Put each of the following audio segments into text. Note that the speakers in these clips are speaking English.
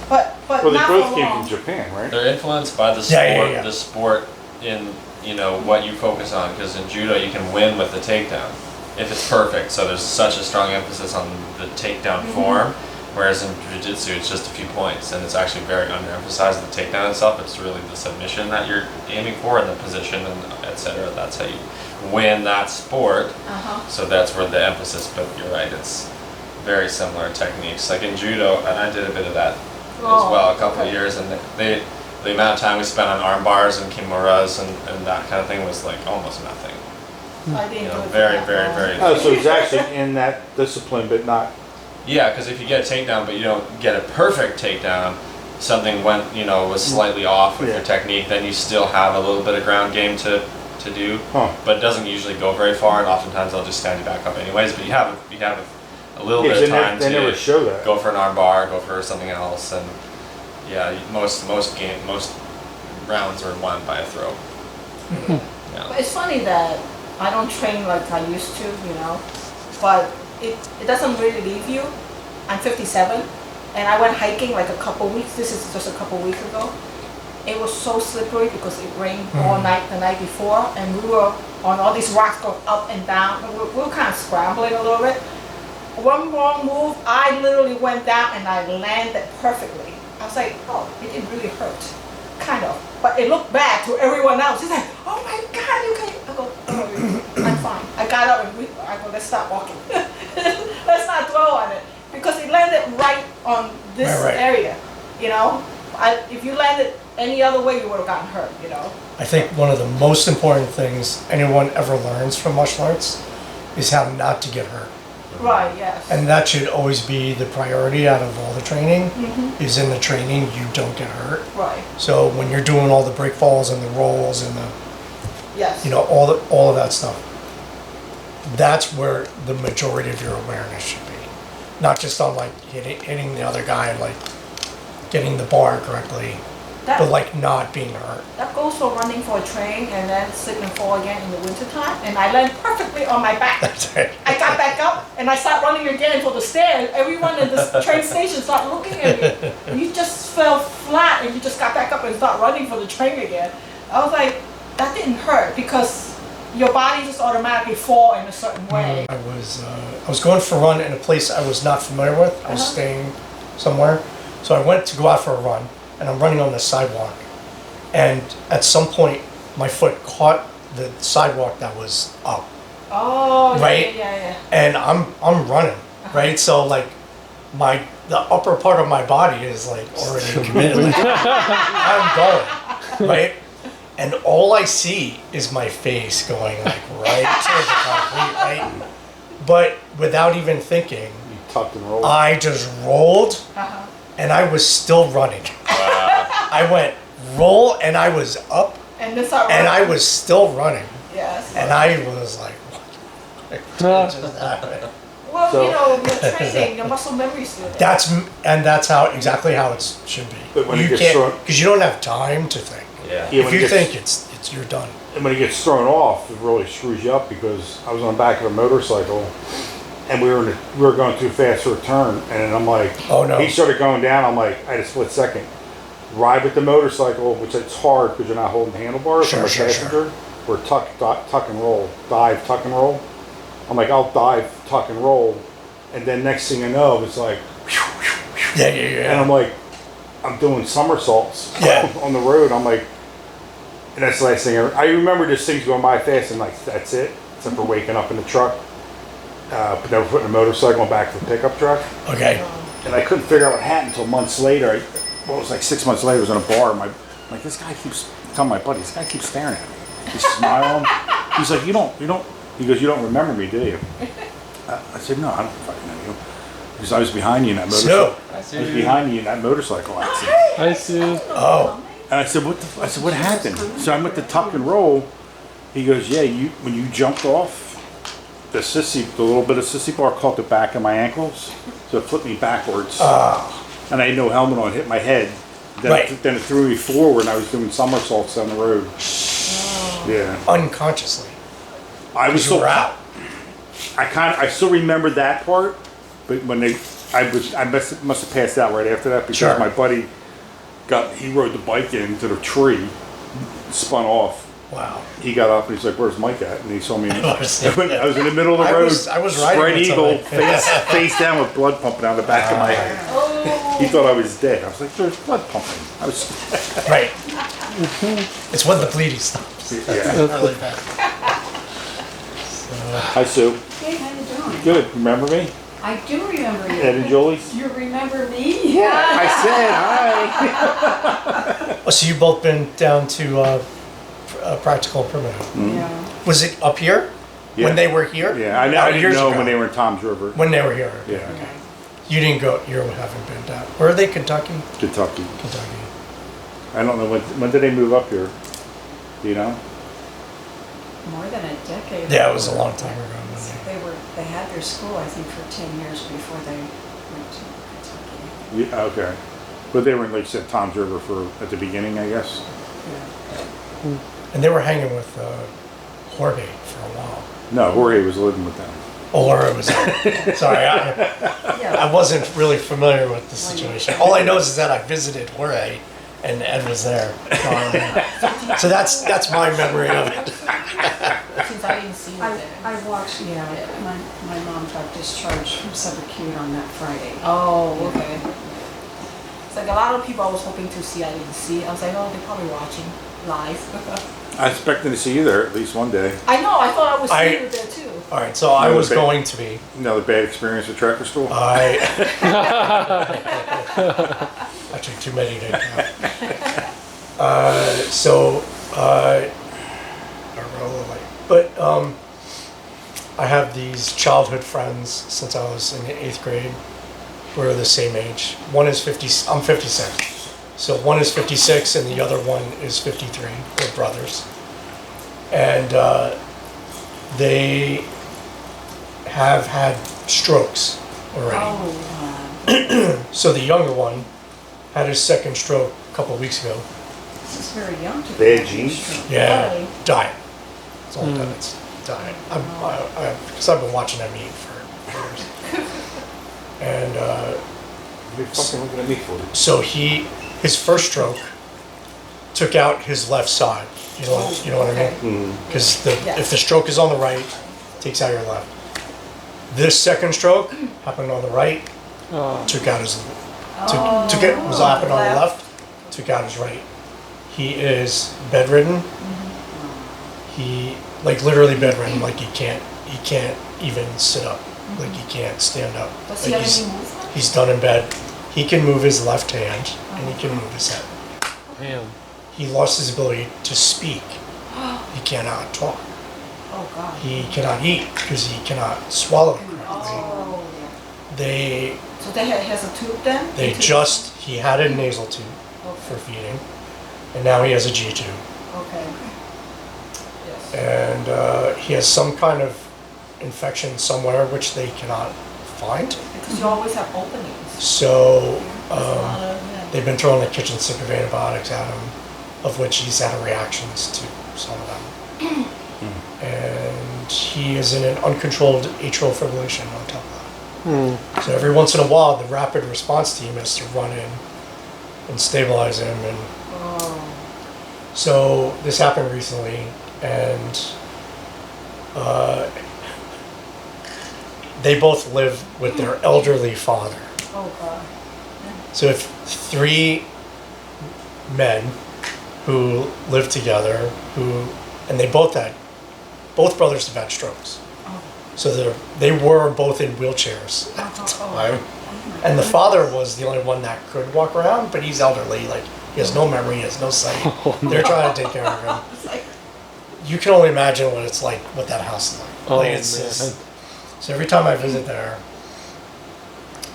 but Well, they not both for came long. from Japan, right? They're influenced by the sport, Yeah. the sport in, you know, what you focus on, because in judo you can win with the takedown if it's perfect. So there's such a strong emphasis on the takedown form, whereas in jiu-jitsu it's just a few points, and it's actually very underemphasized the takedown itself. It's really the submission that you're aiming for and the position and etc. That's how you win that sport. So that's where the emphasis, but you're right, it's very similar techniques. Like in judo, and I did a bit of that as well, a couple of years, and the amount of time we spent on arm bars and kimuras and that kind of thing was like almost nothing. I didn't You know, do it for very, that very, long. very. Oh, so it's actually in that discipline, but not. Yeah, because if you get a takedown, but you don't get a perfect takedown, something went, you know, was slightly off with your technique, then you still have a little bit of ground game to do, but it doesn't usually go very far, and oftentimes they'll just stand you back up anyways. But you have a little bit of time they never show that. go for an arm bar, go for something else, and yeah, most rounds are won by a throw. Yeah. But it's funny that I don't train like I used to, you know, but it doesn't really leave you. I'm 57, and I went hiking like a couple weeks. This is just a couple weeks ago. It was so slippery because it rained all night the night before, and we were on all these rocks going up and down. We were kind of scrambling a little bit. One wrong move, I literally went down and I landed perfectly. I was like, oh, it didn't really hurt, kind of. But it looked bad to everyone else. He's like, oh my God, you can't. I go, oh, I'm fine. I got up and I go, let's stop walking. Let's not throw on it. Because it landed right on this area, you know? If you landed any other way, you would have gotten hurt, you know? I think one of the most important things anyone ever learns from martial arts is how not to get hurt. Right, yes. And that should always be the priority out of all the training, is in the training you don't get hurt. Right. So when you're doing all the break falls and the rolls and the, Yes. you know, all of that stuff, that's where the majority of your awareness should be. Not just on like hitting the other guy and like getting the bar correctly, but like not being hurt. That goes for running for a train and then slip and fall again in the wintertime. And I landed perfectly on my back. That's right. I got back up and I started running again for the stairs. Everyone in the train station started looking at me. You just fell flat and you just got back up and started running for the train again. I was like, that didn't hurt because your body just automatically fall in a certain way. I was going for a run in a place I was not familiar with. I was staying somewhere. So I went to go out for a run, and I'm running on the sidewalk. And at some point, my foot caught the sidewalk that was up. Oh, yeah, right? yeah. And I'm running, right? So like the upper part of my body is like already committed. Like, I'm going, right? And all I see is my face going like right to the concrete, right? But without even thinking, You tucked and rolled. I just rolled, and I was still running. I went roll, and I was up, And this are and I was still running. Yes. And I was like, what just happened? Well, So- you know, your training, your muscle memory is good. That's exactly how it should be. But when it you gets can't, thrown- because you don't have time to think. Yeah. Yeah, If when you it gets- think it's you're done. And when it gets thrown off, it really screws you up because I was on the back of a motorcycle and we were going too fast for a turn, and then I'm like, Oh, no. He started going down. I'm like, I had a split second. Ride with the motorcycle, which it's hard because you're not holding handlebars. Sure, I'm a sure. passenger. Or tuck and roll, dive, tuck and roll. I'm like, I'll dive, tuck and roll, and then next thing you know, it's like, Yeah. and I'm like, I'm doing somersaults Yeah. on the road. I'm like, and that's the last thing I remember. Just things going by fast, and like that's it. Except for waking up in the truck. But they were putting a motorcycle back of the pickup truck, Okay. and I couldn't figure out what happened until months later. It was like 6 months later. I was in a bar. I'm like, this guy keeps telling my buddy, this guy keeps staring at me. He's smiling. He's like, you don't. He goes, you don't remember me, do you? I said, no, I don't fucking know you. Because I was behind you in that motorcycle. I was behind you in that motorcycle accident. I see. Oh. And I said, what happened? So I'm with the tuck and roll. He goes, yeah, when you jumped off, the little bit of sissy bar caught the back of my ankles, so it flipped me backwards. And I had no helmet on, hit my head. Then it threw me forward, and I was doing somersaults down the road. Yeah. Unconsciously. I was You were so out. I still remember that part, but when they I must have passed out right after that because Sure. my buddy he rode the bike into the tree, spun off. Wow. He got up and he's like, "Where's Mike at?" And he saw me. I was I in the middle of the road. I was riding spread with eagle, somebody. face down with blood pumping out the back of my head. Oh. He thought I was dead. I was like, "There's blood pumping." I was. Right. It's when the bleeding stops. Yeah. I like that. Hi, Sue. Hey, how you doing? Good. Remember me? I do remember you. Ed and Julie? You remember me? Yeah. I said hi. Oh, so you've both been down to Practical and Primitive. Yeah. Was it up here? Yeah. When they were here? Yeah. I didn't Years know ago. when they were in Tom's River. When they were here. Yeah. You didn't go, you haven't been down. Where are they? Kentucky? Kentucky. Kentucky. I don't know when did they move up here? Do you know? More than a decade. Yeah, it was a long time ago. They had their school, I think, for 10 years before they went to Kentucky. Yeah. Okay. But they were in, like you said, Tom's River at the beginning, I guess. Yeah. And they were hanging with Jorge for a while. No, Jorge was living with them. Oh, Jorge was sorry, I wasn't really familiar with the situation. All I know is that I visited Jorge and Ed was there. So that's my memory of it. Since I didn't see you then. I watched, my mom got discharged from subacute on that Friday. Oh, okay. It's like a lot of people I was hoping to see, I didn't see. I was like, oh, they're probably watching live. I expected to see you there at least one day. I know, I thought I was seeing you there too. All right, so I was going to be. Another bad experience at Tracker School? Actually, too many to count. But I have these childhood friends since I was in the 8th grade. We're the same age. One is 50, I'm 56. So one is 56 and the other one is 53. They're brothers. And they have had strokes already. Oh, So the younger one had his second stroke a couple of weeks ago. this is very young to be. Bad having a genes? stroke. Yeah, Really? diet. It's all done. It's diet. Because I've been watching them eat for years. And You're fucking looking at me for it. so his first stroke took out his left side. You know what I mean? Because if the stroke is on the right, it takes out your left. This second stroke happened on the right, took out his was happened on the left, took out his right. He is bedridden. He literally bedridden, like he can't even sit up, like he can't stand up. Does he Like have any movement? he's done in bed. He can move his left hand and he can move his head. Damn. He lost his ability to speak. He cannot talk. Oh, God. He cannot eat because he cannot swallow correctly. Oh, They so they has a tube then? he had a nasal tube for feeding, and now he has a G tube. Okay. Yes. And he has some kind of infection somewhere which they cannot find. Because you always have openings. So There's a lot of, they've been throwing the kitchen sink of antibiotics at him, of which he's had reactions to some of them. And he is in an uncontrolled atrial fibrillation on top of that. So every once in a while, the rapid response team has to run in and stabilize him. And Oh. so this happened recently, and they both live with their elderly father. Oh, God. So if 3 men who live together, and both brothers have had strokes. Oh. So they were both in wheelchairs at the time. And the father was the only one that could walk around, but he's elderly, like he has no memory, he has no sight. They're trying to take care of him. It's like, You can only imagine what that house is like. Oh, Like, it's man. just- so every time I visit there,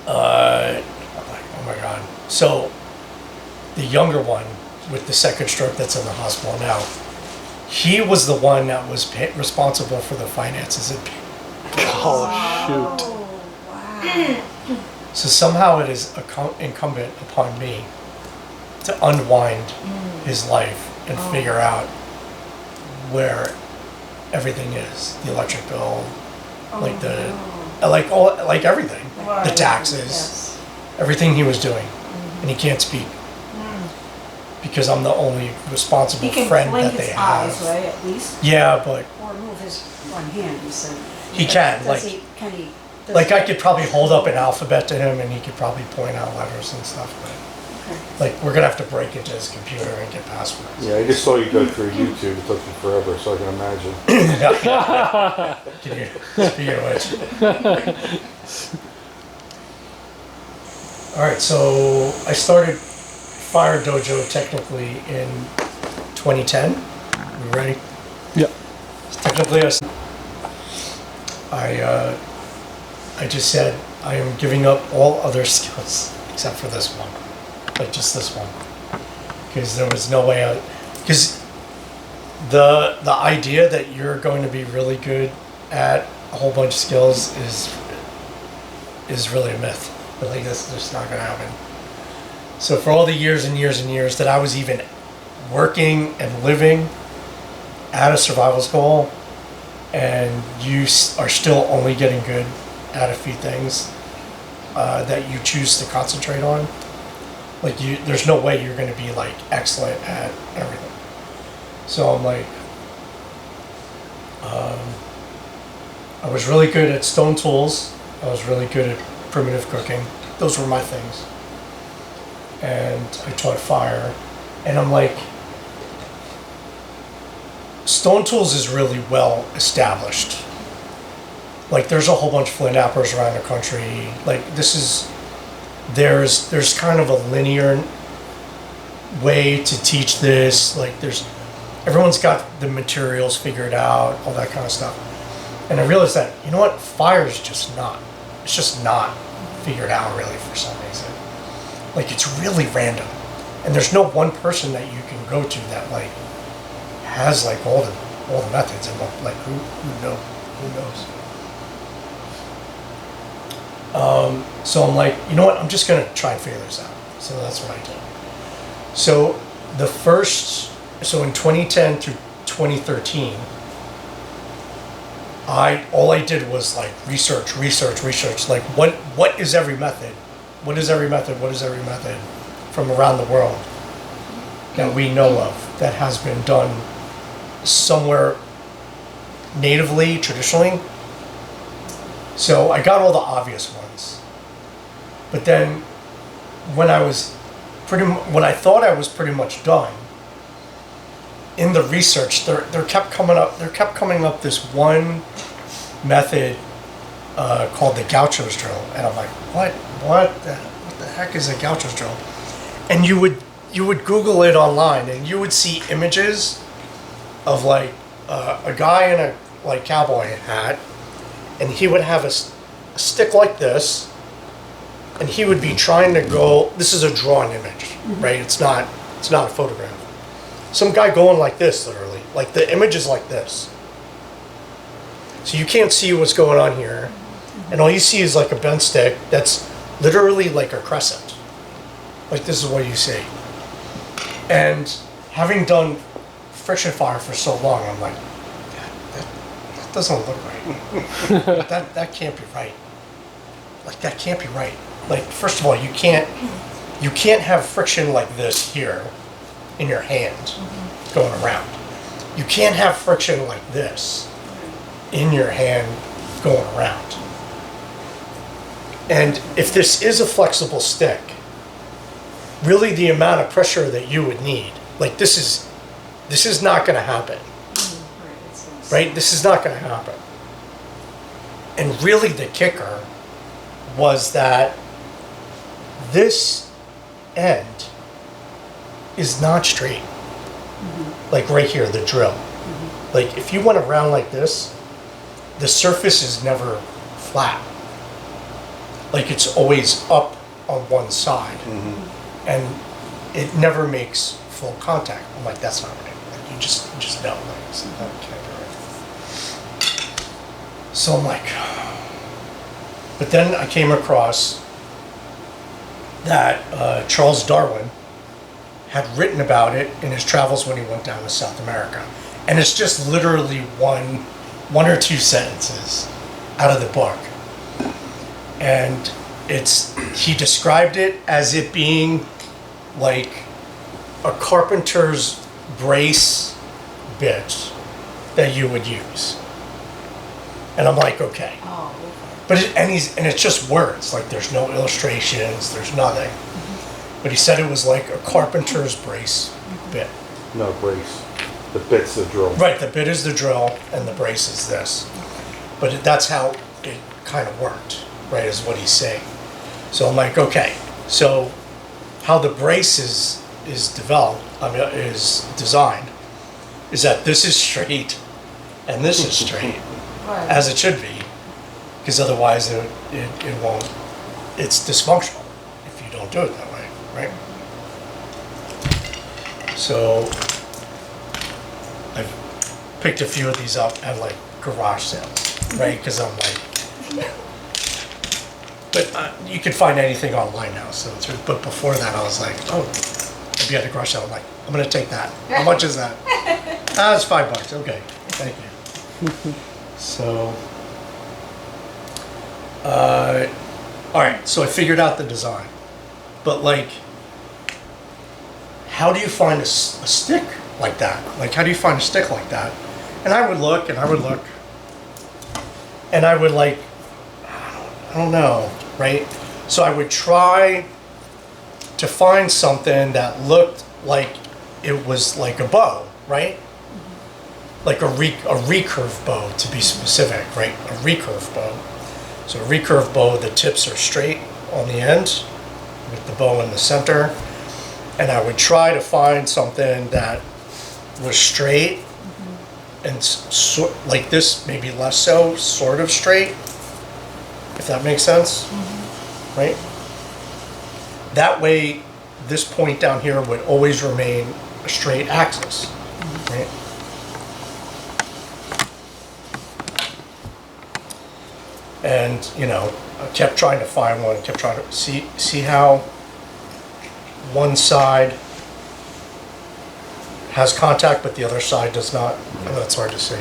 I'm like, oh my God. So the younger one with the second stroke that's in the hospital now, he was the one that was responsible for the finances. Oh, shoot. oh, wow. So somehow it is incumbent upon me to unwind his life and figure out where everything is, the electric bill, like the like everything, the Right. taxes, Yes. everything he was doing, and he can't speak because I'm the only responsible He can friend blink that they his have. eyes, right, at least? Yeah, but Or move his one hand, you said. he can. Does Like, he, can he? does like he- I could probably hold up an alphabet to him, and he could probably point out letters and stuff. But Okay. like, we're gonna have to break into his computer and get passwords. Yeah, I just saw you go through YouTube. It took me forever, so I can imagine. Can you speak of which? All right, so I started PhyreDojo technically in 2010. You ready? Yep. Technically, I just said I am giving up all other skills except for this one, like just this one, because there was no way out. Because the idea that you're going to be really good at a whole bunch of skills is really a myth. But like that's just not going to happen. So for all the years and years and years that I was even working and living at a survival school, and you are still only getting good at a few things that you choose to concentrate on, like there's no way you're going to be like excellent at everything. So I'm like, I was really good at stone tools. I was really good at primitive cooking. Those were my things. And I taught fire. And I'm like, stone tools is really well established. Like there's a whole bunch of flint appers around the country. Like there's kind of a linear way to teach this. Like everyone's got the materials figured out, all that kind of stuff. And I realized that, you know what, fire is just not. It's just not figured out really for some reason. Like it's really random. And there's no one person that you can go to that like has like all the methods and like who knows. So I'm like, you know what, I'm just gonna try and figure this out. So that's what I did. So in 2010 through 2013, all I did was like research. Like what is every method? What is every method from around the world that we know of that has been done somewhere natively, traditionally? So I got all the obvious ones. But then when I thought I was pretty much done, in the research, there kept coming up this one method called the Gauchos drill, and I'm like, what the heck is a Gauchos drill? And you would Google it online, and you would see images of like a guy in a like cowboy hat, and he would have a stick like this, and he would be trying to go. This is a drawn image, right? It's not a photograph. Some guy going like this, literally. Like the image is like this. So you can't see what's going on here. And all you see is like a bent stick that's literally like a crescent. Like this is what you see. And having done friction fire for so long, I'm like, that doesn't look right. that can't be right. Like that can't be right. Like first of all, you can't have friction like this here in your hand going around. You can't have friction like this in your hand going around. And if this is a flexible stick, really the amount of pressure that you would need, like this is not going to happen. Right? This is not going to happen. And really the kicker was that this end is not straight. Like right here, the drill. Like if you went around like this, the surface is never flat. Like it's always up on one side. And it never makes full contact. I'm like, that's not right. Like, you just know. Like, that can't be right. So I'm like, but then I came across that Charles Darwin had written about it in his travels when he went down to South America. And it's just literally one or two sentences out of the book. and he described it as it being like a carpenter's brace bit that you would use. And I'm like, okay. Oh, okay. But it's just words, like there's no illustrations, there's nothing. But he said it was like a carpenter's brace bit. No brace. The bit's the drill. Right, the bit is the drill and the brace is this. But that's how it kind of worked, right, is what he's saying. So I'm like, okay, so how the brace is developed, is designed, is that this is straight and this is straight, Right. as it should be, because otherwise it won't, it's dysfunctional if you don't do it that way, right? So I've picked a few of these up at like garage sales, right? Because I'm like, but you can find anything online now. So, but before that, I was like, oh, I'd be at a garage sale. I'm like, I'm gonna take that. How much is that? It's $5. Okay, thank you. So, all right. So I figured out the design, but like, how do you find a stick like that? Like, how do you find a stick like that? And I would look, and I would look, and I would like, I don't know, right? So I would try to find something that looked like it was like a bow, right? Like a recurve bow, to be specific, right? A recurve bow. So a recurve bow, the tips are straight on the end with the bow in the center. And I would try to find something that was straight and like this, maybe less so, sort of straight, if that makes sense, right? That way, this point down here would always remain a straight axis, right? And, you know, I kept trying to find one, kept trying to see how one side has contact, but the other side does not. I know it's hard to see.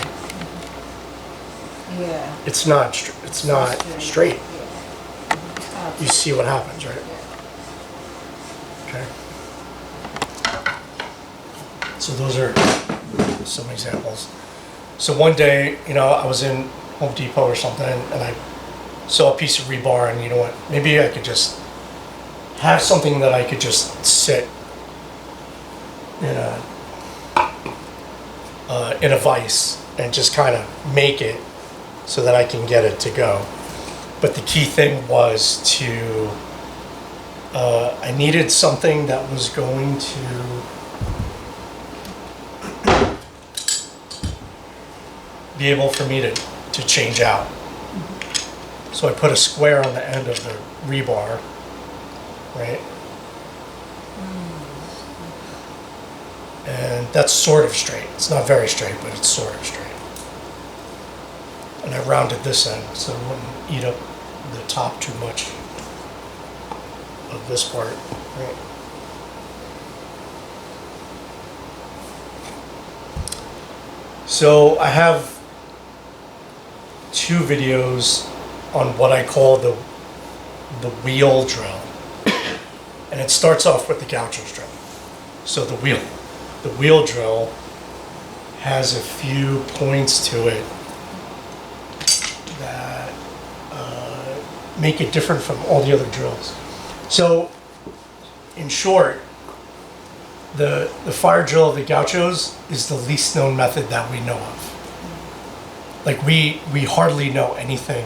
Yeah. It's not straight. Yeah. You see what happens, right? Okay. So those are some examples. So one day, you know, I was in Home Depot or something, and I saw a piece of rebar, and you know what? Maybe I could just have something that I could just sit in a vise and just kind of make it so that I can get it to go. But the key thing was to I needed something that was going to be able for me to change out. So I put a square on the end of the rebar, right? And that's sort of straight. It's not very straight, but it's sort of straight. And I rounded this end so it wouldn't eat up the top too much of this part, right? So I have 2 videos on what I call the wheel drill. And it starts off with the Gauchos drill. So the wheel drill has a few points to it that make it different from all the other drills. So in short, the fire drill of the Gauchos is the least known method that we know of. Like we hardly know anything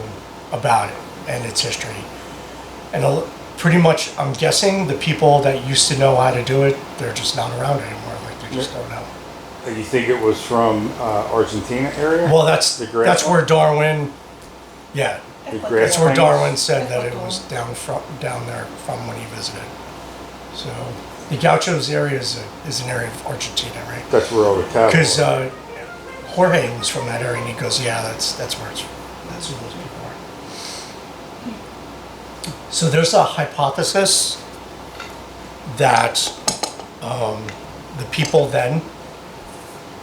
about it and its history. And pretty much, I'm guessing the people that used to know how to do it, they're just not around anymore. Like they just don't know. You think it was from Argentina area? Well, that's where Darwin. Yeah, The grass that's where plains? Darwin said that it was down there from when he visited. So the Gauchos area is an area of Argentina, right? That's where all the cattle Because are. Jorge was from that area, and he goes, "Yeah, that's where that's who those people are." So there's a hypothesis that the people then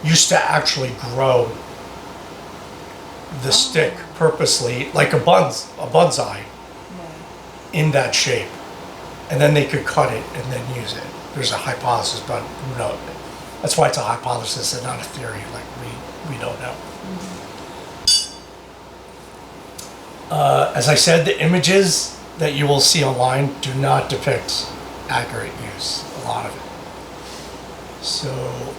used to actually grow the stick purposely, like a bonsai, in that shape, and then they could cut it and then use it. There's a hypothesis, but who knows? That's why it's a hypothesis and not a theory. Like we don't know. As I said, the images that you will see online do not depict accurate use. A lot of it. So,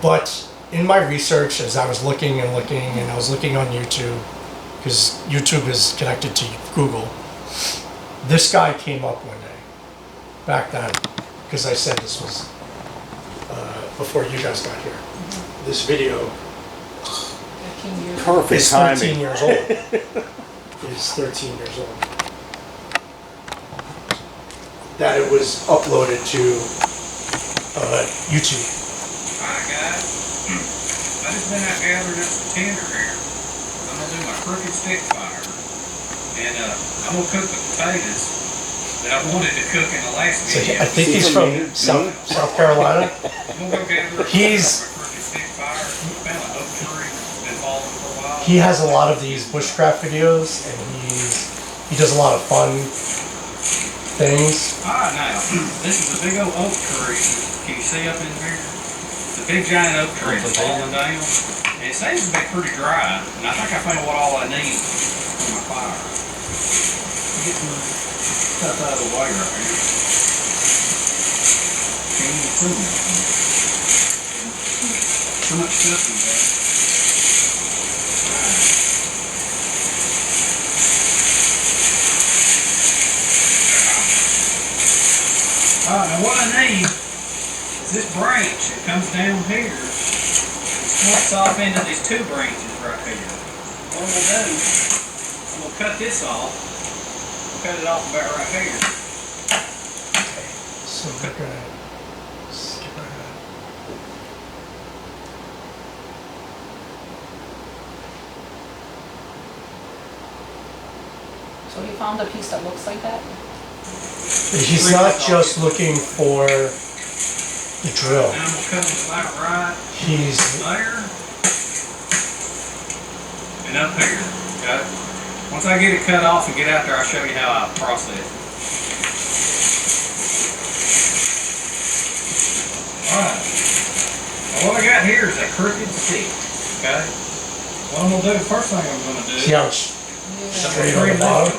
but in my research, as I was looking and looking, and I was looking on YouTube, because YouTube is connected to Google, this guy came up one day, back then, because I said this was before you guys got here. This video 15 years. Perfect is 13 timing. years old. Is 13 years old. That it was uploaded to YouTube. Alright guys, I just been out gathering up some tinder here. I'm gonna do my crooked stick fire. And I'm gonna cook the potatoes that I wanted to cook in the last So video. I think he's from South Carolina. I'm gonna go gather up He's- my crooked stick fire. I found an oak tree that's been falling for a while. He has a lot of these bushcraft videos, and he does a lot of fun things. Alright now, this is a big old oak tree. Can you see up in here? It's a big giant oak tree that's falling down. And it seems to be pretty dry. And I think I found what all I need for my fire. Get my stuff out of the way right here. Can't even see nothing. So much stuff in there. Alright, now what I need is this branch that comes down here. It splits off into these two branches right here. What I'm gonna do, I'm gonna cut this off. Cut it off about right here. So we're gonna skip ahead. So you found a piece that looks like that? He's not just looking for the drill. Now I'm gonna cut it about right He's there. And up here, okay? Once I get it cut off and get out there, I'll show you how I process it. Alright. Now what I got here is a crooked stick, okay? What I'm gonna do, first thing I'm gonna do. see how it's straight on the bottom.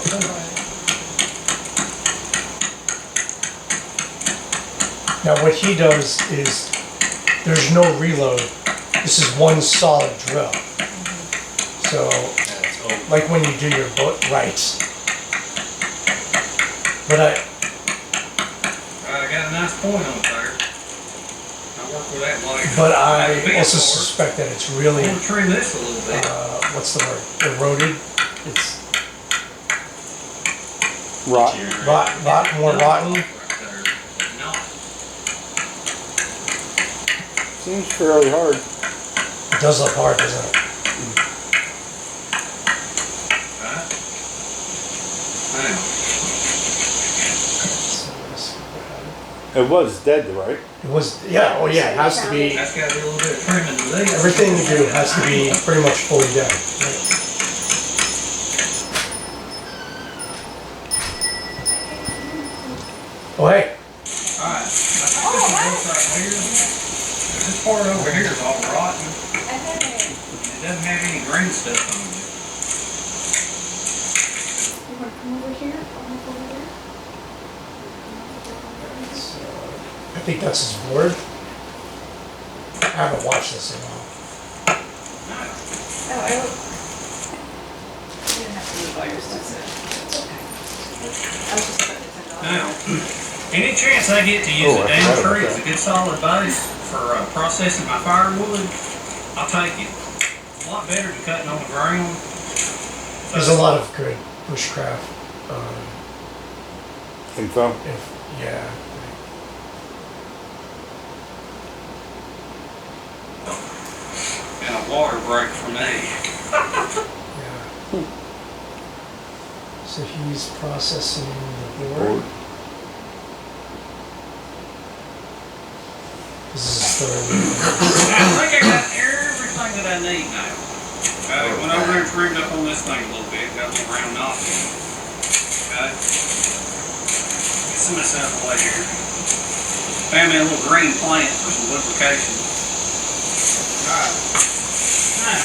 Now what he does is there's no reload. This is one solid drill. So like when you do your boat, right? But Alright, I got a nice point on it there. I'll work with that later. but That's I a big also sword. suspect that it's I'm really gonna trim this a little bit. what's the word? Eroded. It's Rot. more rotten. Right there. No. Seems fairly hard. It does look hard, doesn't it? Right? Now, So let's skip ahead. It was dead, right? It was, yeah, oh yeah, it has to be, that's gotta be a little bit of trimming to this. everything you do has to be pretty much fully dead. Oh hey, Alright, I think this is right here. This part over here is all rotten. It doesn't have any green stuff on it. You wanna come over here? Come over there? so, I think that's his board. I haven't watched this in a while. Oh, I don't. You didn't have to move all your stuff. It's okay. I was just putting it in Now, any chance I get to use Oh, a I damn forgot about tree as a that. good solid base for processing my firewood, I'll take it. A lot better than cutting on the ground. There's a lot of good bushcraft, Info. yeah. And a water break for me. Yeah. So he's processing the board. This is his third. I think I got everything that I need now. I went over there and trimmed up on this thing a little bit, got a little round knot in it. Okay? some of this out of the way here. Found me a little green plant for some lubrication. Alright. Now,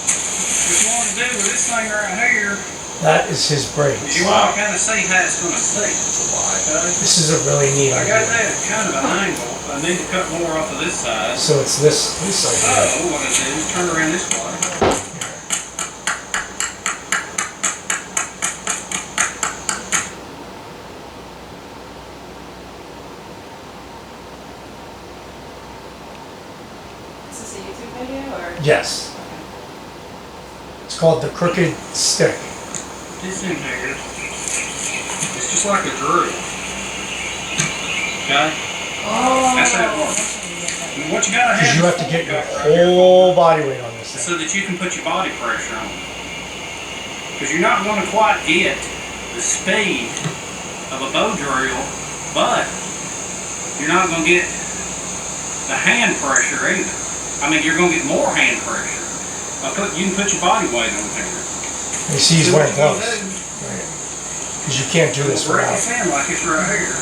what you want to do with this thing right here That is his braids. is you want to kind of see how it's going to stick. Okay? This is a really neat I got idea. that at kind of an angle. I need to cut more off of this side. So it's this idea. Oh, what I do is turn around this way. Is this a YouTube video or? Yes. It's called the crooked stick. This in here, it's just like a drill. Okay? Oh. That's how it works. And what you gotta have Because you is have to get your right here whole body weight on this thing. so that you can put your body pressure on it. Because you're not going to quite get the speed of a bow drill, but you're not going to get the hand pressure either. I mean, you're going to get more hand pressure. You can put your body weight on there. You see he's wearing what gloves. you're gonna do, Because you can't do this break without this in like it's right here.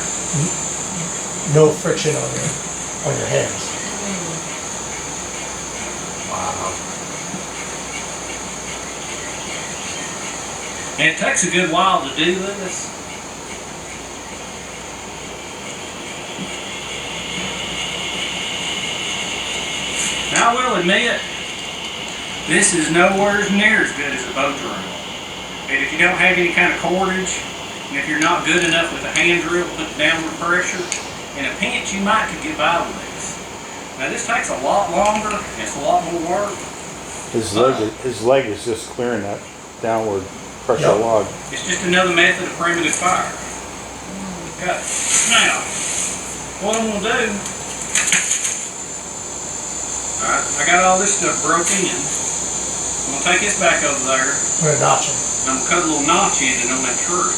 no friction on your hands. And it takes a good while to do this. Now I will admit, this is nowhere near as good as a bow drill. And if you don't have any kind of cordage, and if you're not good enough with a hand drill to put the downward pressure, in a pinch you might could get by with this. Now this takes a lot longer, and it's a lot more work. His leg is just clearing that downward pressure Yep. log. It's just another method of primitive fire. Okay. Now, what I'm gonna do, alright, I got all this stuff broke in. I'm gonna take this back over there, Put a notch in. and I'm gonna cut a little notch in it on that tree.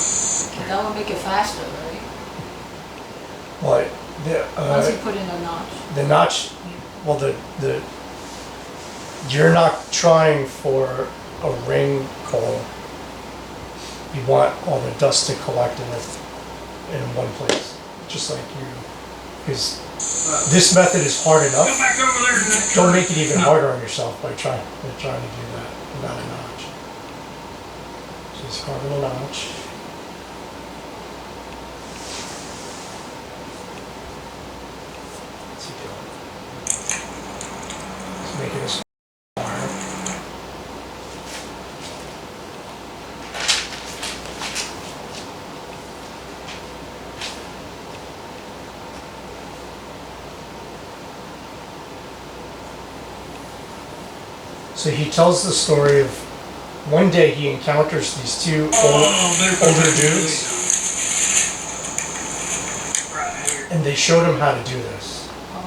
That will make it faster, right? But Once you put in a notch. the notch, well, you're not trying for a ring coal. You want all the dust to collect in one place, just like you. Because this method is hard Go enough. back over there to that Don't tree. make it even harder on yourself by trying to do that without a notch. Just carving a notch. What's he doing? Let's make it a smaller. So he tells the story of one day he encounters these two older dudes, Right here. and they showed him how to do this. Oh.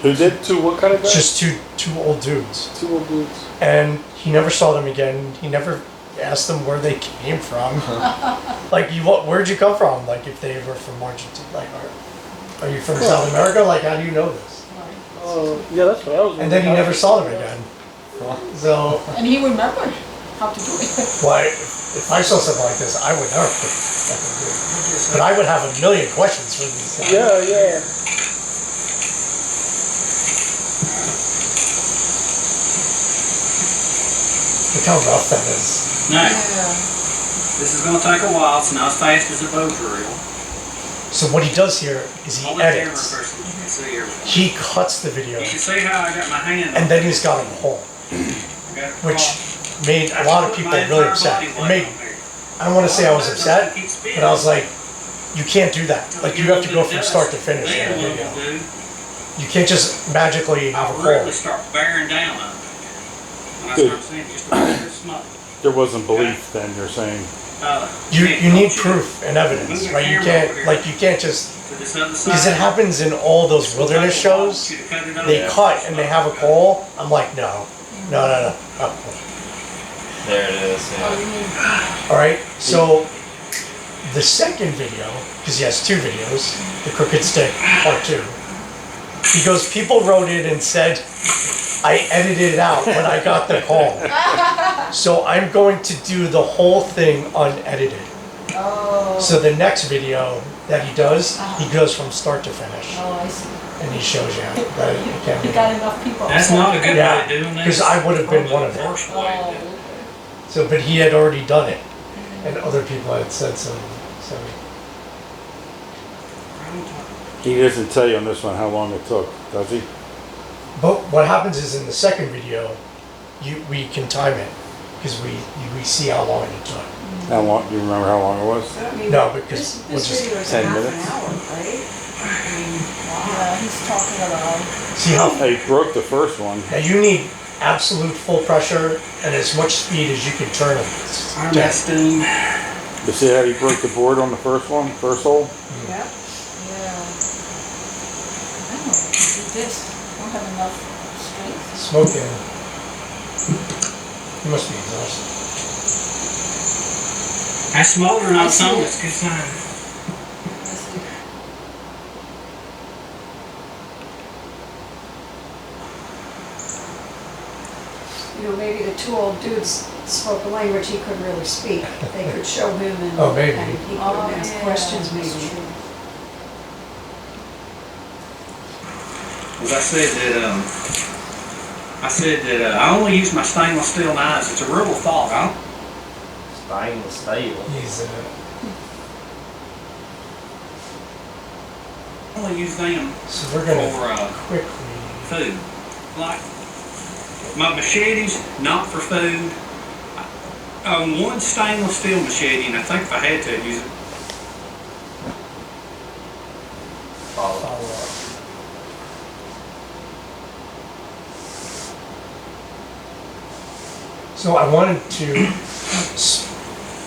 Who did? What kind of guy? It's just two old dudes. two old dudes. And he never saw them again. He never asked them where they came from. Like, where'd you come from? Like, if they were from Argentina. Like, are you from South America? Like, how do you know this? Yeah, that's what I was. And then he never saw them again. So, And he remembered how to do it. why, if I saw something like this, I would never fucking do it. But I would have a million questions for these guys. Yeah. Look how rough that is. Now, Yeah. this is gonna take a while. It's not as fast as a bow drill. So what he does here is he Hold the camera edits. first so you can see everything. He cuts the video, You can see how I got my hand and on then it. he's got them whole, I got it which crossed. made a lot of people really upset. It made, I don't want to say I was upset, but I was like, you can't do that. Like, you have to go from start to finish in a video. You can't just magically have a I really call. start bearing down on it. And I Good. start seeing just a little bit of smoke. There wasn't belief then, you're saying. You need proof and evidence, right? You can't just, To this other side. because it happens in all those wilderness shows. They cut and they have a call. I'm like, no. There it is. Oh, Yeah. you mean, All right, so the second video, because he has two videos, the Crooked Stick Part 2, he goes, people wrote in and said, I edited it out when I got the call. So I'm going to do the whole thing unedited. Oh. So the next video that he does, he goes from start to finish, Oh, I see. and he shows you that it can You be. got enough people. That's not a good Yeah, way of doing this. 'cause I would have been Probably one of the them. worst way to Oh, do it. okay. So, but he had already done it, and other people had said so. So He doesn't tell you on this one how long it took, does he? but what happens is in the second video, we can time it because we see how long it took. How long, do you remember how long it was? No, because we'll This just video is 10 half an minutes. hour, right? I mean, Yeah, he's talking about. see how. He broke the first one. Now you need absolute full pressure and as much speed as you can turn them. I'm at steam. You see how he broke the board on the first one, first hole? yeah. Yeah. I don't know, do this. Don't have enough strength. Smoking. You must be exhausted. That's smoldering I on see some, it. it's a good sign. You know, maybe the two old dudes spoke a language he couldn't really speak. They could show him and, Oh, maybe. and he could ask questions maybe. As I said that I only use my stainless steel knives. It's a rule of thought. Stainless steel. He's I only use them so we're gonna for quickly. food. Like my machetes, not for food. I own one stainless steel machete, and I think if I had to, I'd use it. Follow up. So I wanted to,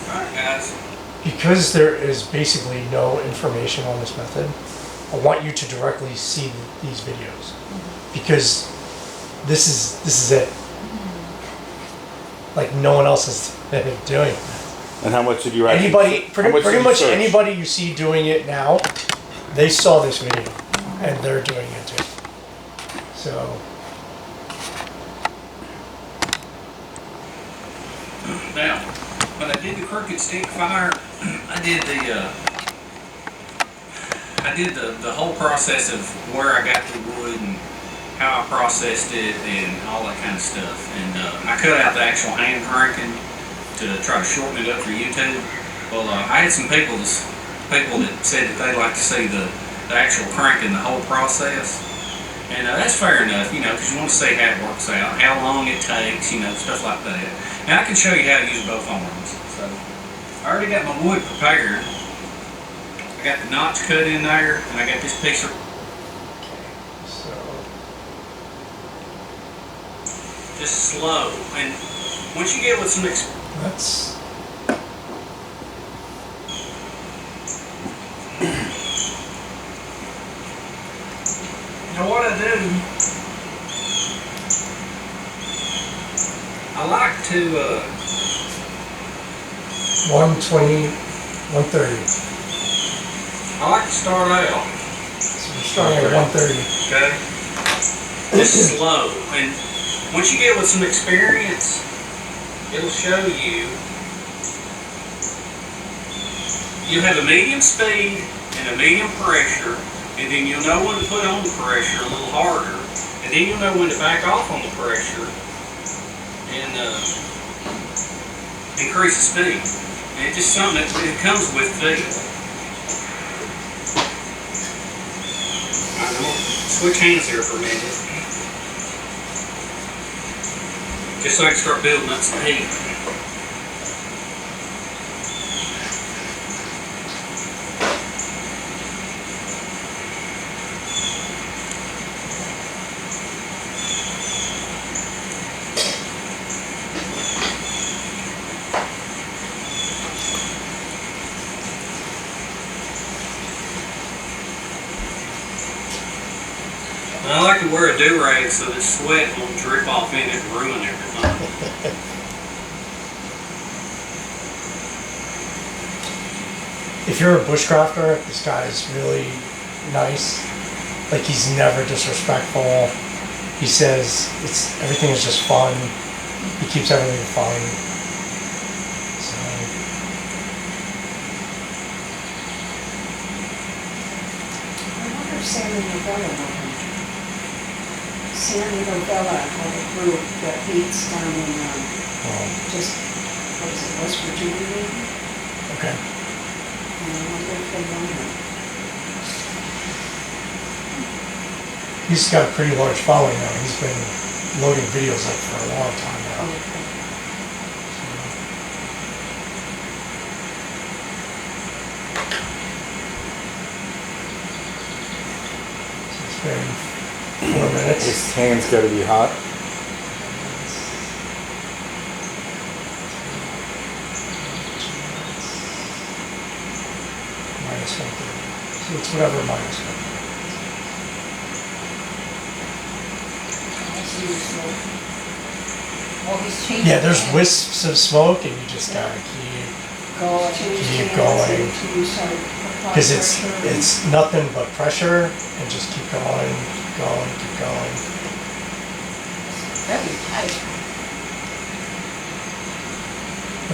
Alright, guys. because there is basically no information on this method, I want you to directly see these videos because this is it. Like no one else is doing it. And how much did you actually? Anybody, how pretty did you much search? anybody you see doing it now, they saw this video and they're doing it too. So Now, when I did the crooked stick fire, I did the whole process of where I got the wood and how I processed it and all that kind of stuff. And I cut out the actual hand cranking to try to shorten it up for YouTube. Well, I had some people that said that they'd like to see the actual cranking, the whole process. And that's fair enough, you know, because you want to see how it works out, how long it takes, you know, stuff like that. And I can show you how to use both arms. So I already got my wood prepared. I got the knots cut in there, and I got this piece of so just slow. And once you get with some that's now what I do, I like to 120, 130. I like to start out. So we're starting at 130. Okay? Just slow. And once you get with some experience, it'll show you. You'll have a medium speed and a medium pressure, and then you'll know when to put on the pressure a little harder, and then you'll know when to back off on the pressure and increase the speed. And it's just something that it comes with feel. I'm gonna switch hands here for a minute. Just so I can start building up some heat. And I like to wear a do-rag so that sweat won't drip off in it and ruin everything. If you're a bushcrafter, this guy is really nice. Like he's never disrespectful. He says everything is just fun. He keeps everything fun. So Sammy Novella one. Sammy Novella had a group that meets down in, just, what is it, West Virginia maybe? Okay. And I wonder if they know him. He's got a pretty large following now. He's been loading videos up for a long time now. Okay. It's been 4 minutes. His hand's gotta be hot. Minus 130. So it's whatever minus 130. I see the smoke. Oh, he's changing. Yeah, there's hands. wisps of smoke and you just gotta keep, Go, keep going. Because it's nothing but pressure and just keep going, keep going, keep going. Very tight.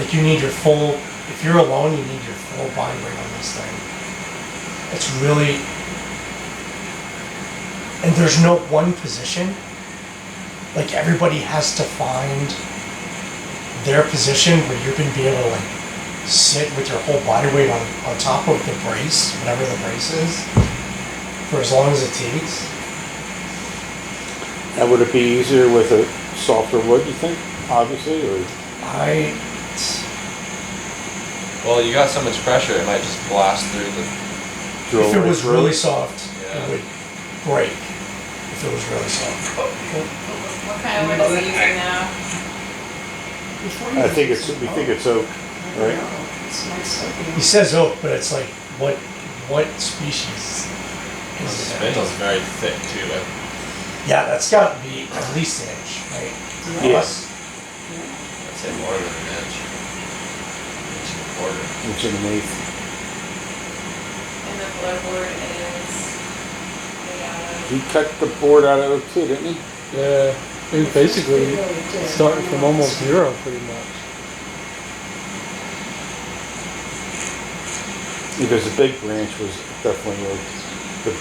Like you need your full, if you're alone, you need your full body weight on this thing. It's really, and there's no one position. Like everybody has to find their position where you're gonna be able to like sit with your whole body weight on top of the brace, whatever the brace is, for as long as it takes. And would it be easier with a softer wood, you think, obviously, or? Well, you got so much pressure, it might just blast through the. drill If it right was through? really soft, Yeah. it would break. If it was really soft. What kind of wood is he using now? I think it's, we think it's oak, right? It's nice looking. He says oak, but it's like, what species The is it? spindle's very thick too. Yeah, that's got to be at least an inch, right? Yes. I'd say more than an inch. Inch and a quarter. Inch and an eighth. And the floorboard is made out of. He cut the board out of oak too, didn't he? Yeah, it was basically They really did. starting from almost zero, pretty much. Because the big branch was definitely oak. The,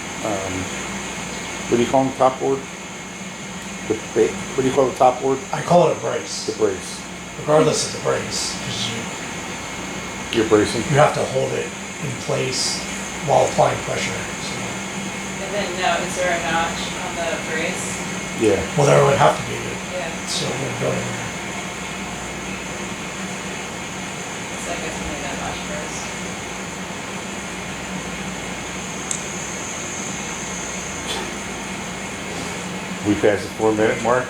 what do you call them, top board? What do you call the top board? I call it a brace, The brace. regardless of the brace, because You're bracing? you have to hold it in place while applying pressure. So, And then, no, is there a notch on the brace? Yeah. well, there would have to be, Yeah, so it would go in there. so I guess we need that notch first. We passed the 4 minute mark?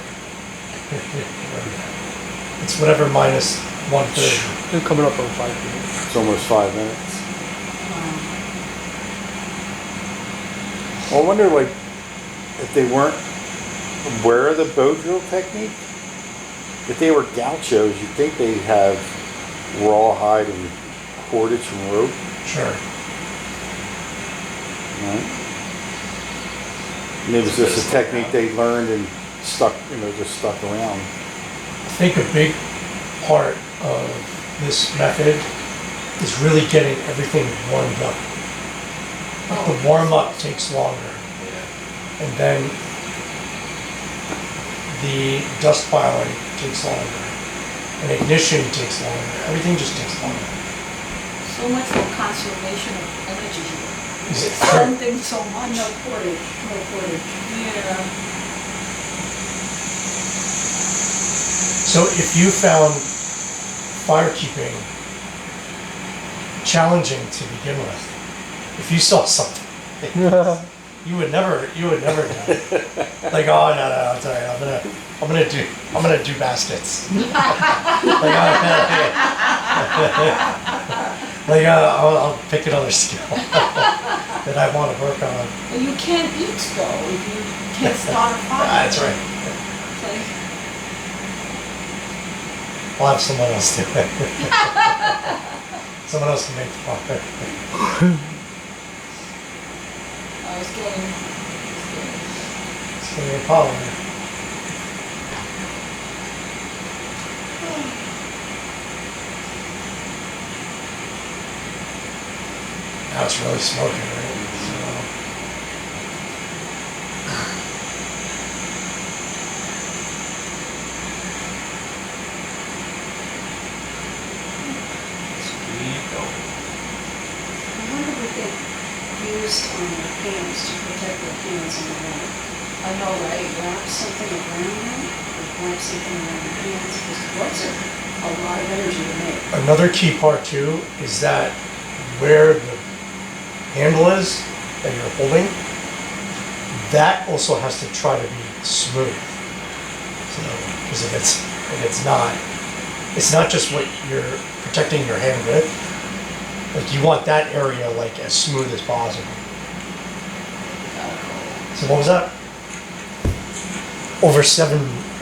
It's whatever minus 130. They're coming up on 5 minutes. It's almost 5 minutes. Well, I wonder, like, if they weren't aware of the bow drill technique, if they were gauchos, you'd think they'd have rawhide and cordage and rope, Sure. right? And it was just a technique they learned and stuck, just stuck around. I think a big part of this method is really getting everything warmed up. Like the warm up takes longer, Yeah. and then the dust piling takes longer, and ignition takes longer. Everything just takes longer. So much for conservation of energy. Is it Something so much. No portage, no portage. Yeah. So if you found firekeeping challenging to begin with, if you saw something, you would never do it. Like, oh no, I'm sorry, I'm gonna do baskets. I'll pick another skill that I want to work on. But you can't eat though if you can't start a fire. That's right. It's like, I'll have someone else do it. Someone else can make the fire. I was getting. It's gonna be a problem. Now it's really smoking, right? So, get used on their hands to protect their hands in the water. I know, right? Wrap something around them, or wrap something around your hands, because gloves are a lot of energy to make. Another key part too is that where the handle is that you're holding, that also has to try to be smooth. So, because if it's not, it's not just what you're protecting your hand with. Like you want that area like as smooth as possible. So what was that?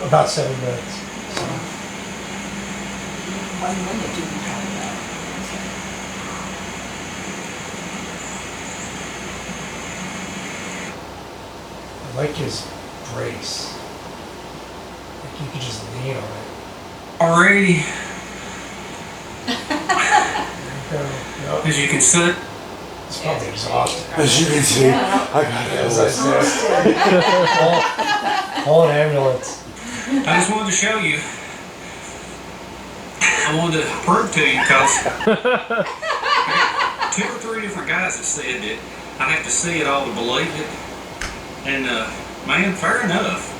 About 7 minutes. So, 1 minute you can have that. I like his brace. Like you could just lean on it. Alrighty, There you go. Yep. as you can see, It's probably exhausted. As you can see, I got As I said, call an ambulance. I just wanted to show you. I wanted to prove to you because 2 or 3 different guys have said that I have to see it all to believe it. And man, fair enough.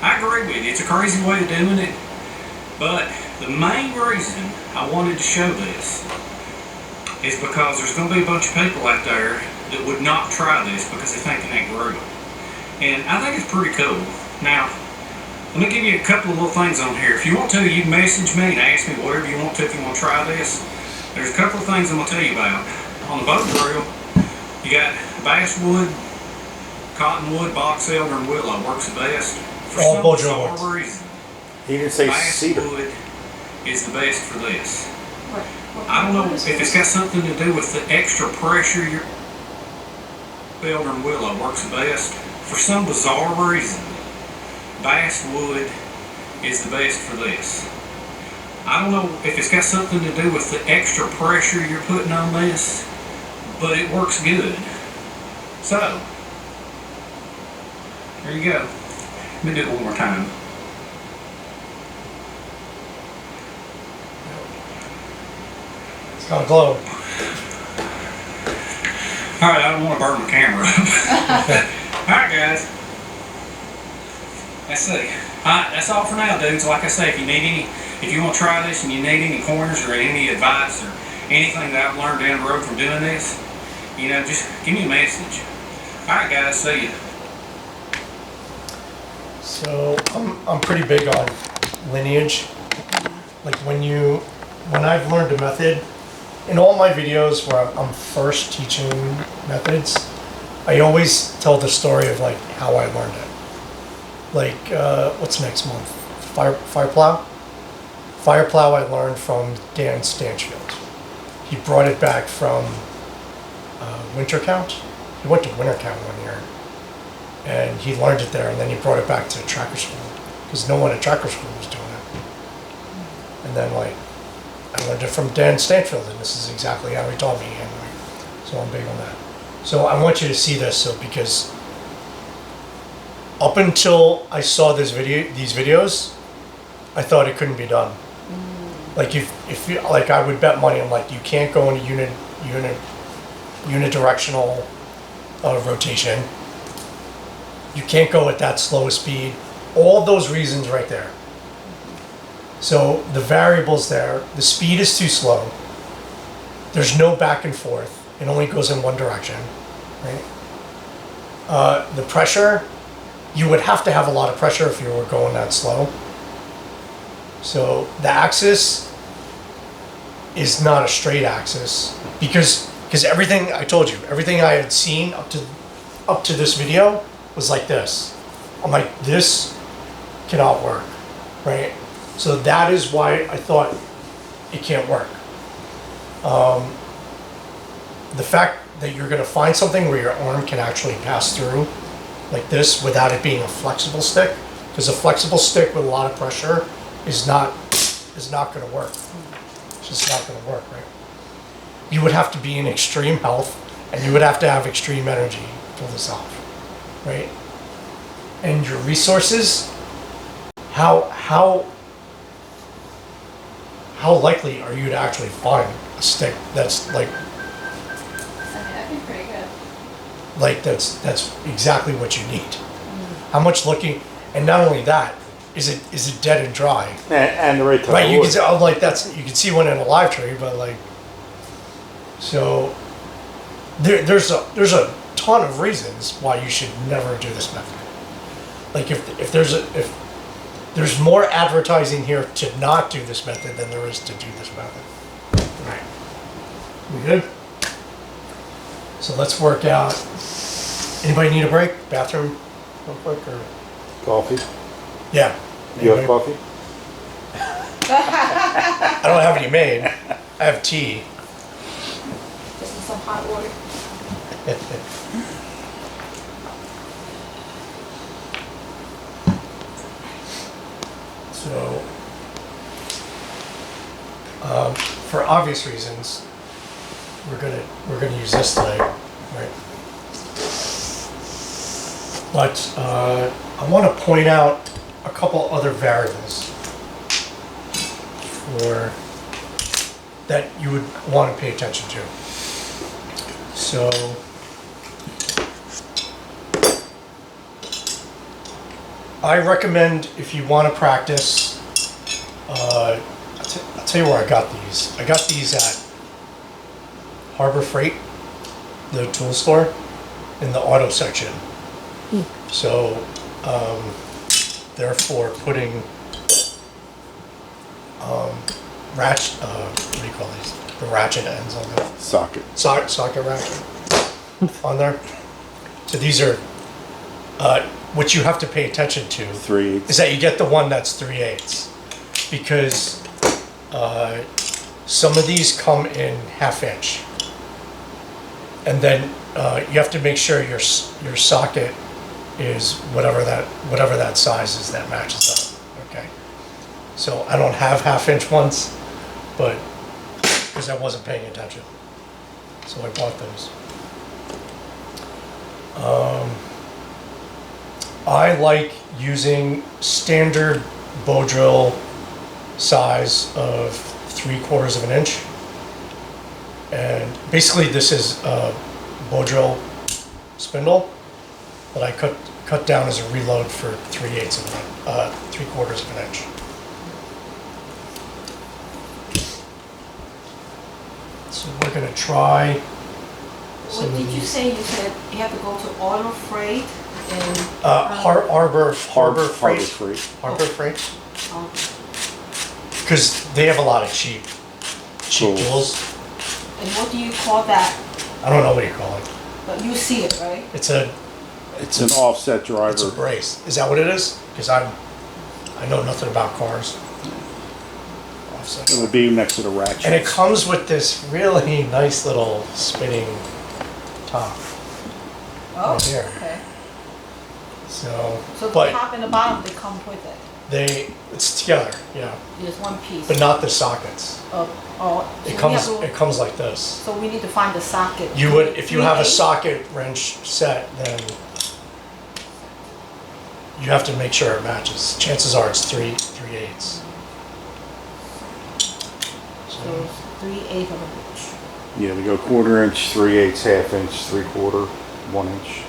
I agree with you. It's a crazy way of doing it. But the main reason I wanted to show this is because there's going to be a bunch of people out there that would not try this because they think it ain't real. And I think it's pretty cool. Now, let me give you a couple of little things on here. If you want to, you can message me and ask me whatever you want to if you want to try this. There's a couple of things I'm going to tell you about. On the bow drill, you got basswood, cottonwood, box elder, and willow works the best. For All some bow drill bizarre ones. reason, He didn't say cedar. basswood is the best for this. What I don't know what if is it's this? got something to do with the extra pressure your elder and willow works the best. For some bizarre reason, basswood is the best for this. I don't know if it's got something to do with the extra pressure you're putting on this, but it works good. So, there you go. Let me do it one more time. It's got a glow. Alright, I don't want to burn my camera up. Alright, guys. Let's see. Alright, that's all for now, dudes. Like I say, if you want to try this and you need any corners or any advice or anything that I've learned down the road from doing this, just give me a message. Alright, guys. See ya. So I'm pretty big on lineage. Like when I've learned a method, in all my videos where I'm first teaching methods, I always tell the story of like how I learned it. Like what's next month? Fireplow? Fireplow I learned from Dan Stanchfield. He brought it back from winter count. He went to winter count one year. And he learned it there, and then he brought it back to tracker school because no one at tracker school was doing it. And then, I learned it from Dan Stanfield, and this is exactly how he taught me. And so I'm big on that. So I want you to see this, because up until I saw these videos, I thought it couldn't be done. Like if you, like I would bet money, I'm like, you can't go into unidirectional rotation. You can't go at that slow a speed. All those reasons right there. So the variables there, the speed is too slow. There's no back and forth. It only goes in one direction, right? The pressure, you would have to have a lot of pressure if you were going that slow. So the axis is not a straight axis because everything I told you, everything I had seen up to this video was like this. I'm like, this cannot work, right? So that is why I thought it can't work. The fact that you're gonna find something where your arm can actually pass through like this without it being a flexible stick, because a flexible stick with a lot of pressure is not gonna work. It's just not gonna work, right? You would have to be in extreme health and you would have to have extreme energy to pull this off. Right? And your resources, how likely are you to actually find a stick that's like like that's exactly what you need. How much looking, and not only that, is it dead and dry? And the right type Right, of you wood. can see, oh, like that's, you can see one in a live tree, but like, so there's a ton of reasons why you should never do this method. Like if there's more advertising here to not do this method than there is to do this method. Right. We good? So let's work out. Anybody need a break? Bathroom real quick or? Coffee. Yeah. You have Anybody? coffee? I don't have any made. I have tea. Just some hot water. So, for obvious reasons, we're gonna use this today, right? But I want to point out a couple other variables for that you would want to pay attention to. So, I recommend if you want to practice, I'll tell you where I got these. I got these at Harbor Freight, the tool store, in the auto section. So, therefore, putting ratchet, what do you call these? The ratchet ends on the Socket. socket ratchet on there. So these are what you have to pay attention to 3/8. is that you get the one that's 3/8 because some of these come in 1/2 inch, and then you have to make sure your socket is whatever that size is that matches up. Okay, so I don't have 1/2 inch ones, but because I wasn't paying attention, so I bought those. I like using standard bow drill size of 3/4 of an inch. And basically this is a bow drill spindle that I cut down as a reload for 3/8 of an inch, 3/4 of an inch. So we're gonna try some What of did you these. say? You said you have to go to auto freight and. Harbor Harbor Freight. Freight. Harbor Freight. Oh, Because they have a lot of cheap Tools. tools. and what do you call that? I don't know what you call it. But you see it, right? It's a It's an offset it's a driver. brace. Is that what it is? Because I know nothing about cars. Offset. It would be next to the ratchet. And it comes with this really nice little spinning top Oh, right here. okay. So, So the but top and the bottom, they come with it. it's together, yeah, There's one piece. but not the sockets. Oh, so It we comes have to- it comes like this. So we need to find the socket. You would, if you have a 3/8? socket wrench set, then you have to make sure it matches. Chances are it's 3/8. So it's 3/8 of an inch. Yeah, we go 1/4 inch, 3/8, 1/2 inch, 3/4, 1 inch.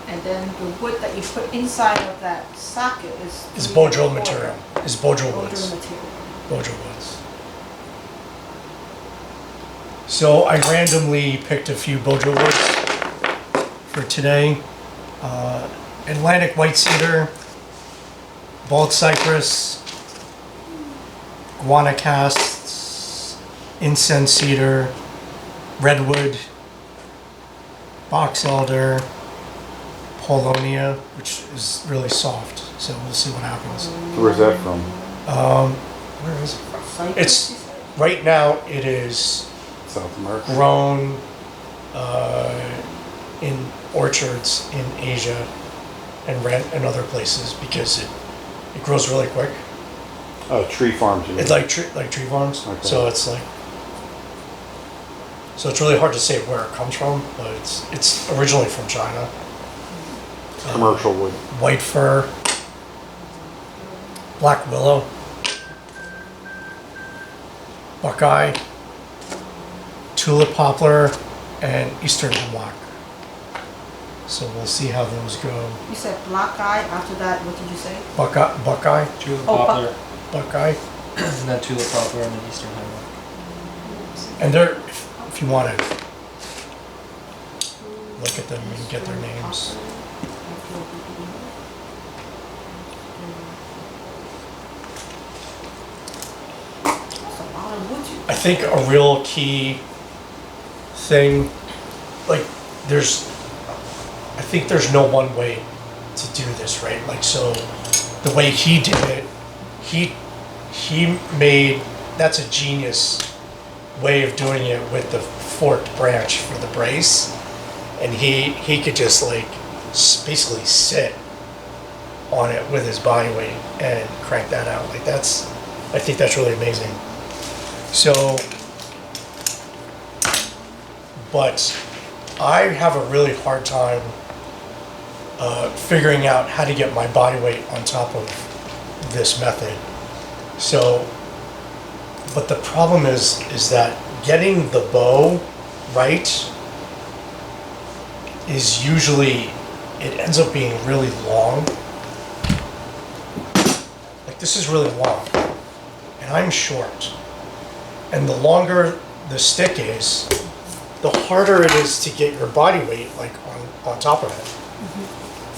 And then the wood that you put inside of that socket is. Is bow drill 3/4. material. Is bow drill Bow drill woods. material. Bow drill woods. So I randomly picked a few bow drill woods for today. Atlantic white cedar, BaldCypress, Guanacaste, incense cedar, redwood, box elder, Paulownia, which is really soft. So we'll see what happens. Where's that from? Where is it? Cypress, It's you said? right now. It is South America. grown in orchards in Asia and other places because it grows really quick. Oh, tree farms. you mean. It's like tree farms. Okay. So it's really hard to say where it comes from, but it's originally from China. Commercial wood. White fir, black willow. Buckeye, Tulip Poplar, and Eastern Hemlock. So we'll see how those go. You said black eye, after that, what did you say? Buckeye, Tulip Oh, poplar, Buckeye, and then tulip poplar, and then eastern hemlock. and they're, if you want to look at them and get their names. That's a lot of wood. I think a real key thing, like I think there's no one way to do this, right? Like, so the way he did it, he made, that's a genius way of doing it with the forked branch for the brace. And he could just like basically sit on it with his body weight and crank that out. Like I think that's really amazing. So, but I have a really hard time figuring out how to get my body weight on top of this method. So, but the problem is that getting the bow right is usually, it ends up being really long. Like this is really long, and I'm short. And the longer the stick is, the harder it is to get your body weight like on top of it.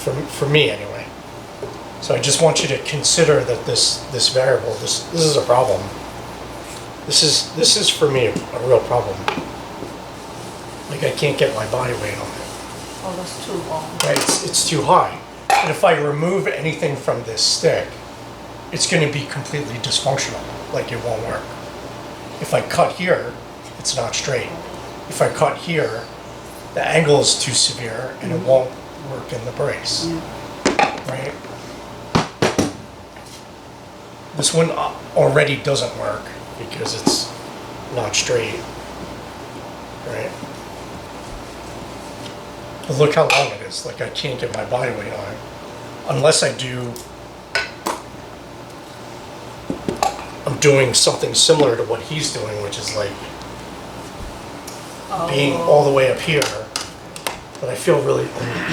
For me anyway. So I just want you to consider that this variable, this is a problem. This is for me a real problem. Like I can't get my body weight on it. Oh, that's too long. Right, it's too high. And if I remove anything from this stick, it's going to be completely dysfunctional. Like it won't work. If I cut here, it's not straight. If I cut here, the angle is too severe and it won't work in the brace. Right? This one already doesn't work because it's not straight. Right? But look how long it is. Like I can't get my body weight on it. Unless I'm doing something similar to what he's doing, which is like being all the way up here, but I feel really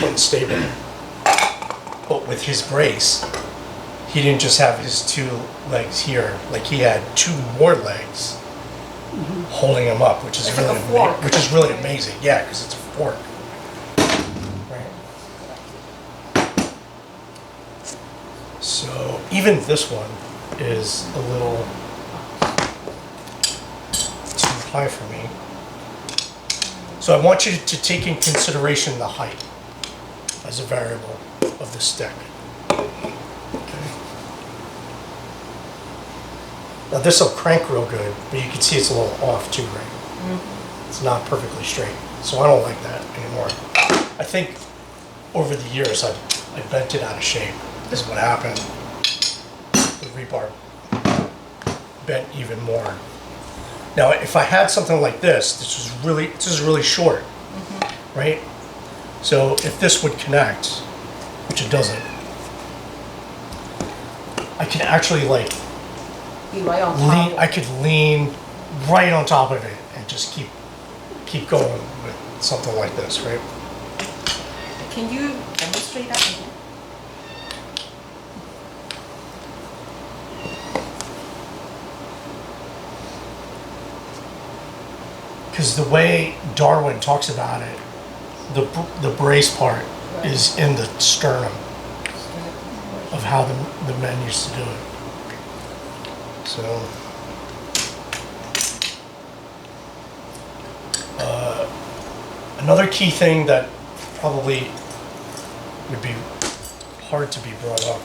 unstable. But with his brace, he didn't just have his two legs here, like he had two more legs holding him up, which is It's really like a fork. which is really amazing. Yeah, because it's a fork. Right. So even this one is a little too high for me. So I want you to take in consideration the height as a variable of the stick. Okay. Now this will crank real good, but you can see it's a little off too, right? It's not perfectly straight, so I don't like that anymore. I think over the years I bent it out of shape. This is what happened. The rebar bent even more. Now, if I had something like this is really short, right? So if this would connect, which it doesn't, I can actually like Be right on top. I could lean right on top of it and just keep going with something like this, right? Can you demonstrate that again? Because the way Darwin talks about it, the brace part is in the sternum of how the men used to do it. So, another key thing that probably would be hard to be brought up.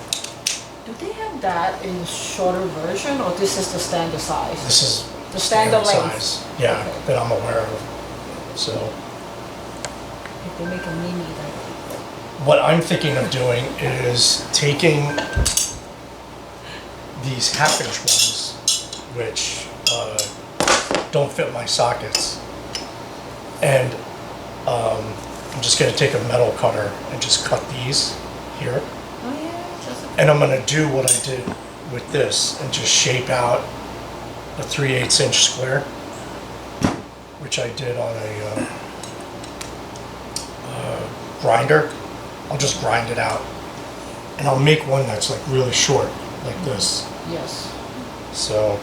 Do they have that in shorter version, or this is the standard size? This is The standard length. size, yeah, Okay. that I'm aware of. So, If they make a mini, then what I'm thinking of doing is taking these half-inch ones, which don't fit my sockets, and I'm just going to take a metal cutter and just cut these here. oh yeah, just a, And I'm going to do what I did with this and just shape out a 3/8 inch square, which I did on a grinder. I'll just grind it out, and I'll make one that's like really short, like this. Yes. So,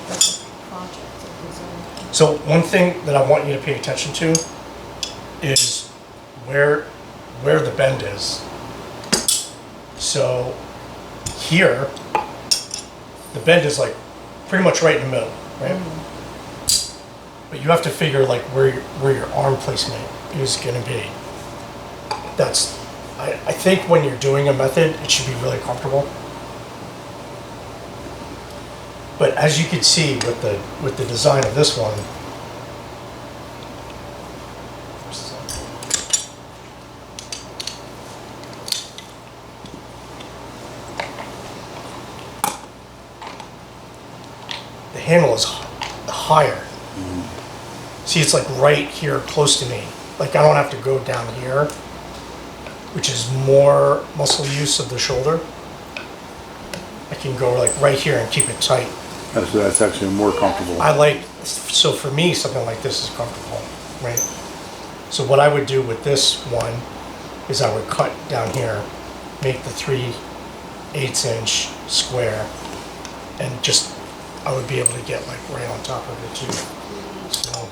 That's a project of his own. so one thing that I want you to pay attention to is where the bend is. So here, the bend is like pretty much right in the middle, right? But you have to figure like where your arm placement is going to be. That's, I think when you're doing a method, it should be really comfortable. But as you can see with the design of this one, the handle is higher. See, it's like right here close to me. Like I don't have to go down here, which is more muscle use of the shoulder. I can go like right here and keep it tight. That's actually more comfortable. I like, so for me, something like this is comfortable, right? So what I would do with this one is I would cut down here, make the 3/8 inch square, and just, I would be able to get like right on top of it too. So,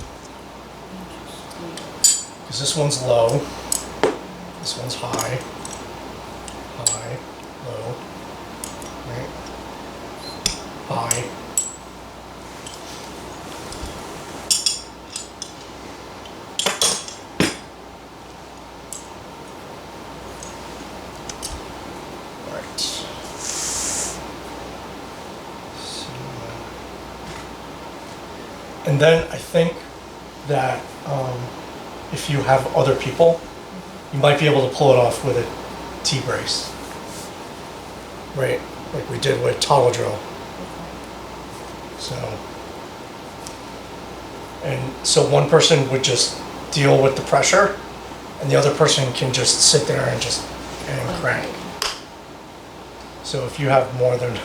because this one's low, this one's high, low, right? High. And then I think that if you have other people, you might be able to pull it off with a T-brace, right? Like we did with toggle drill. So one person would just deal with the pressure, and the other person can just sit there and crank. So if you have more than,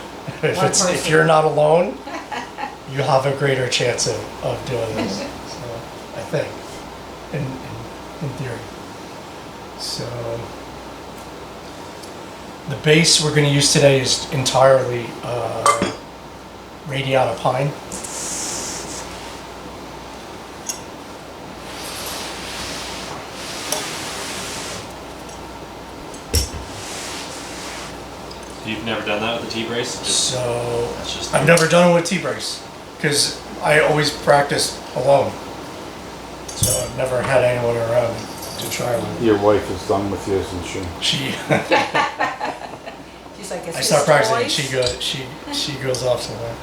if you're not alone, you have a greater chance of doing this. So I think, in theory. So the base we're going to use today is entirely radiata pine. You've never done that with the T-brace? So That's just I've never done it with T-brace because I always practice alone. So I've never had anyone around to try with. Your wife is done with you, isn't she? She's like, I start practicing and she goes off somewhere.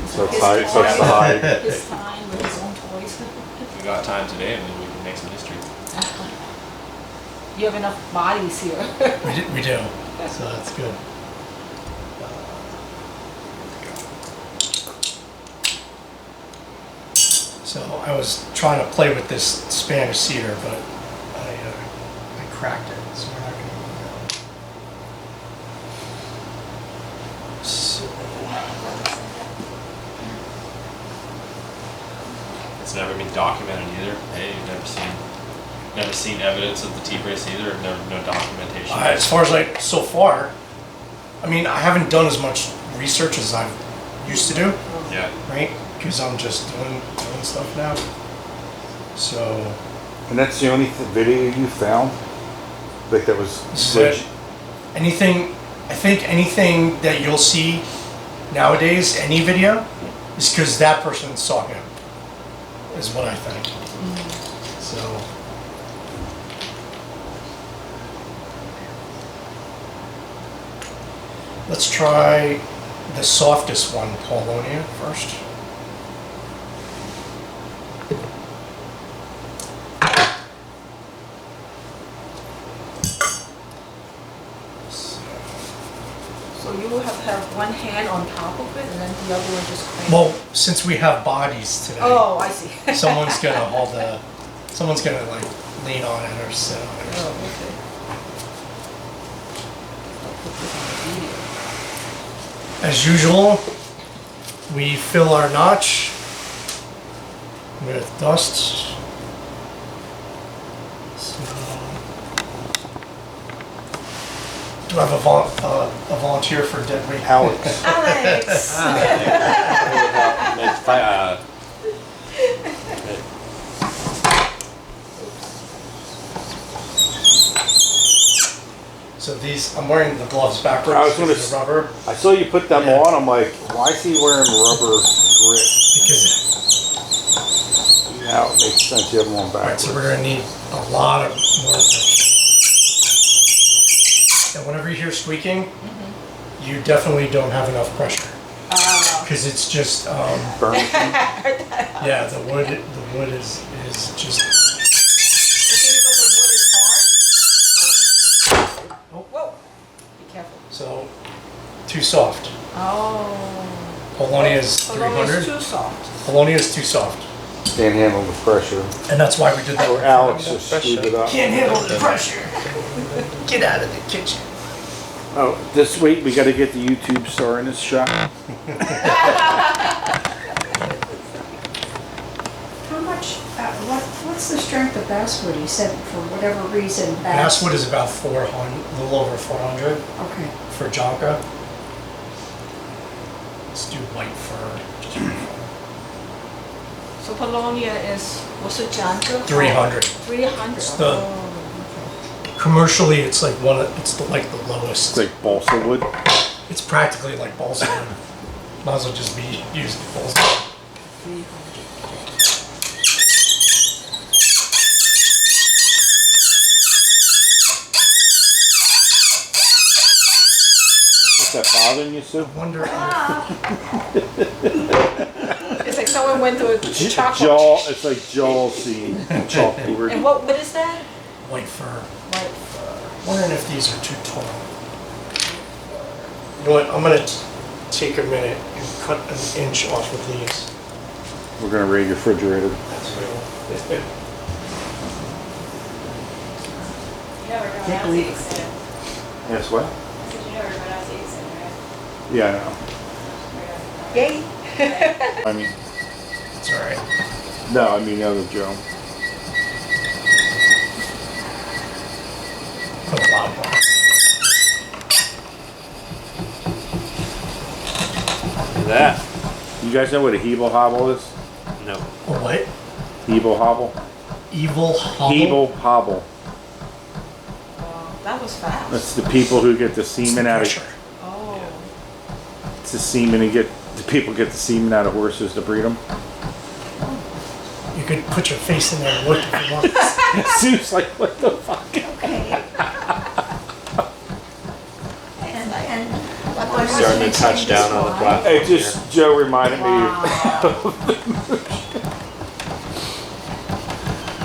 So it's high, so it's the high. His time with his own toys. we got time today, and maybe we can make some history. You have enough bodies here. We do. So that's good. So I was trying to play with this Spanish cedar, but I cracked it, so we're not going to move it. So, It's never been documented either. Hey, you've never seen evidence of the T-brace either. No documentation. as far as so far, I mean, I haven't done as much research as I used to do, Yeah. right? Because I'm just doing stuff now. So. And that's the only video you found? Like that was... Anything, I think anything that you'll see nowadays, any video, is because that person saw him, is what I think. So. Let's try the softest one, Paulownia, first. So you will have to have one hand on top of it and then the other one just crank. Well, since we have bodies today, Oh, I see. someone's gonna someone's gonna like lean on it or sit on it or Oh, something. okay. I'll put this on the video. As usual, we fill our notch with dust. So, do I have a volunteer for dead weight? Alex. Alex! So these, I'm wearing the gloves backwards. I was gonna because of the rubber I saw you put them Yeah. on. I'm like, why is he wearing rubber grip? because. Now it makes sense you have them on Alright, backwards. so we're gonna need a lot of more pressure. And whenever you hear squeaking, you definitely don't have enough pressure. Because it's just, Burn. yeah, the wood is just, You think because the wood is hard? Oh. Whoa, be careful. so, too soft. Oh. Paulownia is Paulownia is 300. too soft. Paulownia is too soft. Can't handle the pressure. And that's why we did that. Or Alex just screwed it up. Can't handle the pressure. Get out of the kitchen. Oh, this week we got to get the YouTube star in this shot. How much, what's the strength of basswood? You said for whatever reason Basswood is about 400, a little over 400 Okay. for Janka. Let's do white fir. Just white fir. So Paulownia is, what's it, Janka? 300. 300. It's the- Oh, Commercially, it's like like the lowest. It's like balsa wood. It's practically like balsa wood. Might as well just be used as balsa wood. 300. What's that bothering you, Sue? I wonder. It's like someone went through a chocolate. Jaw. It's like jaw seeing chalkboard. And what is that? White fir. Like, Wondering if these are too tall. You know what? I'm gonna take a minute and cut an inch off of these. We're gonna raid your refrigerator. That's what You know we're going Can't out believe to soon. Yes, what? I said, you know we're going out to soon, right? Yeah, I know. yay. I mean, It's all right. no, I mean the other Joe. Put a lot more. Look at that. You guys know what a Hebel hobble is? No. A what? Hebel hobble? Evil hobble? Hebel hobble. That was fast. That's the people who get the It's the semen out pressure. of. Oh. It's the semen and the people get the semen out of horses to breed them. You could put your face in there and look if you want. Sue's like, what the fuck? Okay. And what was Starting to it? touch down on the platform. It just Joe reminded me.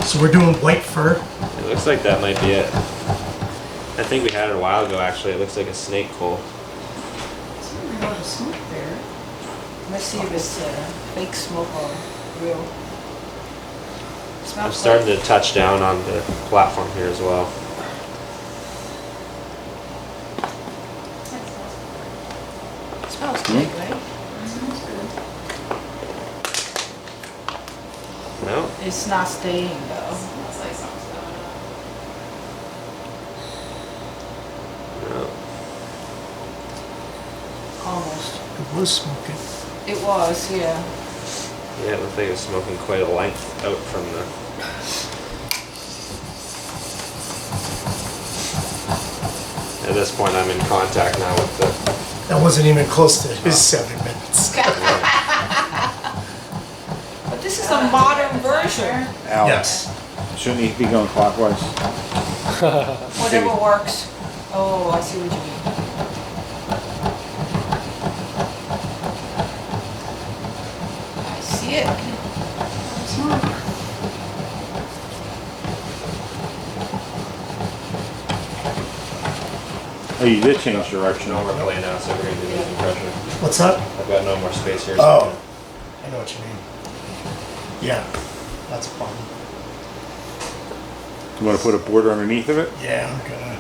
So we're doing white fir. It looks like that might be it. I think we had it a while ago actually. It looks like a snake coal. Certainly a lot of smoke there. Let's see if it's fake smoke or real. I'm Smells starting to touch down on the platform here as well. It smells good, right? No? It's not staying though. Smells like something's going on. No. Almost. It was smoking. It was, yeah. Yeah, it looked like it was smoking quite a length out from the... At this point, I'm in contact now with the... That wasn't even close to his 7 minutes. But this is a modern version. Alex. Yes. Shouldn't he be going clockwise? Whatever works. Oh, I see what you mean. I see it. Oh, you did change direction. No more play now, so we're going to be losing pressure. What's that? I've got no more space here. Oh, I know what you mean. Yeah, that's a problem. You want to put a border underneath of it? Yeah, I'm gonna.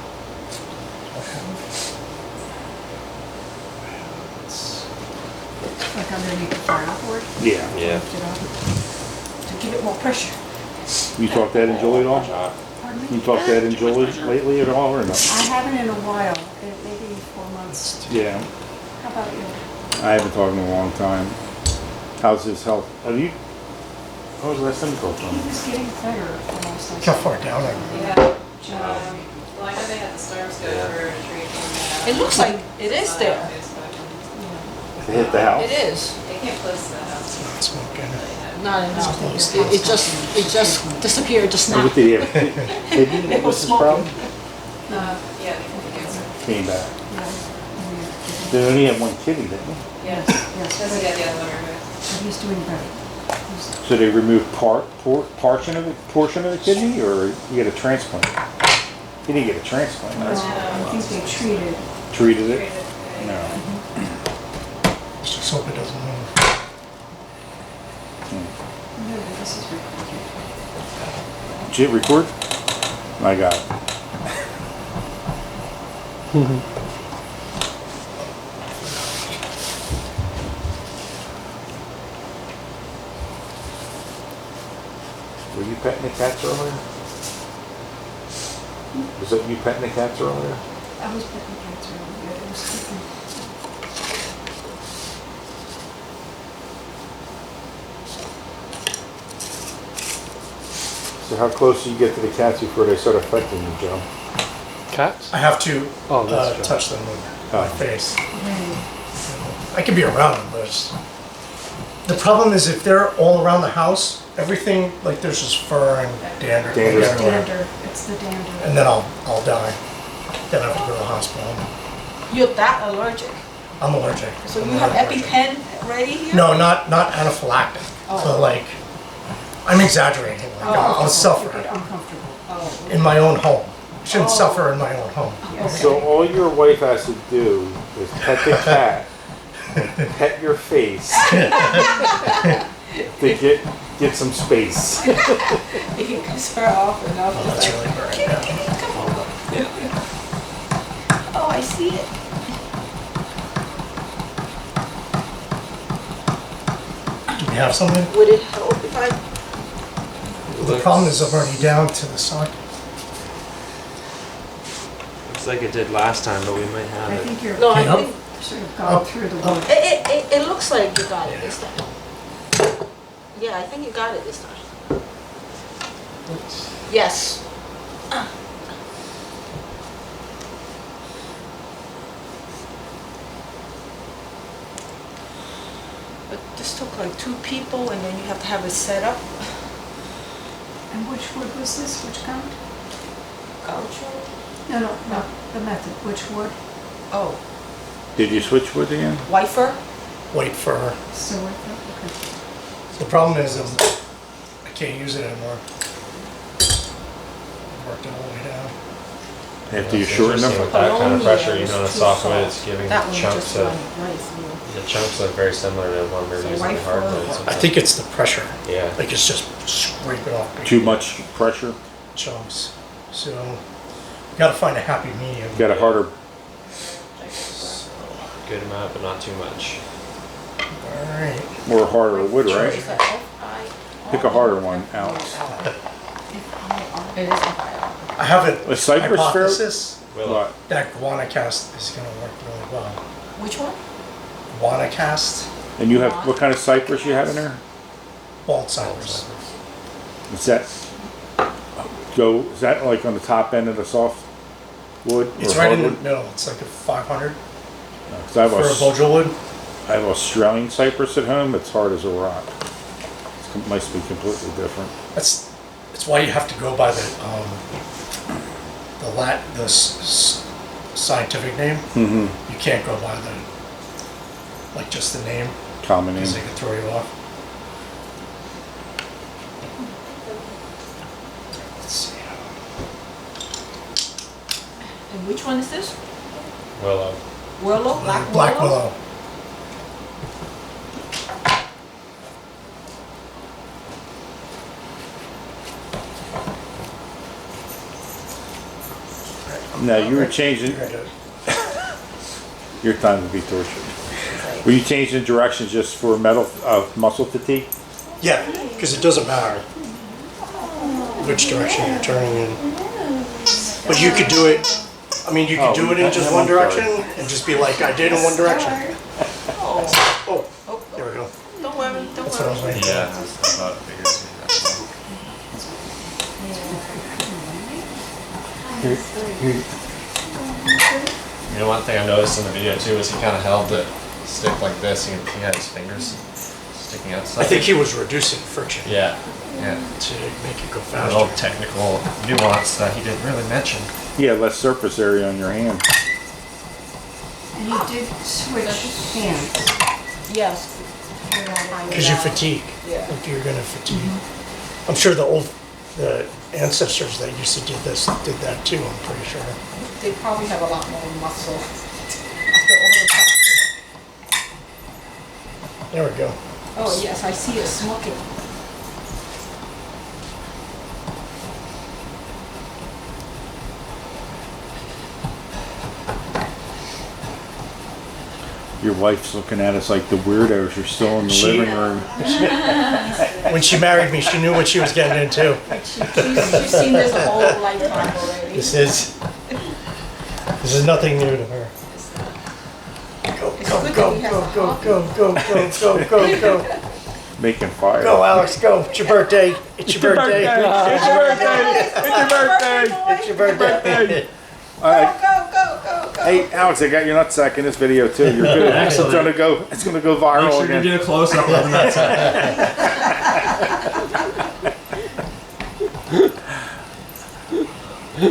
Like underneath the fire board, Yeah. Yeah. lift it up. To give it more pressure. You talked to Ed and Julie at all? Pardon You me? talked to Ed and Julie lately at all or no? I haven't in a while, maybe 4 months. Yeah. How about you? I haven't talked in a long time. How's his health? Have you? When was the last time you talked to He him? was getting better the last I Look saw how far down I went. Yeah. Well, I know they had the stars go Yeah. for a retreat. It looks like it is there. To hit the house? It is. They came close to the house. Not smoking. Not enough. close. It just disappeared just now. What did he have? Kidney? What's his problem? Yeah, they can get some. Came back. Yeah. They only had one kidney, didn't they? Yeah. Yes, Doesn't get the other one removed. but he's doing better. He's- So they removed portion of the kidney, or you get a transplant? He didn't get a transplant. Well, That's I think they treated, treated it. Treated, No. Let's just hope it doesn't move. no, this is recorded. Did you hit record? I got it. Were you petting the cats earlier? Was that you petting the cats earlier? I was petting cats earlier, it was sleeping. So how close do you get to the cats before they start affecting you, Joe? Cats? I have to Oh, that's true. touch them with my Oh. face. I can be around them, but the problem is if they're all around the house, everything, like there's just fur and dander Dander. everywhere. Dander, it's the dander. And then I'll die. Then I have to go to the hospital. You're that allergic. I'm allergic. So I'm you have allergic. EpiPen ready here? No, not anaphylactic, but like, I'm exaggerating. Like, I'll You suffer get uncomfortable. in my own home. I shouldn't suffer in my own home. So all your wife has to do is pet the cat and pet your face to get some space. If you piss her off enough, Oh, it's that's like, really burning. Yeah. come on. Oh, I see it. Do we have something? Would it help if I? The problem is I'm already down to the socket. Looks like it did last time, but we might have I it. think you're No, I Yep. think sort of gone through the wood. it looks like you got it this time. Yeah, I think you got it this time. Yes. But this took like 2 people, and then you have to have it set up. And which wood was this, which kind? Gaucho? No, the method, which wood? Oh, Did you switch wood again? white fir? Wait for her. So what, okay. The problem is I can't use it anymore. Worked it all the way down. After you It's shorten interesting them? with that kind of pressure, Paulownia even on a is too soft wood, soft. it's giving That one chunks just of, went right through. the chunks look very similar to the one we were So using white the hardwood. fir- so I think it's the pressure. Yeah. Like it's just scraping off big Too much pressure? chunks. So gotta find a happy medium. Got a harder, Good amount, but not too much. Alright. more harder wood, Is right? that F-I? Pick a harder one, Alex. It is F-I. I have A a cypress fair? hypothesis Willow. What? that Guanacaste is gonna work really well. Which one? Guanacaste, And you have, what kind of cypress you have in there? BaldCypress. Is that, is that like on the top end of the soft wood? It's or right in the hardwood? middle. It's like a 500 'Cause I have for a Bojo wood. I have Australian cypress at home, it's hard as a rock. It must be completely different. That's why you have to go by the scientific name. Mm-hmm. You can't go by the like just the name Common name. because they can throw you off. Let's see. And which one is this? Willow. Willow? Black willow. Now you were changing You're gonna do it. your time to be tortured. Were you changing directions just for muscle fatigue? Yeah, because it doesn't matter which direction you're turning in. But you could do it, I mean, you could do it in just one direction and just be like I did in one direction. Oh, there we go. Don't worry, don't That's what I was worry. waiting for. Yeah, I thought it figures. You know, one thing I noticed in the video too is he kind of held the stick like this. He had his fingers sticking out. I think he was reducing friction Yeah, yeah. to make it go A little faster. technical nuance that he didn't really mention. Yeah, less surface area on your hand. And you did switch hands. Yes. Because you fatigue, Yeah. like you're gonna fatigue. I'm sure the ancestors that used to did that too, I'm pretty sure. They probably have a lot more muscle after all the practice. There we go. Oh yes, I see it smoking. Your wife's looking at us like the weirdos. You're still in the living room. When she married me, she knew what she was getting into. She's seen this a whole lifetime already. This is nothing new to her. Go, It's go, good go, that we have go, a go, hobby. go, go, go, go, go, go. Making fire. Go, Alex, go. It's your birthday. It's your birthday. It's your birthday. It's your birthday. It's your birthday. All right. Go, go, go, go. Hey, Alex, I got your nutsack in this video too. You're good. Excellent. It's gonna go viral Make sure again. you do a close up of the nutsack.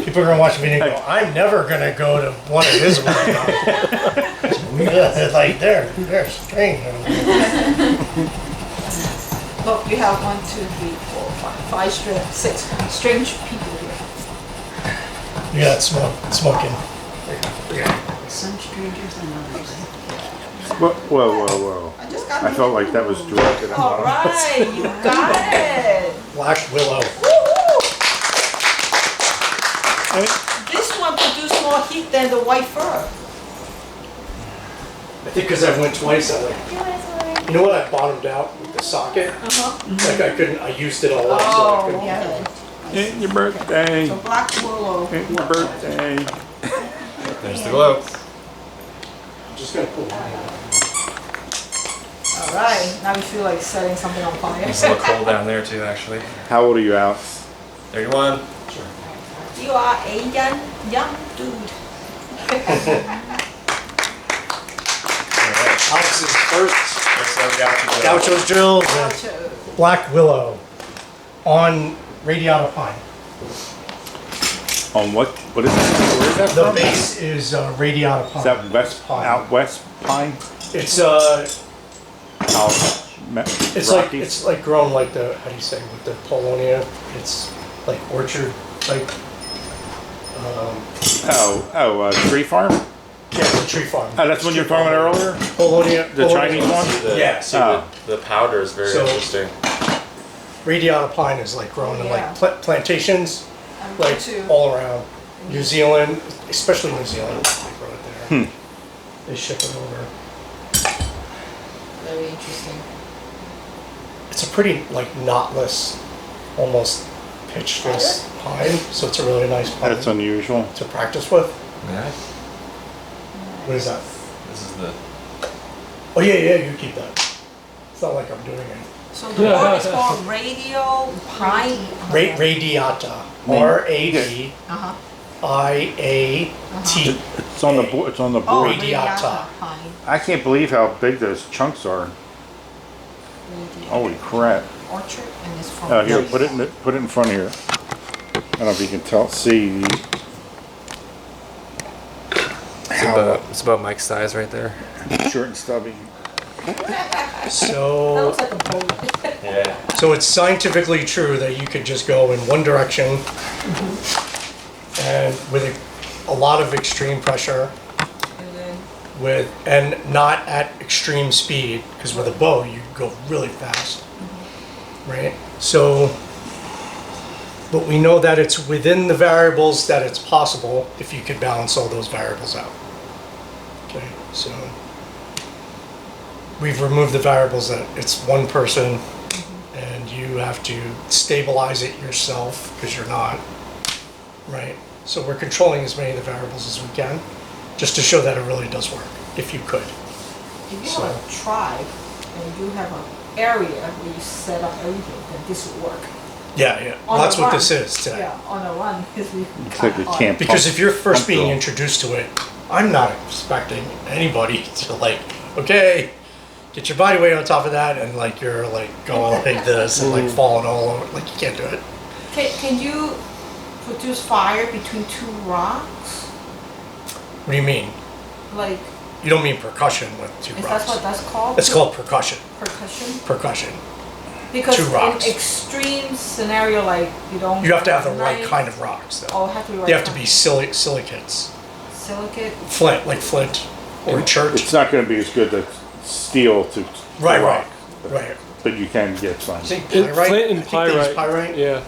People are gonna watch the video and go, I'm never gonna go to one of his workshops. Yeah, like they're strange. Look, you have 1, 2, 3, 4, 5, 6 strange people here. You got smoking. Some strangers than others. Whoa. I just got I felt like that was directed at All me. right, you got it. Black willow. Woo-hoo. This one produced more heat than the white fir. I think because I went twice, I like, you know what, I bottomed out with the socket? Like I used it all up, so I Oh, couldn't. okay. It's your birthday. So black willow. It's your birthday. There's the glow. I'm just gonna pull mine out. All right, now you feel like setting something on fire. It's a little cold down there too, actually. How old are you, Alex? 31. You are a young dude. Alex's first First up, Gauchos. Gauchos drills and Gotcha. black willow on radiata pine. On what? What is that? Where is that The from? base is radiata pine. Is that out west pine? It's It's it's like grown like the, how do you say, with the Paulownia, it's like orchard type. Tree farm? Yeah, the tree farm. Oh, that's what you were talking about earlier? Paulownia. The Chinese one? Yeah. See, Oh. the powder is very So- interesting. Radiata pine is like grown in Yeah. like plantations, I'm like too. all around. New Zealand, especially New Zealand, they grow it there. They ship it over. Very interesting. It's a pretty like knotless, almost pitchless pine, so it's a really nice pine That's unusual. to practice with. Yeah. What is that? This is the. Oh yeah, you keep that. It's not like I'm doing it. So the word is called radio pine. Radiata. R-A-D-I-A-T. Uh-huh. It's on the board. It's on the Oh, board. Radiata. pine. I can't believe how big those chunks are. Radiata. Holy crap! Orchard and it's from. Oh, here, put it in front here. I don't know if you can see. It's about Mike's size right there. Short and stubby. That So, looks like a boat. Yeah. so it's scientifically true that you could just go in one direction and with a lot of extreme pressure And then and not at extreme speed, because with a bow you go really fast, right? So, but we know that it's within the variables that it's possible if you could balance all those variables out. Okay, so we've removed the variables that it's one person and you have to stabilize it yourself because you're not, right? So we're controlling as many of the variables as we can, just to show that it really does work, if you could. If you have a tribe and you have an area where you set up everything, then this would work. Yeah, yeah. On That's a what run. this is today. Yeah, on a run, because we. It's like a camp. Because if you're first pump being drill. introduced to it, I'm not expecting anybody to like, okay, get your body weight on top of that and like you're like going like this and like falling all over. Like you can't do it. Can you produce fire between two rocks? What do you mean? Like, You don't mean percussion with two is that rocks. what that's called? It's called percussion. Percussion? Percussion. Because two rocks. in extreme scenario, like you don't. You have to have the right knife- kind of rocks though. Oh, it have to be right. They have to kind. be silicates. Silicate. Flint, like flint or church. It's not going to be as good as steel to Right, rock, right. but you can get some. I think It, pyrite. flint and I think they use pyrite. pyrite. Yeah,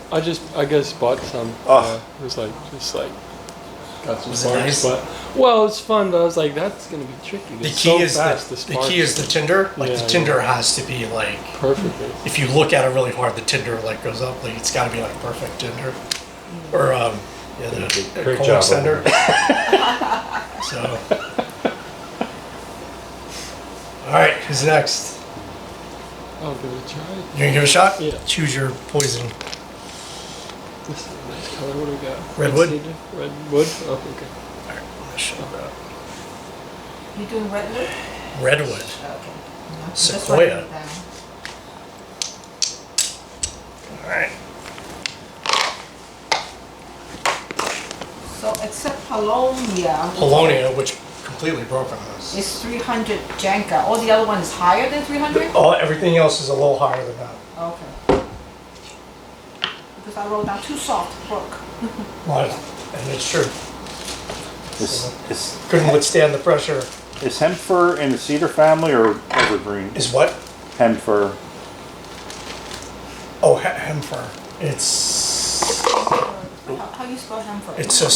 I guess bought some. Oh. It was like just like got some Was it sparks, nice? but well, it's fun. But I was like, that's gonna be tricky. The It's key so is fast, the sparks. key is the tinder. Like Yeah, the yeah. tinder has to be like. perfect. If you look at it really hard, the tinder like goes up. Like it's got to be like perfect tinder, or yeah, the Great cold job, extender. So, all right, who's next? I'll give it a try. You gonna give it a shot? Yeah. Choose your poison. This is a nice color. What do we got? Redwood? Cedar? Redwood. Oh, okay. All right, I'm gonna show that. You doing redwood? Redwood. Okay. Sequoia. Just writing it down. All right. So except Paulownia. Paulownia, which completely broke on us. Is 300 Janka. All the other one is higher than 300? Oh, everything else is a little higher than that. Okay. Because I wrote down too soft, broke. Right. And it's true. Is Couldn't withstand the pressure. hem fir in the cedar family or evergreen? Is what? Hem fir. Oh, hemfer. It's How you spell hemper? it's a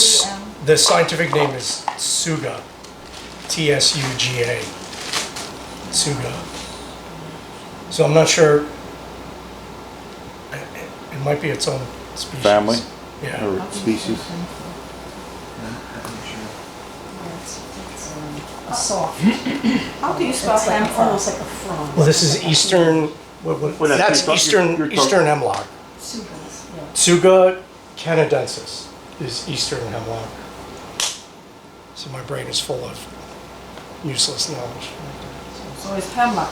the scientific name is Tsuga. Tsuga. Tsuga. So I'm not sure. It might be its own species. Family? Yeah. Or species? Soft. How do you spell It's like hemper? almost like a frond. Well, this is eastern. Well, That's you're eastern eastern hemlock. Sugas, yeah. Tsuga canadensis is eastern hemlock. So my brain is full of useless knowledge. So it's hemlock.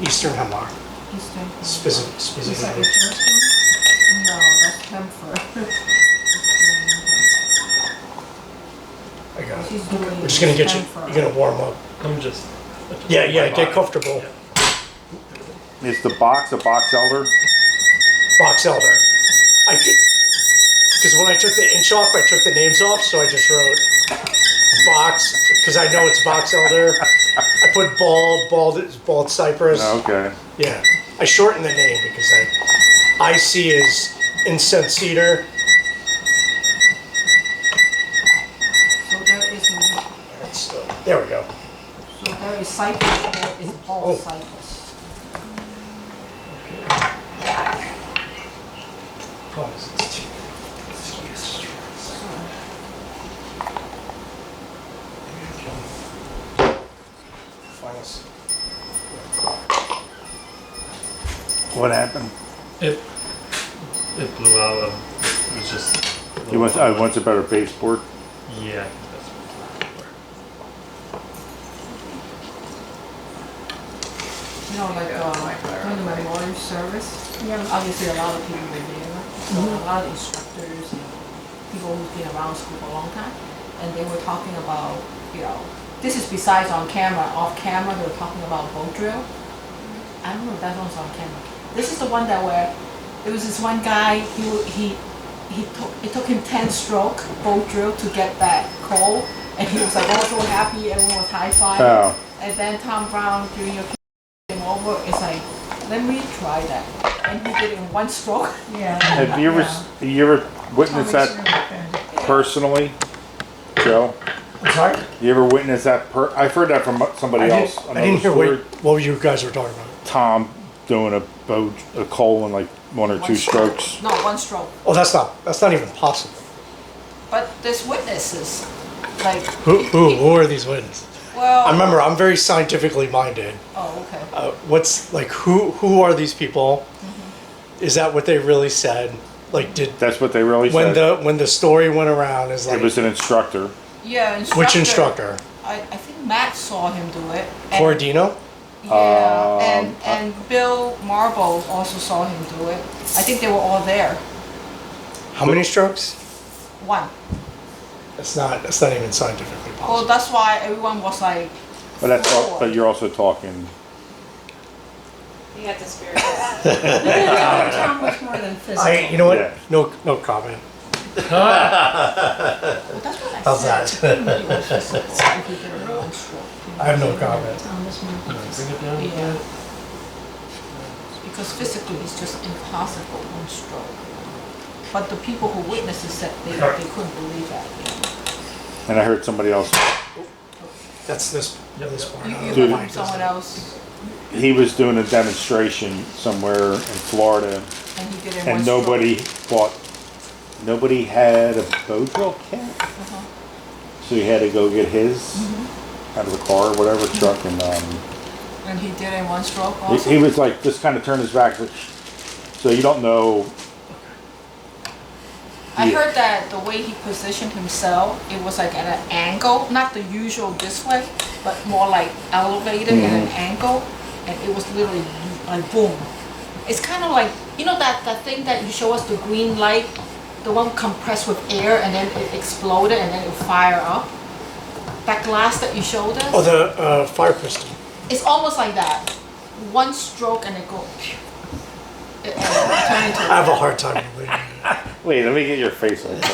Eastern hemlock. Eastern. Specific, Is that specifically. your first one? No, that's hemper. I got it. She's doing. We're just gonna get you. hemper. You're gonna warm up. I'm just. Yeah, get comfortable. Is the box a box elder? Box elder. Because when I took the inch off, I took the names off, so I just wrote box because I know it's box elder. I put BaldCypress. Okay. Yeah, I shortened the name because IC is incense cedar. So there is, There we go. so there is cypress, there is Oh. BaldCypress. What happened? It blew out. It was just. He wants, wants a better baseboard. Yeah. That's what You know, like, when the memorial service, you have obviously a lot of people were there, so a lot of instructors and people who've been around school for a long time, and they were talking about, you know, this is besides on camera, off camera, they were talking about boat drill. I don't know if that one's on camera. This is the one that where, it was this one guy, it took him 10 stroke boat drill to get that coal, and he was like, oh, so happy, everyone was high-fiving. Oh. And then Tom Brown, during your came over, it's like, let me try that. And he did it in one stroke. Yeah. Have you ever witnessed that personally, Joe? Sorry? You ever witness that? I've heard that from somebody else. I didn't hear what you guys were talking about. Tom doing a coal in like one or two strokes. No, one stroke. Oh, that's not even possible. But there's witnesses, like. Who are these witnesses? Well. I remember, I'm very scientifically minded. Oh, okay. What's like who are these people? Is that what they really said? Like That's what they really said. When the story went around is like It was an instructor. Yeah, instructor. Which instructor? I think Matt saw him do it. and- Cordino? Yeah, and Bill Marble also saw him do it. I think they were all there. How many strokes? One. That's not even scientifically Well, possible. that's why everyone was like. But you're also talking. You got the spirit. Tom was more than physical. You know what? Yeah. No comment. Well, that's what I How's said. that? He was just like, he did a one stroke. I have no comment. Tom was more than Bring it down. Yeah. Because physically it's just impossible, one stroke. But the people who witnessed it said they couldn't believe that. And I heard somebody else. That's this part. You Dude. heard from someone else, He was doing a demonstration somewhere in Florida, and he did it in and one nobody had a bow drill kit, Uh-huh. so he had to go get his out of the car or whatever truck, and And he did it in one stroke also? he was like just kind of turned his back, so you don't know. I Yeah. heard that the way he positioned himself, it was like at an angle, not the usual this way, but more like elevated at an angle, and it was literally like boom. It's kind of like, you know that thing that you show us, the green light, the one compressed with air and then it exploded and then it fire up? That glass that you showed us? Oh, the fire piston. It's almost like that. One stroke and it goes. It turn into I have a hard time believing it. Wait, let me get your face on that.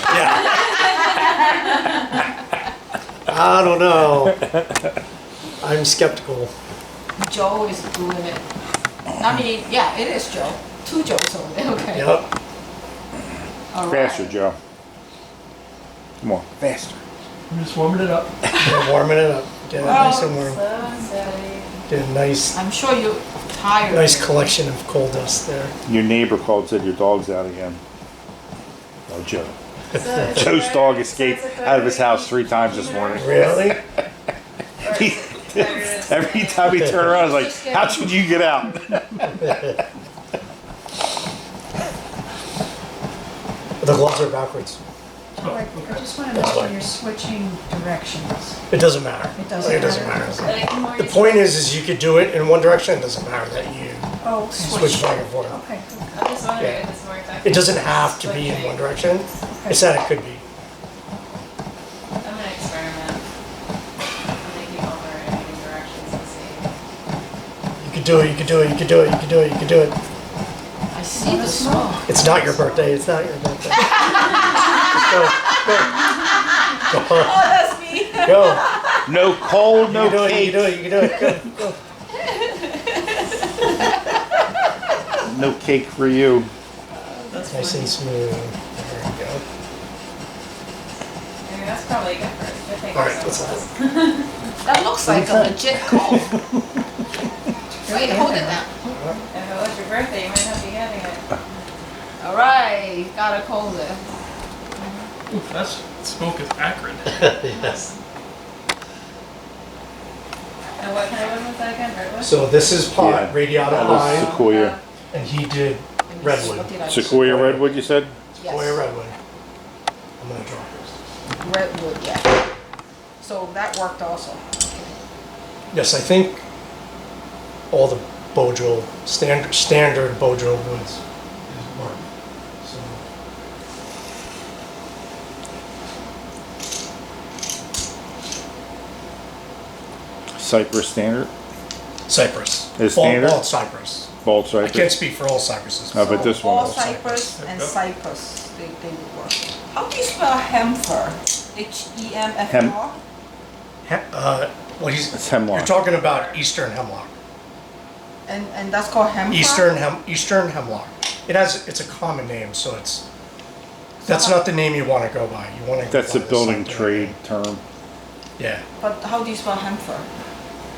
I don't know. I'm skeptical. Joe is doing it. I mean, yeah, it is Joe. Two Joes over there, okay. Yep. All right. Faster, Joe. Come on, faster. I'm just warming it up. We're warming it up. Get it nice and warm. Get a nice I'm sure you're tired. nice collection of coal dust there. Your neighbor called, said your dog's out again. Oh, Joe. Joe's dog escaped out of his house 3 times this morning. Really? Every time he turned around, I was like, how should you get out? The gloves are backwards. Right, I just want to make sure you're switching directions. It doesn't matter. It doesn't It doesn't matter. matter. The point is you could do it in one direction. It doesn't matter that you Oh, okay. switch back and forth. Okay, good. I'm just wondering if it's more effective. It doesn't have to be in one direction. It's that it could be. I'm gonna experiment. I'm gonna keep alternating directions and see. You could do it. You could do it. You could do it. You could do it. You could do it. I see the smoke. It's not your birthday. It's not your birthday. Go. Oh, that's me. Go. No coal, You no can do it. You cake. can do it. You can do it. Go. Go. No cake for you. Nice and smooth. There we go. I mean, that's probably good for it. All right. What's that? That looks like a legit call. Wait, hold it down. If it was your birthday, you might not be getting it. All right, got a cold there. Ooh, that smoke is acrid. Yes. And what kind of wood was that again? Redwood? So this is pot, Yeah. radiata That was pine, Sequoia. and he did redwood. What did I Sequoia redwood, you said? Sequoia Yes. redwood. I'm gonna draw this. Redwood, yeah. So that worked also. Yes, I think all the bow drill, standard bow drill woods is work. So, Cypress standard? cypress. Is standard? BaldCypress. Bald I cypress? can't speak for all cypresses. Oh, but this one All was cypress and Yep. cypress, they would work. How do you spell hemfer? H-E-M-F-R? Well, It's hemlock. you're talking about eastern hemlock. And that's called hemfer? Eastern hemlock. It's a common name, so that's not the name you want to go by. You want to. That's a building trade term. Yeah. But how do you spell hem fir?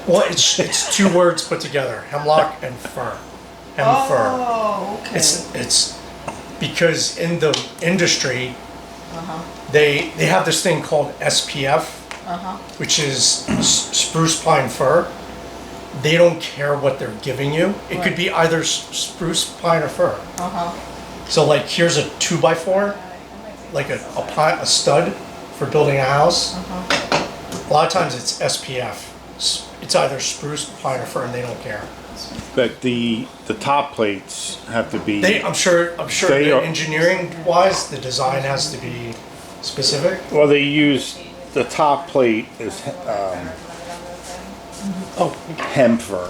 Well, it's two words put together, hemlock and fir. Hem fir. Oh, okay. It's because in the industry, Uh-huh, they have this thing called SPF, uh-huh. which is spruce pine fir. They don't care what they're giving you. It could be either spruce pine or fir. Uh-huh. So like here's a 2x4, like a stud for building a house. Uh-huh. A lot of times it's SPF. It's either spruce, pine, or fir, and they don't care. But the top plates have to be. I'm sure They are- engineering wise, the design has to be specific. Well, they use the top plate is hem fir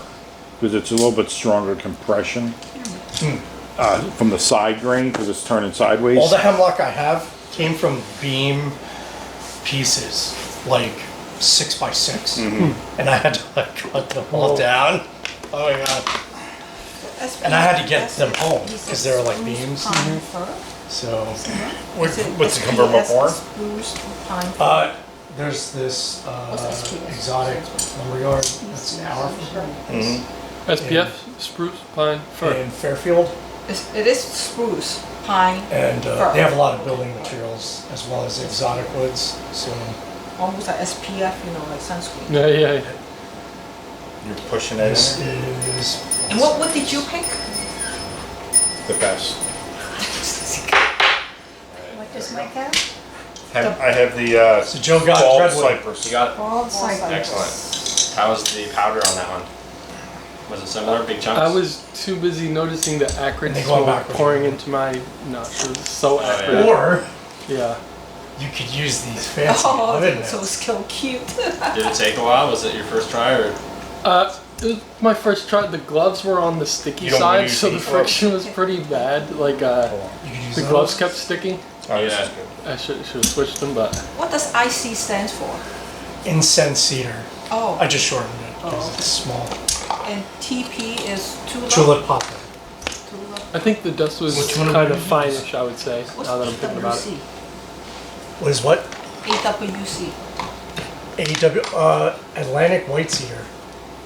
because it's a little bit stronger compression from the side grain because it's turning sideways. All the hemlock I have came from beam pieces, like 6x6, and I had to like cut them all down. Oh my god! And I had to get them home because they were like beams. So, what's the convertible for? Spruce pine fir. There's this SPF? exotic lumberyard that's an hour from here SPF, spruce, pine, fir. in Fairfield, It is spruce, pine, and fir. they have a lot of building materials as well as exotic woods. So Almost like SPF, you know, like sunscreen. Yeah, yeah. You're pushing it this in is And what did you pick? the best. What does Mike have? I have the so Joe got Redwood. BaldCypress. You got it. BaldCypress. Excellent. How was the powder on that one? Was it similar, big chunks? I was too busy noticing the acrid And they go smoke backwards. pouring into my nostrils. So yeah. acrid. Or Yeah. you could use these fancy Oh, oven that's so mitts. skill cute. Did it take a while? Was it your first try or? It was my first try. The gloves were on the sticky You don't wanna side, use so the these gloves? friction was pretty bad. Like, You could use the those. gloves kept sticking. Oh, this Yeah. is good. I should have switched them, but What does IC stand for? Incense cedar. Oh, I just shortened it because Oh. it's small. and TP is tulip. Tulip poplar. Tulip. I think the dust was Which one kind are of we fine-ish, I would say, What's now that I'm thinking about it. AWC? What is what? AWC. Atlantic white cedar.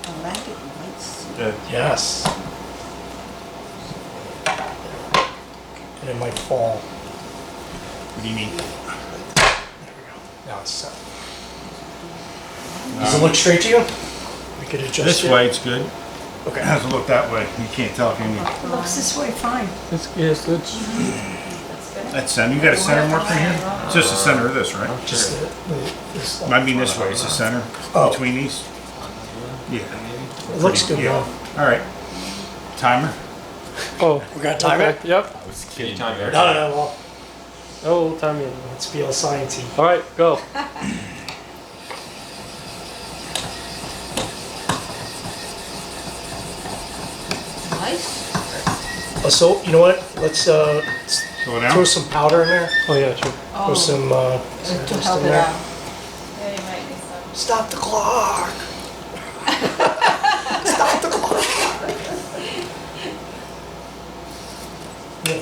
Atlantic Whites. Yes. And it might fall. What do you mean? Now it's set. Does it look straight to you? We could adjust This it. way it's good. Okay. It has to look that way. You can't tell if you need. It looks this way, fine. It's good. That's center. You got a center mark right here? It's just the center of this, right? Just this. I mean this way. It's the center Oh. between these. Yeah. It looks good Yeah. though. All right. Timer. Oh, We got time it? Yep. Can you time your No, well, Oh, time in. let's feel sciencey. All right, go. Nice. So, you know what? Let's Slow throw down. some powder in there. Oh yeah, sure. Throw Oh, some to just help in it there. out. Yeah, you might need some. Stop the clock. Stop the clock. Yeah.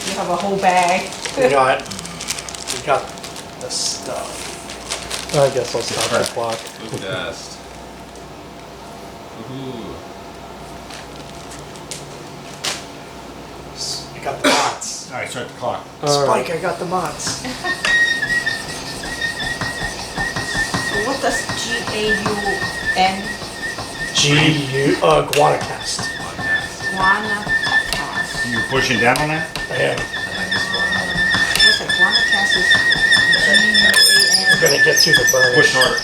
You have a whole bag. We got the stuff. I guess I'll stop the clock. Ooh, dust. Ooh. I got the mods. All right, start the clock. All right. Spike, I got the mods. So what does GAUN? Guanacaste. Guanacaste. You're pushing down on that? I am. What's it? Guanacaste is I'm GAN. gonna get through the burn. Push harder.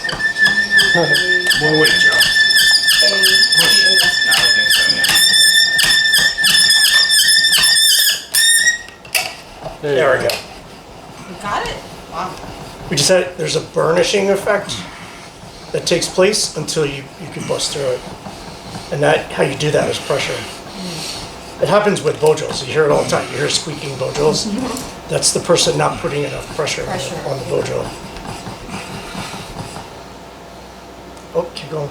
More weight, Joe. I would think so, yeah. There we go. You got it? Wow. We just had, there's a burnishing effect that takes place until you can bust through it. And that, how you do that is pressure. It happens with bojos. You hear it all the time. You hear squeaking bojos. That's the person not putting enough pressure on the bojo. Oh, keep going.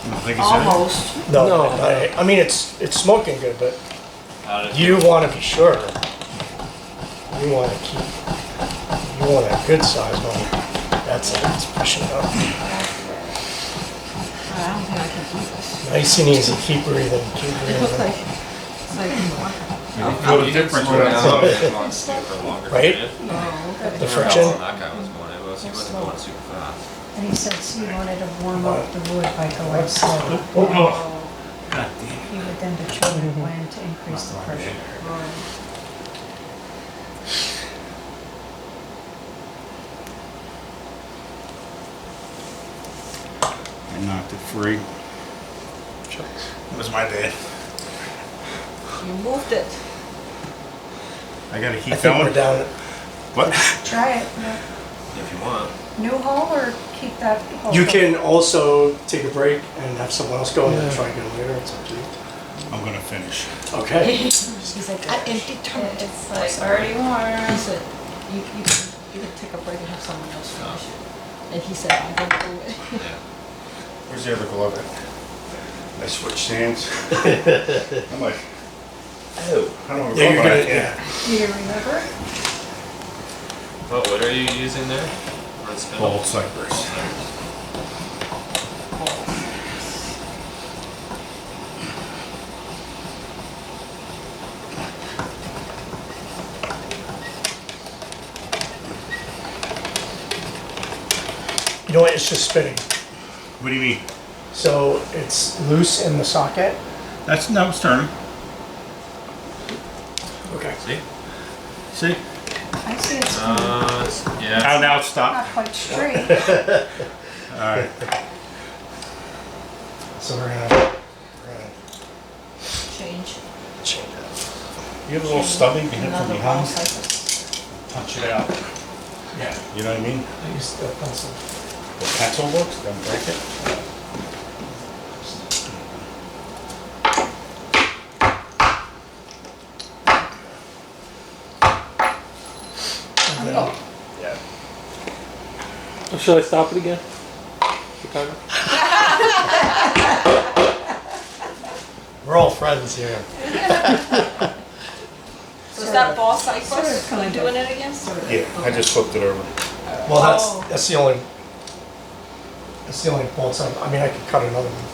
You think it's in it? Almost. No, I mean, it's smoking good, but How did you want to be sure. You want to keep, you You want a good size one. That's it. It's pushing up. I don't think I can do this. Nice and easy. Keep breathing. Keep It looks breathing. like, it's like, Feel the difference Slow without down slowing. if you want to do it for a longer Right? period. oh, okay. The I friction. don't know how that guy was going. He wasn't going super fast. And he said he wanted to warm up the wood by going slow. Oh, He would then determine when to increase the pressure. I knocked it free. It was my bad. You moved it. I gotta I keep think we're going. down at What? Try it. If you want. New hole or keep that hole? You can also take a break and have someone else go and then try again later. It's up to you. I'm gonna finish. Okay. He's like, I am determined. It's like already warm. He said, you can take a break and have someone else finish it. And he said, I'm gonna do it. Yeah. Where's the other glove at? I switched hands. I'm like, oh, I don't know. Yeah, you're gonna, yeah. Do you remember? What wood are you using there? Red spindle? BaldCypress. You know what? It's just spinning. What do you mean? So it's loose in the socket. No, it's turning. Okay. See? See? I see it's Yeah. Oh, now it's stopped. not quite straight. Alright. So we're gonna Change. change that. You have a little stubby, you hit from Another behind, BaldCypress. punch it out. Yeah. You know what I mean? I used the pencil. The pencil works, don't break it. And then, Yeah. Should I stop it again? Chicago? we're all friends here. So is that BaldCypress? Sort of, Am I kind doing of. it again? Yeah, I just flipped it over. Well, Oh. that's the only bolt side. I mean, I could cut another one.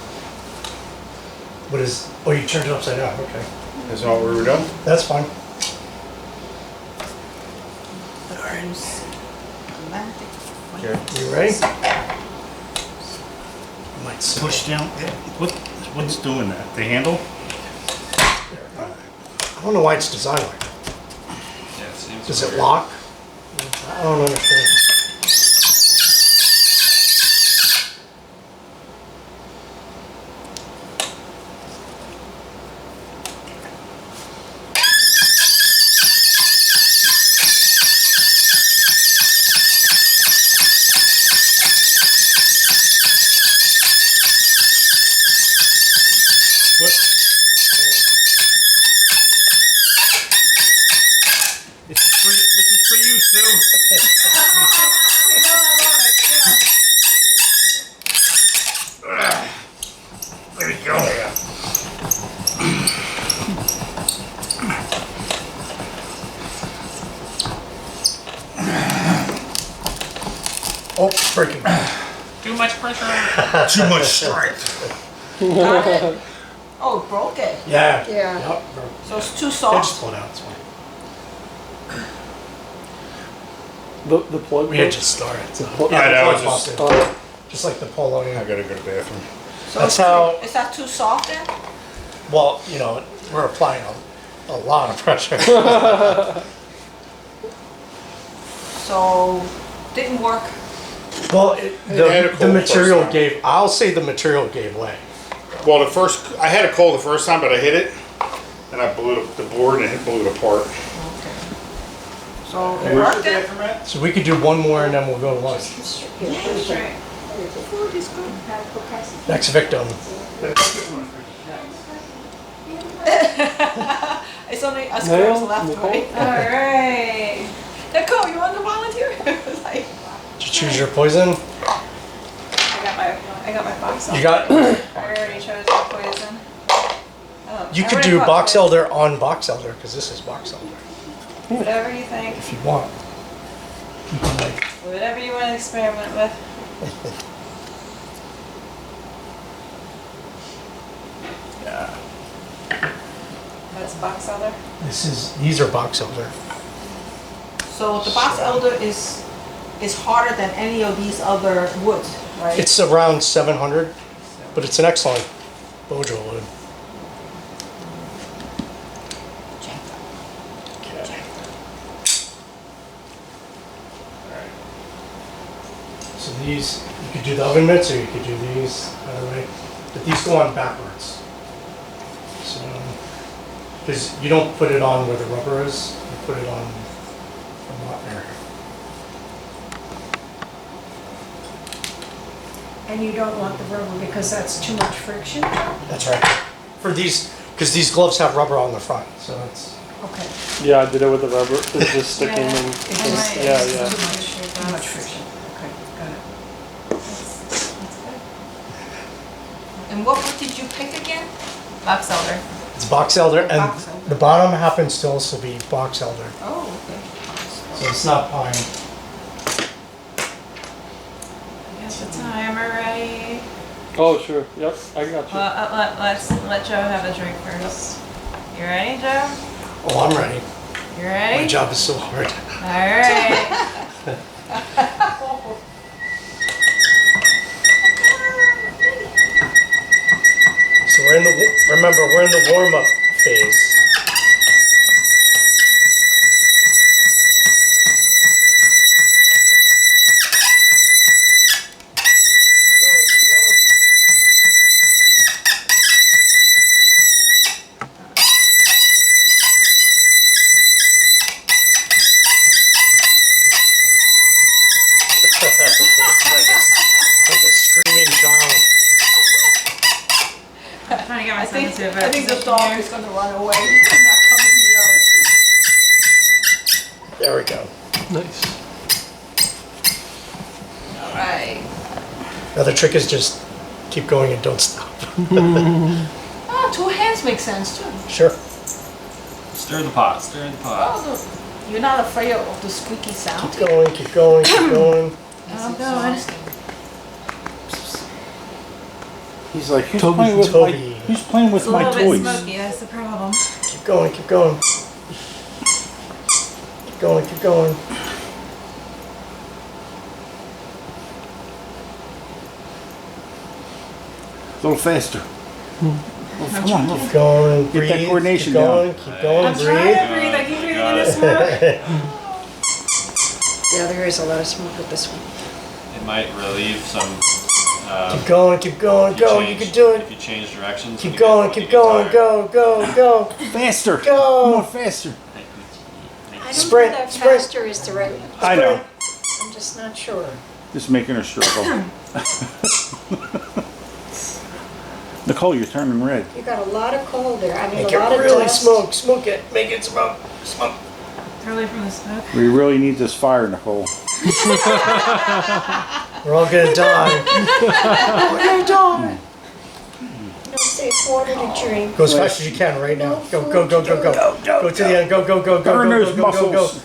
What is? Oh, you turned it upside down. Okay, Is that what we were doing? that's fine. Okay. You ready? Might sit. Push down. What's doing that? The handle? I don't know why it's designed like that. Yeah, it seems Does it weird. lock? I don't understand. What? This is for you, Sue. There you go. Oh, breaking. Too much pressure. Too much strength. Got it? Oh, it broke it. Yeah. Yeah. Yep. So it's too It just soft. pulled out. It's fine. The plug? We had just started. So. plug- I know, the it's plug just- busted. Just like the Paulownia. I gotta go to the bathroom. So That's it's how- Is that too soft then? Well, you know, we're applying a lot of pressure. So, didn't work. Well, It had a the cold material first time. gave. I'll say the material gave way. Well, I had a cold the first time, but I hit it, and I blew the board, and it blew it apart. Okay. So, it worked then? So we could do one more and then we'll go to lunch. Straight. Next victim. It's only us Nail, girls left, Nicole? right? Alright. Nicole, you want to volunteer? Like, Did you choose your poison? I got my box. You got. I already chose my poison. Oh, You I could already do caught box poison. elder on box elder because this is box elder Whatever you think. if you want. You Whatever you want to experiment with. That's box elder. These are box elder. So the box elder is harder than any of these other woods, right? It's around 700, but it's an excellent Bojo wood. Okay. Alright. So these, you could do the oven mitts or you could do these, either way. But these go on backwards. So, because you don't put it on where the rubber is, you put it on from what area. And you don't want the rubber because that's too much friction? That's right. For these, because these gloves have rubber on the front, so it's. Okay. Yeah, I did it with the rubber. It's just sticking Yeah. in. It just Yeah, it's yeah. too much friction. Okay, got it. That's good. And what wood did you pick again? Box elder. It's box elder, and Box elder. the bottom happens to also be box elder, Oh, okay. so it's not pine. I guess the timer ready. Oh, sure. Yep, I got you. Well, let's let Joe have a drink first. You ready, Joe? Oh, I'm ready. You My ready? job is so hard. Alright. So we're in the, remember, we're in the warm-up phase. Like a screaming child. I'm trying to get I myself think, into a I better think the position dog here. is gonna run away. He's not coming near us. There we go. Nice. Alright. Now the trick is just keep going and don't stop. Ah, two hands make sense too. Sure. Stir the pot, stir the pot. Oh, look. You're not afraid of the squeaky sound? Keep going, keep going, keep going. Oh, God. He's like, who's Toby- playing with Toby. my, who's playing with It's a my little bit toys? smoky, that's the problem. Keep going, keep going. Keep going, keep going. A little faster. Well, come on, look. Keep going, Get breathe. that coordination keep going, down. keep going, I'm breathe. trying to breathe, I keep breathing in the smoke. Yeah, there is a lot of smoke with this one. It might relieve some. Keep going, keep going, if go, you change- can do If it. you change directions. Keep when you going, get- keep when you get going, tired. go, go, go. Faster. Go. Come on, faster. I don't Sprint, know that sprint. faster is the right, I know. I'm just not sure. Just making her struggle. Nicole, you're turning red. You got a lot of coal there, I mean, Make a lot it of really dust. smoke, smoke it, make it smoke, smoke. Totally from the smoke. We really need this fire, Nicole. We're all gonna die. We're gonna die. No safe water to drink. Go as fast as you can right now. Go, go, go, go, go. Go to the end, go, go, go, go, Burn go, those go, go, go, go. muscles.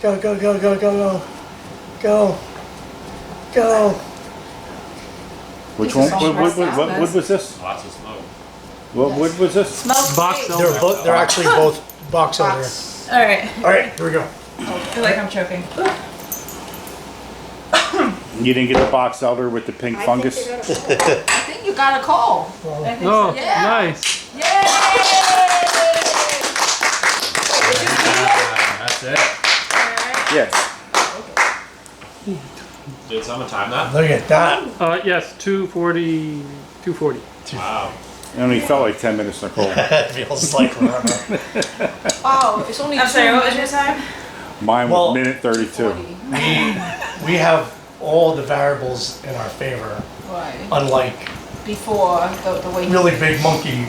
Go, go, go, go, go, go. Go. Go. Which This one? is all What messed up. wood was this? Lots of smoke. What wood was this? Smells Box great. elder. They're actually both box elder. Box. Alright, All right, here we go. I feel like I'm choking. You didn't get the box elder with the pink I fungus? think they got a coal. I think you got a call. I think Oh, so. Yeah. nice. Yay! That's it. Alright. Yes. Did someone time that? Look at that. Yes, 240. 240. Wow. It only felt like 10 minutes, Nicole. It feels like forever. Wow, it's only I'm two sorry, what was your minutes. time? Mine was Well- minute 32. 40. We have all the variables in our favor, Right. unlike Before the way you really big monkey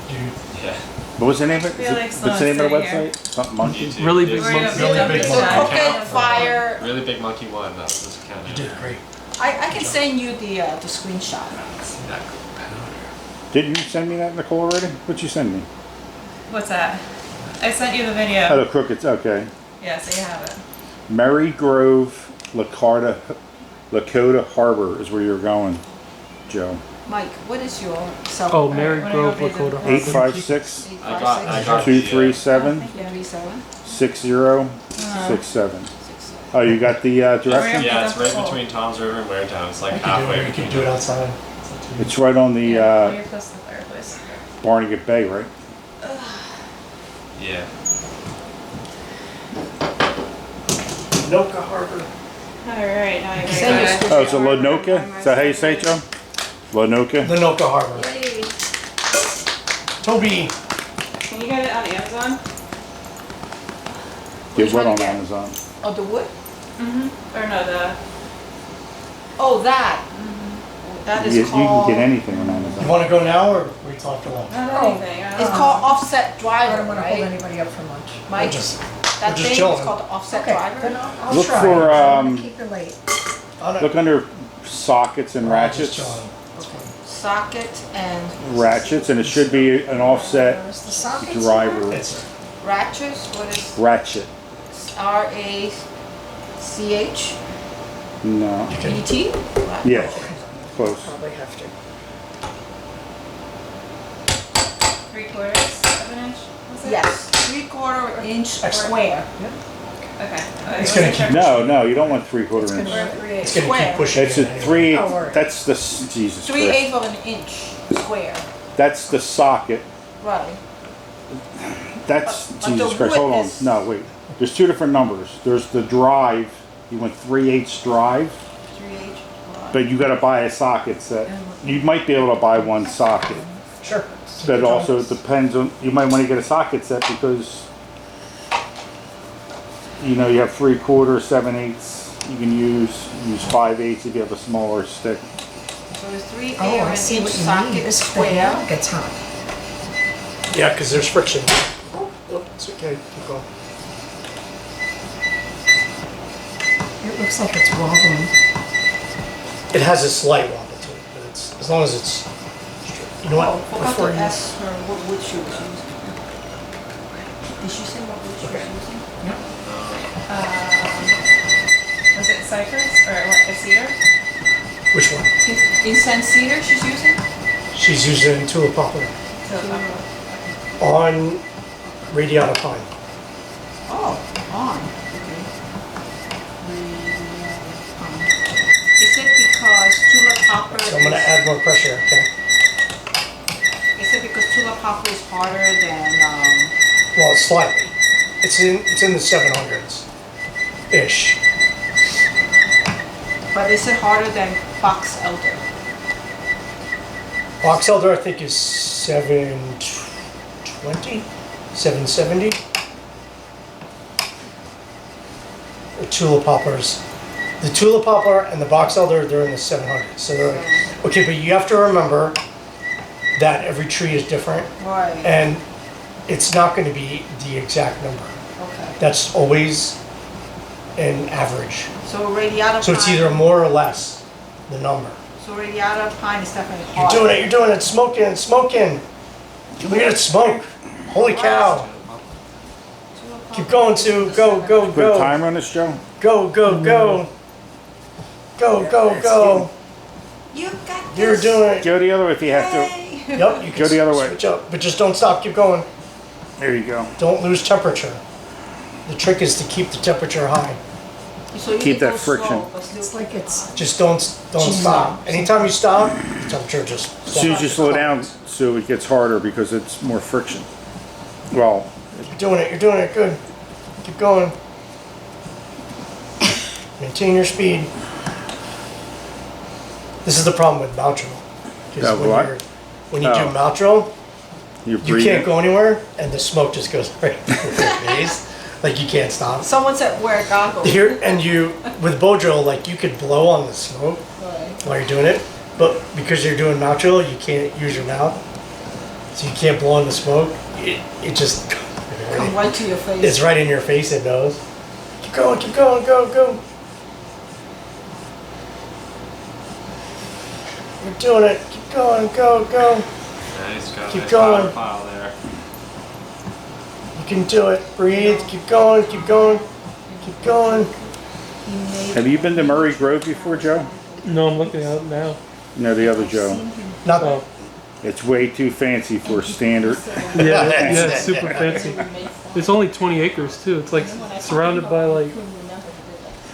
dude. Yeah. What was the name of it? Feel like What's the name of the someone's sitting website? Something Monkey? YouTube. Really It's big Worried monkey. about Really being big dumped monkey. inside. Crooked Fire. Really big monkey one. That was this account. You did great. I can send you the screenshot. Didn't you send me that, Nicole, already? What'd you send me? What's that? I sent you the Oh, video. the crookeds, okay. Yeah, so you have it. Merry Grove Lakota Harbor is where you're going, Joe. Mike, what is your cell? Oh, Mary Grove, Lakota. 856 I got 237 337 6067. Oh, you got the direction? Yeah, it's right between Tom's River and Waretown. It's like halfway We between. can do it outside. It's right on the You're close to the fireplace. Barnegat Bay, right? Yeah. Noka Harbor. Alright, now you're Send your gonna switch. Oh, it's a Lenoka? Is that how you say it, Joe? Lenoka? The Noka Harbor. Yay. Toby. Can you get it on Amazon? Get Which what one on again? Amazon? Oh, the wood? Or no, the Oh, that. That You is can get called. anything on You Amazon. want to go now or we talk to lunch? not Oh. anything. I don't It's know. called offset I driver, don't wanna hold right? anybody up for lunch. Mike, Just that just thing is chilling. called the offset Okay, driver. then I'll Look try. for, I don't wanna keep you late. Look under sockets and Just ratchets. chilling. Socket and Ratchets, and it should be an offset There's the sockets. driver. It's ratchets. What is Ratchet. RACH? No. ET? Yeah, close. Probably have to. 3/4 of an inch? Was it? Yes, 3/4 inch Excellent. square. Okay. It's gonna keep- No, you don't want 3/4 inch. Or 3/8. It's gonna Square. keep pushing. It's a in. 3, Oh, alright. that's the, Jesus Christ. 3/8 of an inch square. That's the socket. Right. That's, But the Jesus Christ, hold wood on. is- No, wait. There's two different numbers. There's the drive, you went 3/8 drive, 3/8. but you gotta buy a socket set. You might be able to buy one socket. Sure. But also it depends on, you might wanna get a socket set because, you know, you have 3/4, 7/8. You can use 5/8 if you have a smaller stick. So it's 3/8 Oh, of I an see inch what you mean. socket This square. thing gets hot. Yeah, because there's friction. Oh, it's okay. Keep going. It looks like it's wobbling. It has a slight wobble to it, but it's as long as it's straight. You know Oh, what? forgot Before to you, ask her what wood she was using. Did she say what wood she was using? Was it cypress or what, a cedar? which one? Incense cedar she's using? She's using Tulip Poplar on radiata pine. Oh, on. Okay. Is it because tulip poplar So I'm gonna add more pressure. Okay. Is it because tulip poplar is harder than Well, slightly. It's in the 700s ish. but is it harder than box elder? Box elder I think is 720, 770. The tulip poplars. The tulip poplar and the box elder, they're in the 700s. So they're okay, but you have to remember that every tree is different, Right. and it's not going to be the exact number. Okay. That's always an average. So radiata So it's pine. either more or less the number. So radiata pine is definitely You're harder. doing it, you're doing it, smoking, it's smoking. Look at it smoke. Holy cow. Keep going, Sue. Go, go, Put a go. timer on this, Joe? Go, go, go. Go, go, go. You got this. You're doing it. Go the other way if you have to. Yay. Yep, you can Go the other way. switch up, but just don't stop, keep going. There you go. Don't lose temperature. The trick is to keep the temperature high. So you Keep need to that go friction. slow, but still It's like keep it it's- high. Just don't stop. Anytime you stop, the temperature just As soon as you slow down, so it gets harder because it's more friction. Well, You're doing it, good. Keep going. Maintain your speed. This is the problem with mouth drill. 'Cause Yeah, what? when you do Oh. mouth drill, you're you breathing. can't go anywhere, and the smoke just goes right through your face. Like you can't stop. Someone said wear goggles. Here and you with bow drill, like you could blow on the smoke Right. while you're doing it, but because you're doing mouth drill, you can't use your mouth, so you can't blow on the smoke. It just Come right to your face. it's right in your face. It knows. Keep going, go, go. You're doing it. Keep going, go. Nice, got a Keep nice going. power pile there. You can do it. Breathe. Keep going. Keep going. He made. Have you been to Murray Grove before, Joe? No, I'm looking at it now. No, the other Joe. Not Oh, It's way too fancy for standard. yeah, it's super fancy. It's only 20 acres too. It's like surrounded by like,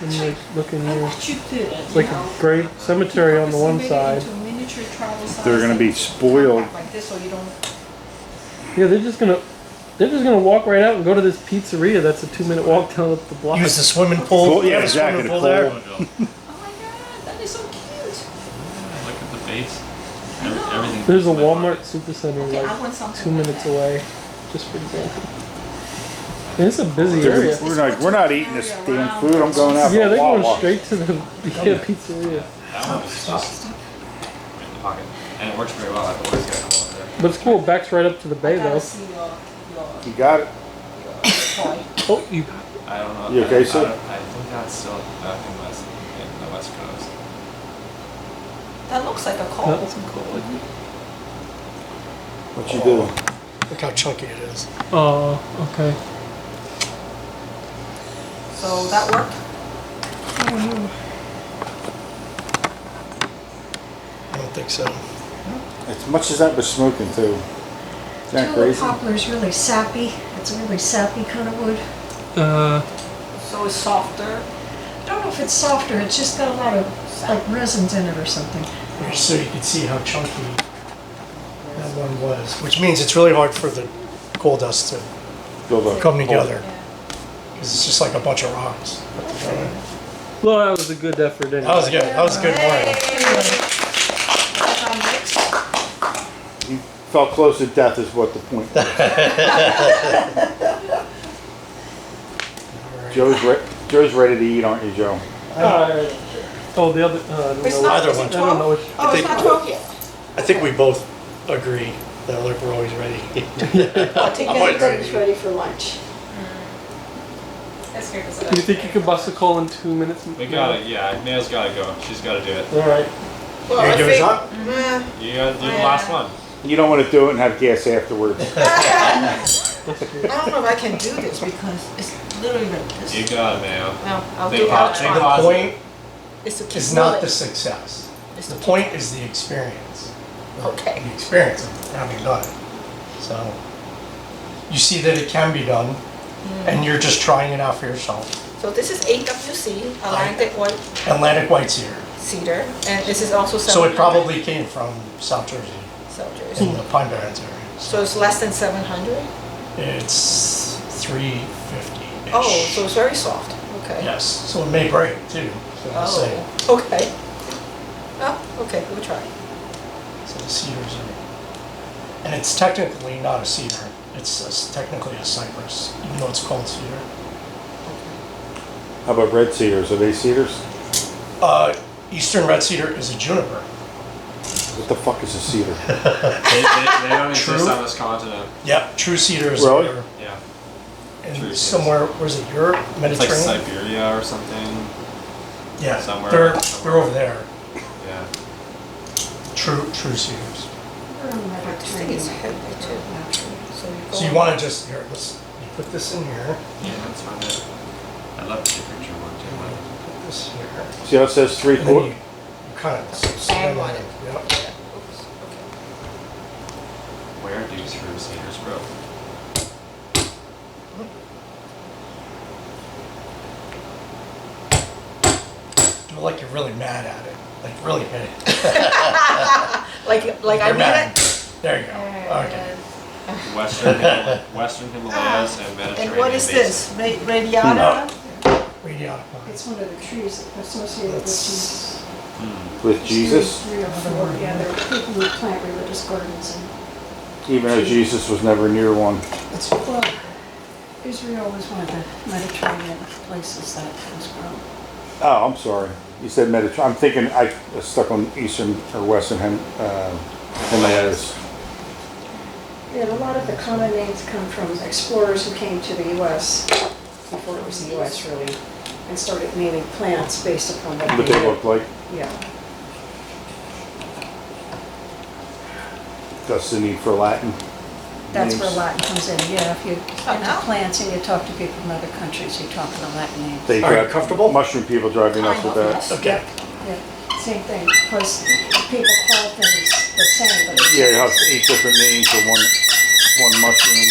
I'm like looking here. It's like a great cemetery on the one side. They're gonna be spoiled. Yeah, they're just gonna walk right out and go to this pizzeria. That's a 2-minute walk down up the block. use the swimming pool. Pool, You yeah, have a exactly, swimming the pool there. pool. Oh my god, that is so cute. Look at the base. Everything. There's a Walmart supercenter Okay, I like want something 2 like minutes that. away, just for example. And it's a busy area. We're not eating this damn food. I'm going out. Yeah, for they're going Wawa. straight to the pizzeria. That one is just right in the pocket. And it works very well. I've always got a couple there. But it's cool. It backs right up to the bay I gotta though. see your You got it. toy. Oh, you. I don't know. You okay, sir? I think that's still back in the West Coast. That looks like a That coal. was cool. What you do? Look how chunky it is. Oh, okay. So that worked? I don't think so. As much as that was smoking too. Isn't that Tulip crazy? poplar is really sappy. It's a really sappy kind of wood. So it's softer. I don't know if it's softer, it's just got a lot of like resins in it or something. So you can see how chunky that one was, which means it's really hard for the coal dust to Build up. come together. Because it's just like a bunch of rocks. put together. Well, that was a good effort anyway. That was good. That was a good morning. You felt close to death is what the point was. Joe's ready to eat, aren't you, Joe? Oh, the other. I don't It's know. not, Either is one. it I don't know 12? which. Oh, it's not 12 yet. I think we both agree that like we're always ready. I think I'm quite everybody's ready. ready for lunch. That's great. Do you think you could bust a coal in 2 minutes? We got it. Yeah, Nail's got to go. She's got to do it. All right. Well, You I gonna give it a think- shot? You got to do the last one. You don't want to do it and have gas afterwards. I don't know if I can do this because it's literally like this. You got it, Nail. No, I'll Think do po- it. think The positive. point It's to keep is not the moving. success. It's The to keep- point is the experience. Okay. The experience of having done it. So you see that it can be done, and you're just trying it out for yourself. So this is AWC, Atlantic White Atlantic White Cedar. Cedar, and this is also So it 700 probably came from South Jersey, South Jersey. in the Pine Barrens area. So it's less than 700? It's 350-ish. Oh, so it's very soft. Okay. Yes, so it may break too, so to say. Oh, okay. Oh, okay, we'll try. So the cedars are, and it's technically not a cedar, it's technically a cypress, even though it's called cedar. How about red cedars? Are they cedars? Eastern red cedar is a juniper. What the fuck is a cedar? They don't exist True. on this continent. Yep, true cedar is Really? over Yeah. in True somewhere, where's it, Europe, It's like Mediterranean? Siberia or something. Yeah, somewhere- they're somewhere. over there, Yeah. true cedars. We're on I just think it's Mediterranean. heavy too. So you wanna just, here, let's, you put this in here, Yeah, that's fine. I'd love to see a picture of one too. put this here, See how it says and then 3/4? you kind of. Hang on it. Yep. Oops, okay. Where do true cedars grow? Do it like you're really mad at it, like really hit it. Like I You're mean mad. it? There you go, okay. Western Himalayas and Mediterranean And what is basin. this? Radiata? Radiata pine. It's one of the trees associated with Jesus. With Jesus? 3 or 4, yeah, there are people who plant religious gardens and Even though Jesus was never near one. it's, well, Israel was one of the Mediterranean places that was grown. Oh, I'm sorry. You said Mediterranean. I'm thinking I was stuck on Eastern or Western Himalayas. Yeah, and a lot of the common names come from explorers who came to the U.S. before it was the U.S. really, and started naming plants based upon what What they they knew. look like. Yeah. Thus the need for Latin. That's where names. Latin comes in, yeah, if you Oh, into no? plants and you talk to people from other countries, you talk in the Latin names. They Are you drive- comfortable? Mushroom people drive me nuts with that. Okay. Yeah, same thing, because people call things the same, but it's. Yeah, it has 8 different names for one mushroom.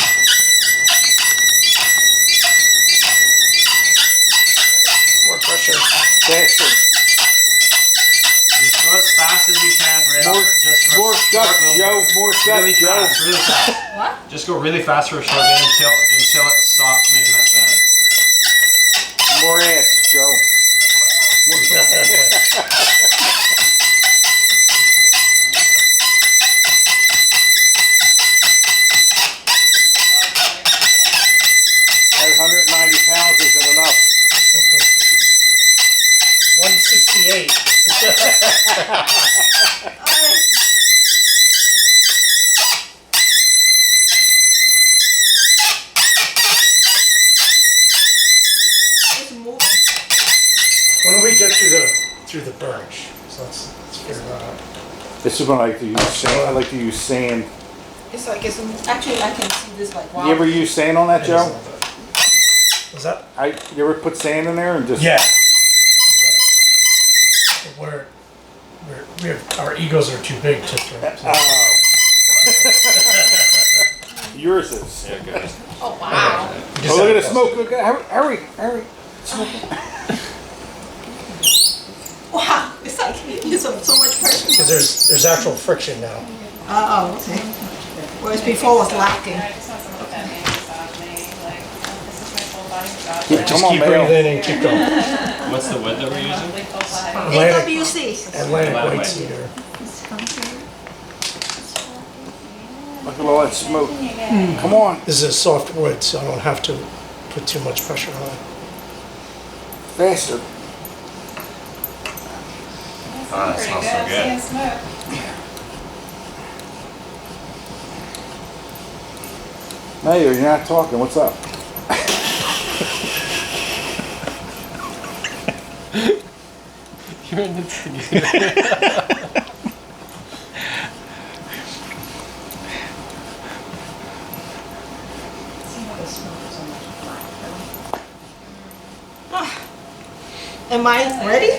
More pressure. Faster. Just go as fast as you can, right? More, just more short guts, little- Joe. More Really guts, Joe. fast, really fast. What? Just go really fast for a short bit until it stops making that sound. More ass, Joe. That 190 pounds isn't enough. 168. It's moving. When do we get through the birch? So let's figure that out. This is when I like to use sand. I like to use sand. It's like, it's, actually, I can see this like, wow. You ever use sand on that, Joe? Was that? You ever put sand in there and just? Yeah. Our egos are too big to throw. Oh. Yours is. Yeah, good. Oh, wow. Oh, look at the smoke. Look at hurry. Wow, it's like, it's so much pressure. Because there's actual friction now. Oh, okay. Whereas before was lacking. Come Just on, keep Mayo. breathing and keep going. What's the wood that we're using? Atlantic, AWC. Atlantic white cedar. Look at all that smoke. Come on. This is a soft wood, so I don't have to put too much pressure on it. Faster. Oh, that smells so good. Mayo, you're not talking. What's up? You're in this together. Am I ready?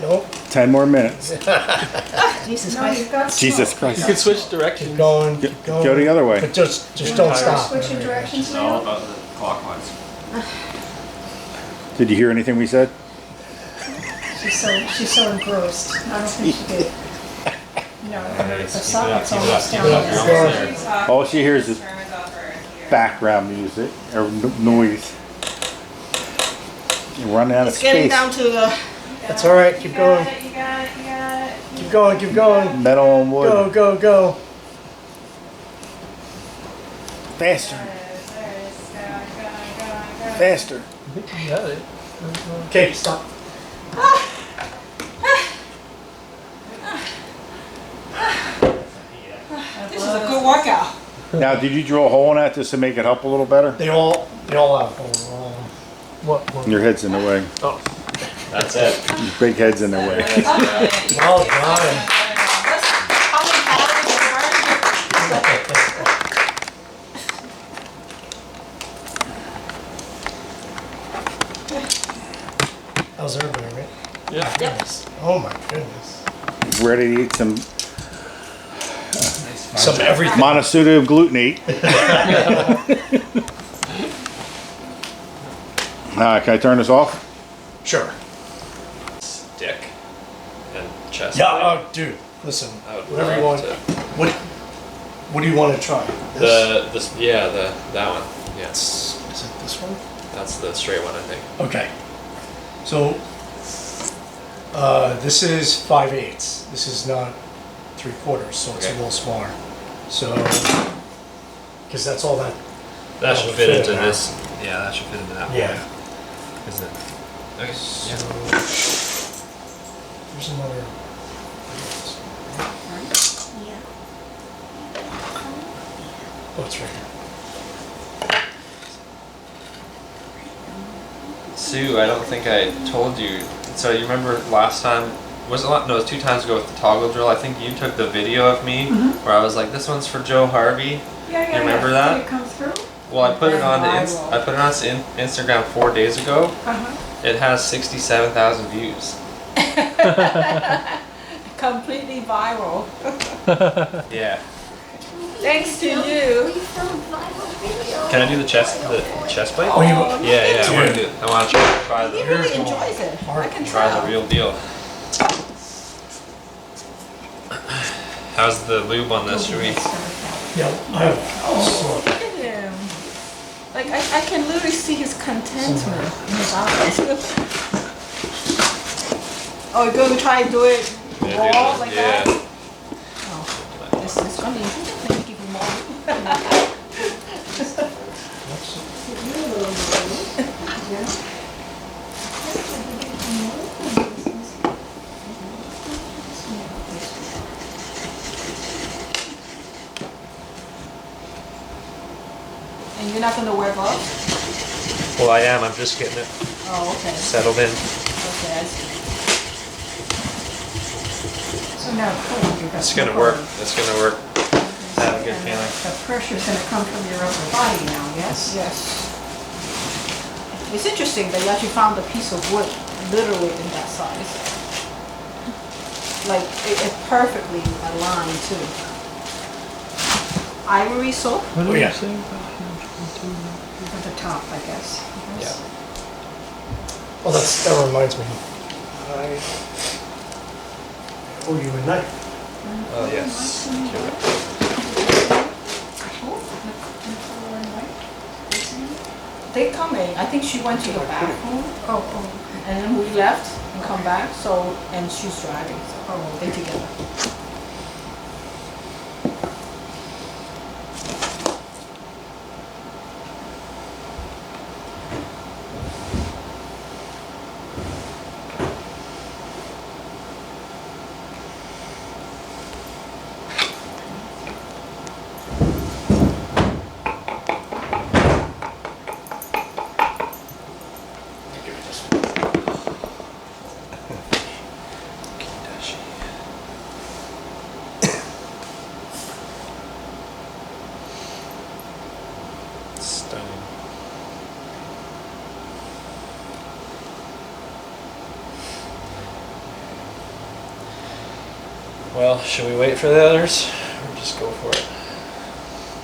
Nope. 10 more minutes. Jesus No, Christ. you've got Jesus smoke. Christ. You can switch Keep directions. going, keep going. Go the other way. But just don't stop. Switching directions It's all now? about the clockwise. Did you hear anything we said? She's so engrossed. I don't think she did. No, the Keep it up, socket's keep it up, almost keep down. it up. You're almost there. All she hears is background music or noise. You're running out of It's getting space. down to the, That's all right. Keep going. You got it. Keep going. Keep going. Metal on wood. Go. Faster. Faster. You got it. Okay, stop. this is a good workout. Now, did you drill a hole in that just to make it help a little better? They all have What? Your head's in the way. That's it. Your big head's in the way. Well done. How many calories you burn? How's everybody, right? Yeah. Yep. Oh my goodness. Ready to eat some Some everything. monosodium glutamate. Can I turn this off? Sure. Stick and chest. Yeah, dude, listen, I would whatever you love want. to. What do you want to try? This? That one. Yes, Is it this one? that's the straight one, I think. Okay. So, this is 5/8. This is not 3/4, so it's a Okay. little smaller. So, because that's all that. That Oh, should the fit fit into now. this. Yeah, that should fit into that Yeah. one. Isn't it? Okay. So, Yeah. here's another. Oh, it's right here. Sue, I don't think I told you. So you remember last time? Was it no? It was 2 times ago with the toggle drill. I think you took the video of me where I was like, "This one's for Joe Harvey," Yeah, You remember Did that? it come through? Well, I put it on Viral. I put it on Instagram 4 days ago. Uh-huh. It has 67,000 views. Completely viral. Yeah. Thanks to you. Can I do the chest plate? Oh, you, Yeah, I want to Dude. try He the really enjoys it. I can try the tell. real deal. How's the lube on this? Should we? yeah, I have, Look at him. Like I can literally see his contentment in his eyes. Oh, you're going to try and do it raw like that? Oh, this is going to be interesting. Let me give you more. And you're not going to wear gloves? Well, I am. I'm just getting it Oh, okay. settled in. Okay, I see. So now, cool, you've got It's gonna work. It's gonna work. I have a good feeling. The pressure's gonna come from your upper body now, yes? Yes. It's interesting that you actually found a piece of wood literally in that size. Like, it's perfectly aligned too. Ivory soap What did Oh, yeah. you say about At the top, I guess. Yeah. well, that reminds me. I owe you a knife. Oh yes. they coming. I think she went to the bathroom. Oh. And then we left and come back. So and she's driving. So they together. Stunning. Well, should we wait for the others or just go for it?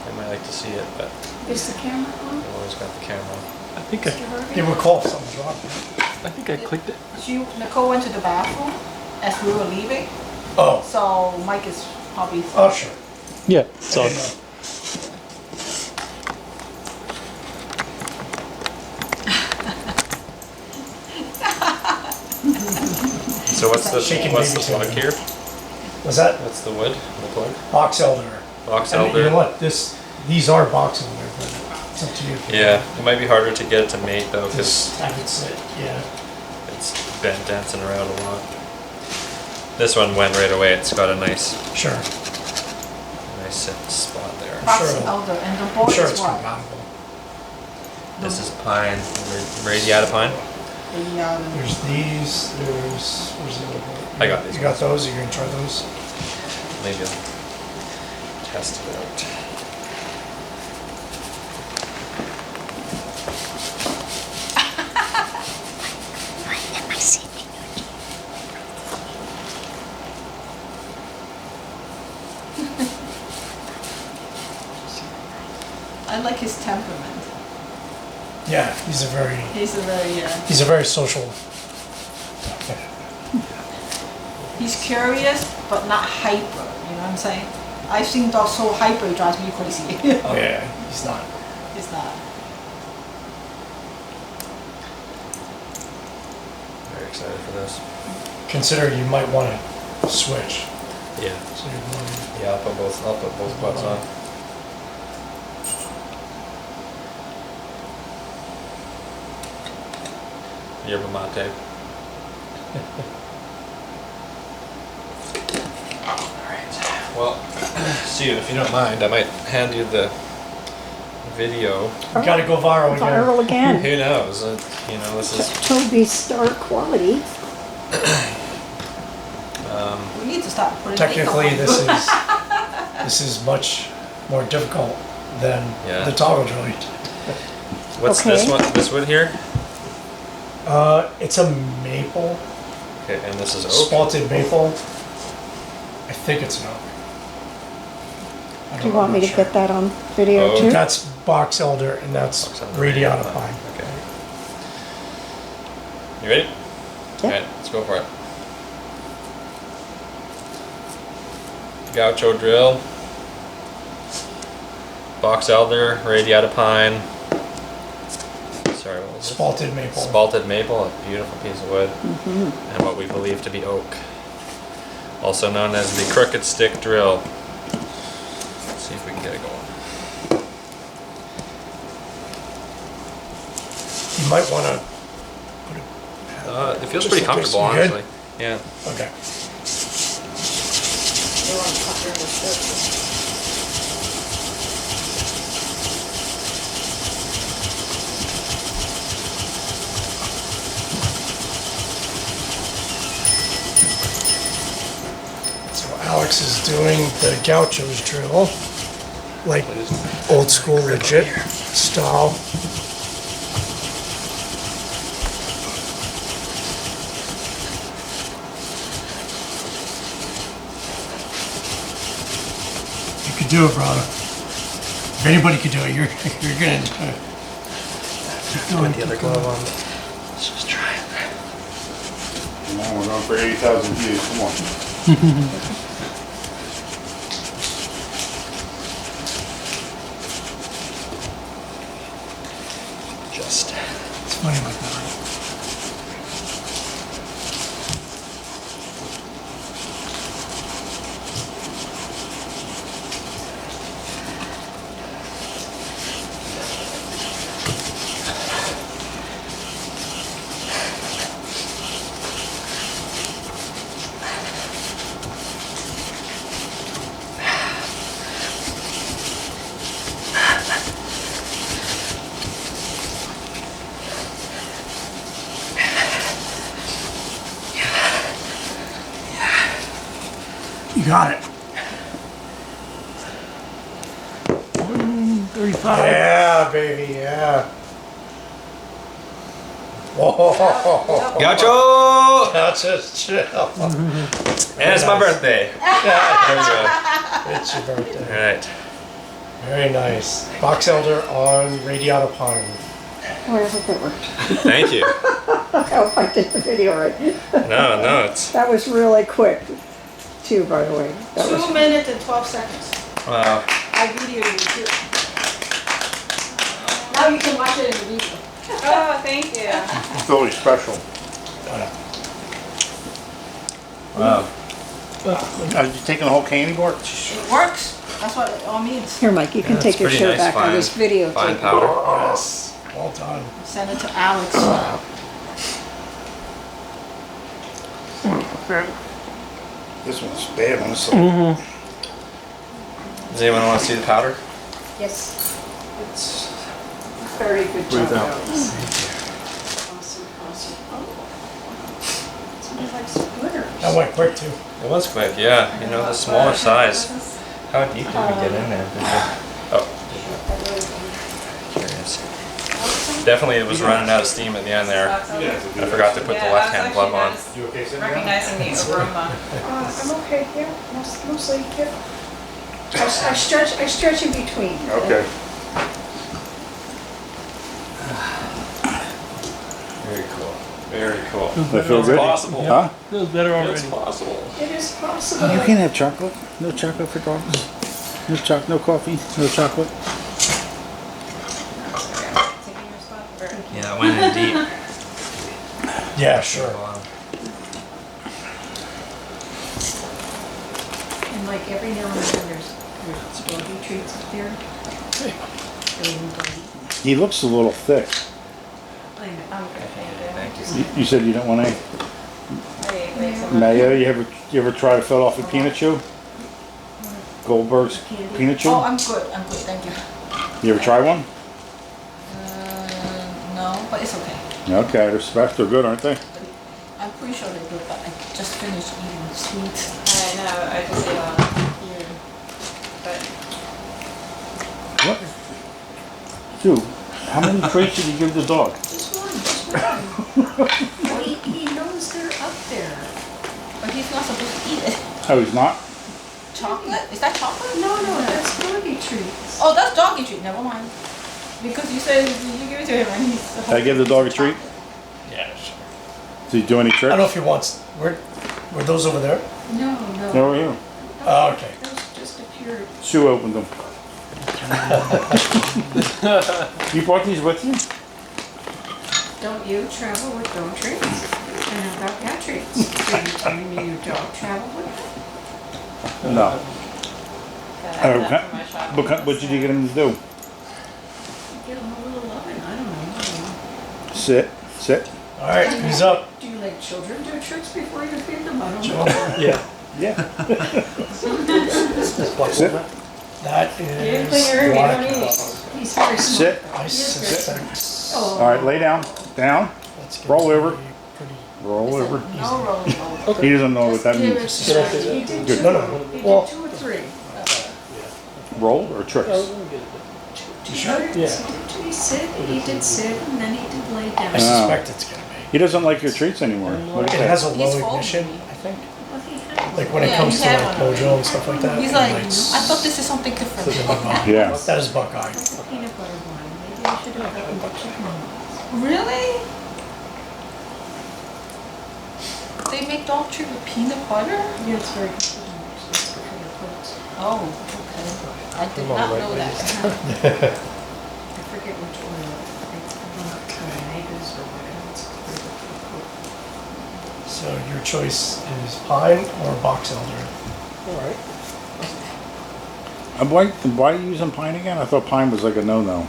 I might like to see it, but Is the camera on? I've always got the camera. I think I You recall if something's wrong. I think I clicked it. Nicole went to the bathroom as we were leaving. Oh, So Mike is probably. oh, sure. Yeah, so I didn't know. So what's the Shaking what's the baby plug too. here? Was that What's the wood? The plug? box elder? Box I mean, elder. you know what? These are box elder, but it's up to you. Yeah, it might be harder to get it to mate though, because Just have it sit, yeah. it's bent, dancing around a lot. This one went right away. It's got a nice Sure. sit spot there. Box sure. elder and the I'm board sure is it's what? compatible. This is pine, radiata pine. The, There's these, where's the other one? I got these You got those? You're gonna try those? Maybe I'll test it out. I like his temperament. Yeah, he's a very He's social. he's curious but not hyper. You know what I'm saying? I've seen dogs so hyper it drives me crazy. Oh yeah, he's not. It's not. Very excited for this. Consider you might want to switch. Yeah. So you're going, Yeah, I'll put both butts on. Yerba mate. Alright. Well, Steve, if you don't mind, I might hand you the video. you gotta go viral again. Viral again. Who knows? You know, this is. Toby star quality. We need to start putting Technically, makeup on. this is much more difficult than Yeah. the toggle joint. What's Okay. this one? This wood here? It's a maple, Okay, and this is oak. spalted maple. I think it's an oak. I Do don't you know, want me I'm to not sure. get that on video Oh, too? That's box elder and that's Box elder, radiata radiata pine. Okay. You ready? Yeah. Alright, let's go for it. Gaucho drill. Box elder, radiata pine. Sorry, what was this? Spalted maple. Spalted maple, a beautiful piece of wood. And what we believe to be oak. Also known as the crooked stick drill. Let's see if we can get it going. You might want to It feels Just pretty in case. comfortable, You good? honestly. Yeah. Okay. So Alex is doing the Gauchos drill, like old school legit style. You could do it, brother. If anybody could do it, you're gonna do it. Keep going, The other keep going. glove on. Let's just try it. Come on, we're going for 80,000 views. Come on. Just. It's funny like that. You got it. 35. Yeah, baby, yeah. Whoa. Gaucho! That's just chill. And it's my birthday. There It's your we go. birthday. Alright. Very nice. Box elder on radiata pine. Oh, I hope that worked. Thank you. I hope I did the video right. No, it's. That was really quick, too, by the way. That 2 was, minutes and 12 seconds. Wow. I videoed you too. Now you can watch it in the video. Oh, thank you. It's always special. Wow. Are you taking the whole candy bar? It works. That's what it all means. here, Mike, you can Yeah, take it's your pretty shirt nice, back. I was fine videotaping. powder. Yes. Well done. Send it to Alex. This one's bad on the side. Does anyone want to see the powder? Yes. It's very good job. Breathe out. Alex. Awesome, awesome. Oh. Smells like splitters. That went quick too. It was quick, yeah. You know, the smaller size. How deep did we get in there? Oh, curious. Definitely it was running out of steam at the end there. I forgot to put the left-hand glove on. You okay, Cindy? Recognizing the aroma. I'm okay, yeah, mostly, yeah. I stretch in between. Okay. Very cool. Very cool. That feel good? Possible. Huh? Feels better It's already. possible. It is possible. You can't have chocolate. No chocolate for dogs. No coffee. No chocolate. Taking your spot. Or- Yeah, that went in deep. Yeah, sure. And like every now and then there's doggy treats up there. He looks a little thick. I'm okay. Thank you. You said you don't want any mayo. You ever try to fill off with peanut chew? Goldberg's peanut chew? Oh, I'm good, thank you. You ever try one? No, but it's okay. Okay, they're special. They're good, aren't they? I'm pretty sure they're good, but I just finished eating sweets. I know, I just ate one here. But What Sue, how many treats did you give the dog? Just one. Well, he knows they're up there. But he's not supposed to eat it. Oh, he's not? Chocolate? Is that chocolate? No, that's doggy treats. Oh, that's doggy treat. Never mind. Because you said you give it to him and he's supposed Did I give the dog a treat? Yeah, sure. Did he do any I don't know tricks? if he wants. Were those over there? No. No, you. Oh, okay. Those just appeared. Sue opened them. You brought these with you? Don't you travel with dog treats? And how about cat treats? So you're telling me your dog traveled with them? No. What What did you get him to do? Give them a little loving, I don't know. Sit. All right, he's up. Do you let children do tricks before you feed them? I don't know. Yeah. Yeah. Sit. That is Guanacaste. He's very smart. Sit. though. I He is very suspect. smart. All right, lay down. Down. That's gonna Roll be over. pretty Roll over. No rolling over. He doesn't know what that Just give means. it to him. He did Good. two. No, no. He Well- did 2 or 3. Roll or tricks? Two sure? tricks. Yeah. He sit, he did sit, and then he did lay down. I suspect it's gonna be. He doesn't like your treats anymore. What is It that? has a He's low full. ignition, I think. Well, he had Like when it Yeah, comes he to had like one. Mojo and stuff like that. He's it like, likes- I thought this is something different. Yeah. That is Buckeye. the peanut butter one. Maybe I should have gotten the chicken one. Really? They make dog treat with peanut butter? Yeah, it's very good for them, actually. It's good for their coats. Oh, okay. I did not know that. I forget which oil. It's Tomentosa or whatever. It's very good for the coat. So your choice is pine or box elder. All right. And why are you using pine again? I thought pine was like a no-no.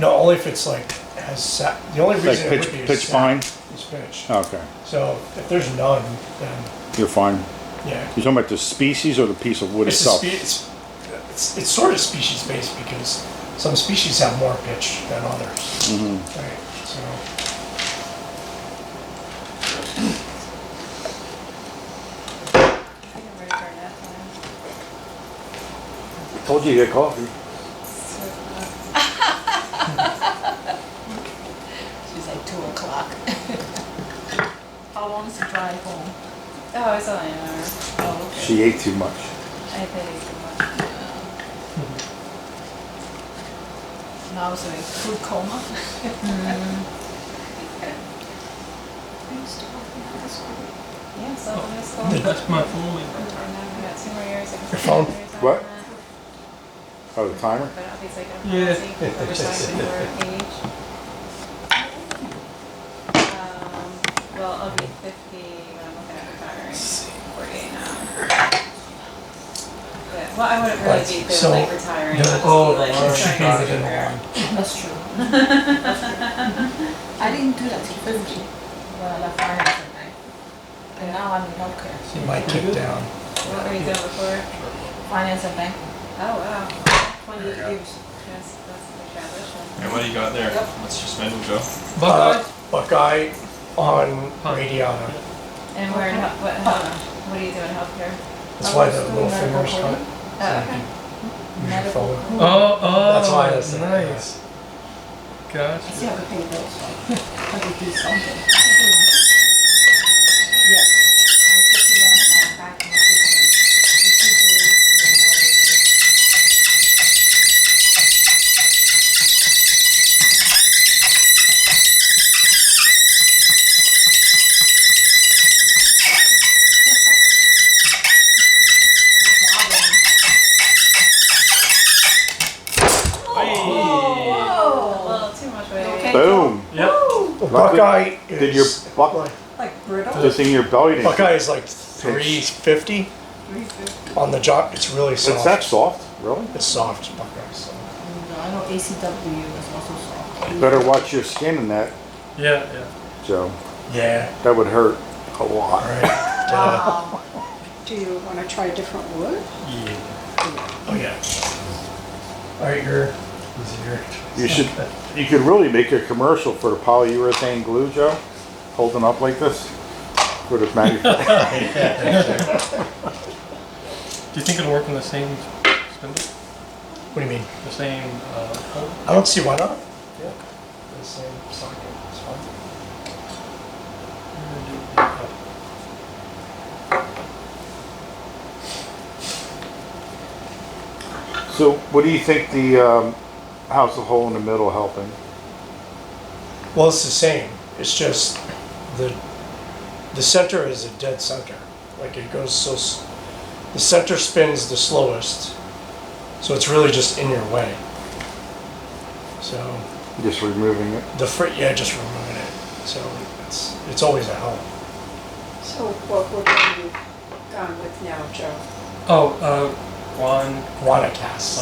No, only if it's like has sap. The only Like reason it would be pitch is pine? sap. Is pitch. Okay, So if there's none, then you're fine. yeah. You're talking about the species or the piece of wood It's, a itself? it's sort of species based because some species have more pitch than others. Mhm. Right. So I think I'm ready for a nap now. Told you to get coffee. She's like 2 o'clock. How long is the drive home? Oh, it's only an hour. Oh, okay. She ate too much. I think it's too much. Now I was in food coma. Yeah, so I'm gonna school. That's my phone. We got 2 more years. Your phone? What? Oh, the timer? But I'll be taking a Yeah. policy for retirement or age. Well, I'll be 50 when I'm looking at retiring. 48 now. Yeah, well, I wouldn't really be good, So, like retiring. the- I'll just oh, be like the starting large a thing. career. That's true. I didn't do that till 50 when I left finance and bank. And now I'm in healthcare. you might kick down. What were you doing before? Finance and bank. Oh, wow. 20 years. Yes, that's a big transition. And what do you got there? Yep. What's your spin, Joe? Buckeye? Buckeye on Radiata. And where, what do you do in healthcare? That's I why was the doing little medical fingers coding. cut. Oh, okay. Use your Medical phone. coding. Oh, That's why that's there. nice. Gosh. See how to pay bills. I could do something. Yes. I was just learning about back in the system. A little too much weight. Okay. Boom. Yep. Buckeye Did your is Like brittle. the thing in your belly didn't? Buckeye is like 350 on the jaw. It's really It's soft. that soft? Really? It's soft Buckeye. So. I know ACW is also soft. You better watch your skin in that, Yeah, Joe. Yeah. That would hurt a lot. All right. Wow. Do you want to try different wood? Oh yeah. All right, your. You could really make a commercial for the polyurethane glue, Joe, holding up like this for the manufacturer. Do you think it'll work on the same spindle? What do you mean? The same hole? I don't see why not. Yeah, the same socket, it's fine. So what do you think the house of hole in the middle helping? Well, it's the same. It's just the center is a dead center. Like it goes the center spins the slowest, so it's really just in your way. So Just removing it. yeah, just removing it. So it's always a help. So what have you gone with now, Joe? Oh, Guanacaste.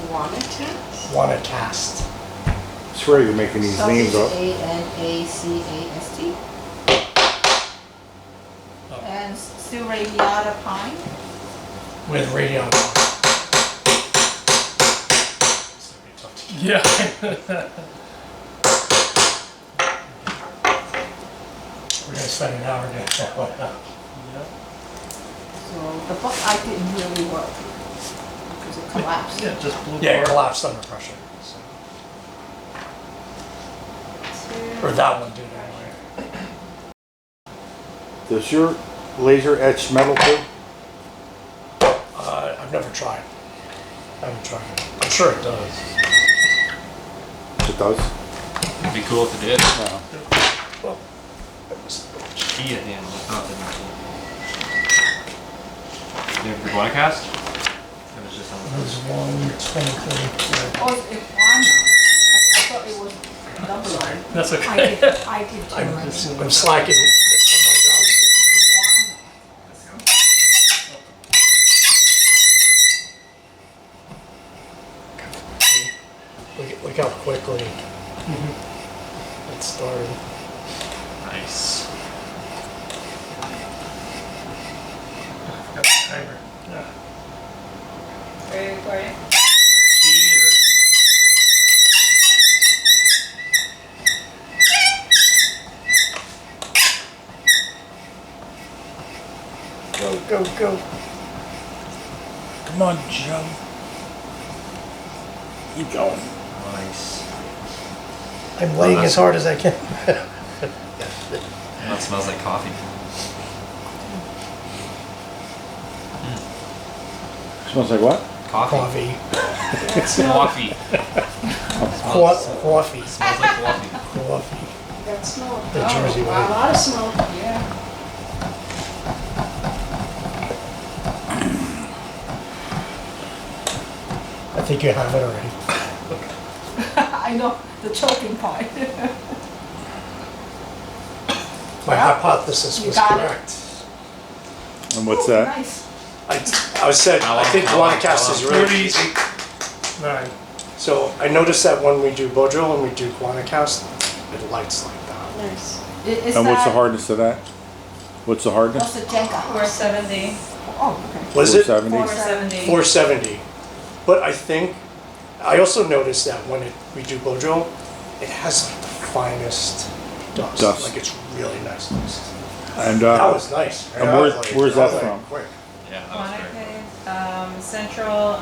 Guanacaste. Guanacaste. I swear you're making these names up. Guanacaste. And still radiata pine. With radion. Yeah. We're gonna spend an hour doing that one. So the book I didn't really work because it collapsed. Yeah, just blew Yeah, it apart. collapsed under pressure. So. Or that one did anyway. Does your laser etch metal too? I've never tried. I haven't tried it. I'm sure it does. It does. It'd be cool if it did. No. Well, Key at the end, but not the You have the Guanacaste? It was just on the there's 123. Oh, it's one. I thought it was double line. That's I okay. did too. I'm slacking on my job. Look how quickly it started. Nice. Got the timer. Are you recording? Cedar. Go. Come on, Joe. Keep going. Nice. I'm laying as hard as I can. That smells like coffee. Smells like what? Coffee. Coffee. Coffee. Coffee. Smells like coffee. Coffee. Got smoke. The Jersey A way. lot of smoke. Yeah. I think you have it already. I know the choking part. My hypothesis You was got it. correct. And what's that? Nice. I think Guanacaste is really easy. 9. So I noticed that when we do Bojo and we do Guanacaste, it lights like that. Nice. Is And what's the that- hardness of that? What's the hardness? What's the Janka? 470. Oh, okay. Was it 470? 470. 470? But I also noticed that when we do Bojo, it has like the finest dust. Dust. Like it's really nice dust. And That was nice. and where's that from? Quick. Yeah, that was great. Central,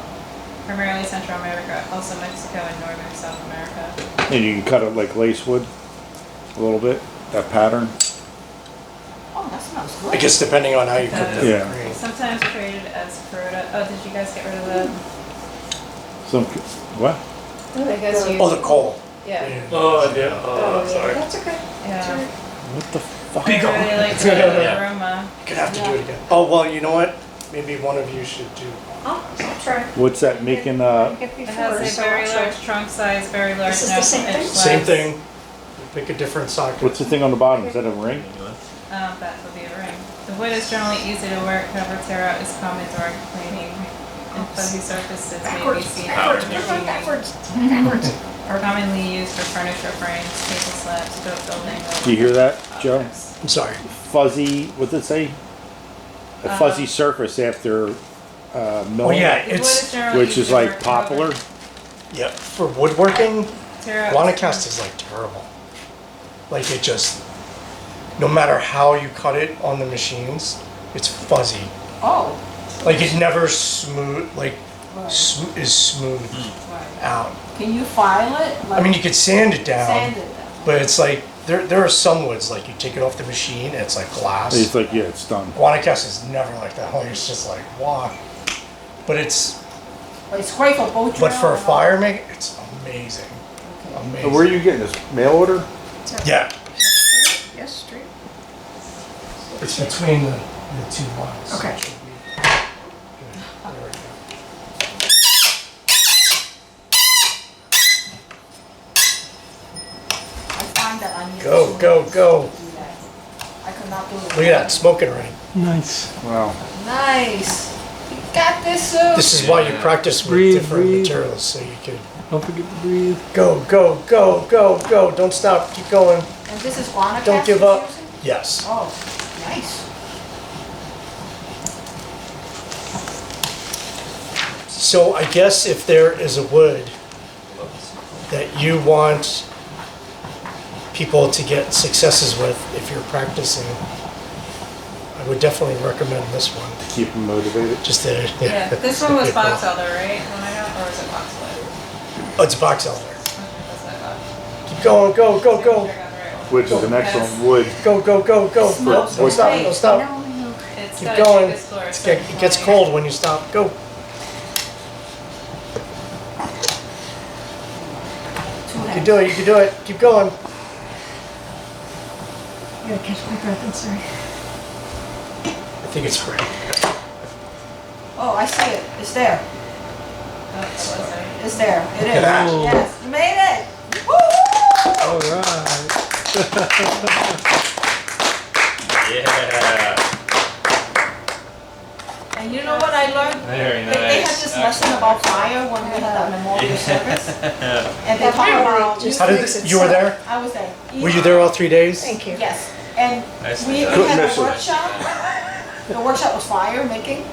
primarily Central America, also Mexico and Northern South America. And you can cut it like lace wood a little bit, that pattern. Oh, that smells good. I guess depending on how you cook the Yeah. green. Sometimes traded as Peroda. Oh, did you guys get rid of the? Some, what? I guess you. Oh, the coal. Yeah. Oh, yeah. Oh, yeah, that's okay. Yeah. What the fuck? I really like the aroma. You could have to do it again. Oh, well, you know what? Maybe one of you should do. I'll try. What's that making, Get It before, has a so very I'll try. large trunk size, very large This is the nose same and thing? edge Same slabs. thing. Pick a different socket. what's the thing on the bottom? Is that a ring? That would be a ring. The wood is generally easy to work. However, tear out is common during cleaning, and fuzzy surfaces may be seen Backwards, as backwards, backwards. are commonly used for furniture frames, table slabs, boat building. Do you hear that, Joe? objects. I'm sorry. Fuzzy, what did it say? A fuzzy surface after Oh, milling, yeah, The wood it's, is generally which used is to like work poplar. over- yeah, for woodworking, Tear out. Guanacaste is like terrible. Like it just, no matter how you cut it on the machines, it's fuzzy. Oh, Like it never smooth, like Right. is smooth Right. out. Can you file it? I mean, you could sand it down, Sand it down. but it's like there are some woods like you take it off the machine and it's like glass. It's like, yeah, it's done. Guanacaste is never like that. Like, it's just like wow. But it's But great for boat but for a drill and all. fire make it's amazing. Okay. Amazing. Where are you getting this? Mail order? Yeah, Yes, straight. it's between the two lines. Okay. It should be- There we go. I find that I need Go, to go, go. do that. I could not do it. Look at that, smoking already. Nice. Wow. Nice. You got this, Sue. This is why you practice with Breathe, different breathe. materials, so you could Don't forget to breathe. go, go, go, go, go. Don't stop. Keep going. And this is Guanacaste Don't give you're up. using? Yes. Oh, nice. So I guess if there is a wood that you want people to get successes with, if you're practicing, I would definitely recommend this one. Keep them motivated. Just to, Yeah, this one was Yeah, cool. box elder, right? When I got, or was it boxwood? Oh, it's box elder. Okay, that's what I thought. Keep going, go, go, go, I got the right one. Which is an excellent wood. go, go, go, go. It smells Don't stop, great. don't stop. No, no. It's Keep got going. a score, It's so get- it's It gets annoying. cold when you stop. Go. Two You can hands. do it, you can do it. Keep going. I gotta catch my breath, I'm sorry. I think it's great. Oh, I see it. It's there. Oh, that was right. It's there. It is. at that. Yes, you made it. Woo! All right. Yeah. And you know what I learned? Very nice. They had this lesson about fire when we had that memorial service. And they talk about. Just How did makes this, it you were sound- there? I was there. Were you there all 3 days? Thank you. Yes, and Nice. we Couldn't had miss a it. workshop. The workshop was fire making.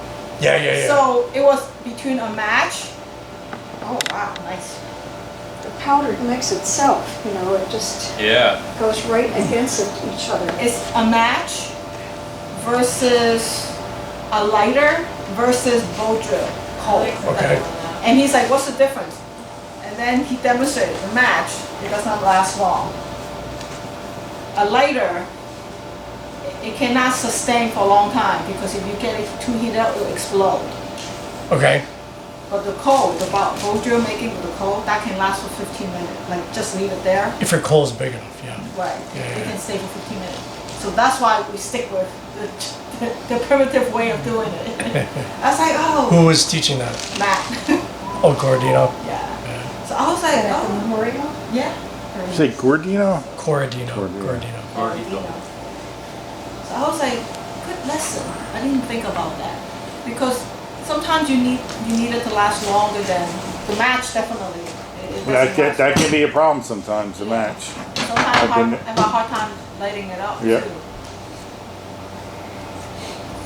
Yeah, yeah, yeah. So it was between a match. Oh wow, nice. The powder mix itself, you know, it just Yeah. goes right against each other. It's a match versus a lighter versus bow drill coal. Okay. And he's like, what's the difference? And then he demonstrated the match. It does not last long. A lighter, it cannot sustain for a long time because if you get it too heated up, it will explode. Okay. But the coal, the bow drill making with the coal, that can last for 15 minutes. Like just leave it there. If your coal's big enough, yeah. Right. Yeah, It yeah. can stay for 15 minutes. So that's why we stick with the primitive way of doing it. I was like, oh, Who was teaching that? Matt. Oh, Gordino. Yeah. So I was like, And at the oh, memorial, yeah. Say Gordino? Corradino. Corradino. Gordino. So I was like, good lesson. I didn't think about that because sometimes you need it to last longer than the match. Definitely, it doesn't That last can be a problem sometimes, the match. Sometimes I have a hard time lighting it up Yeah. too.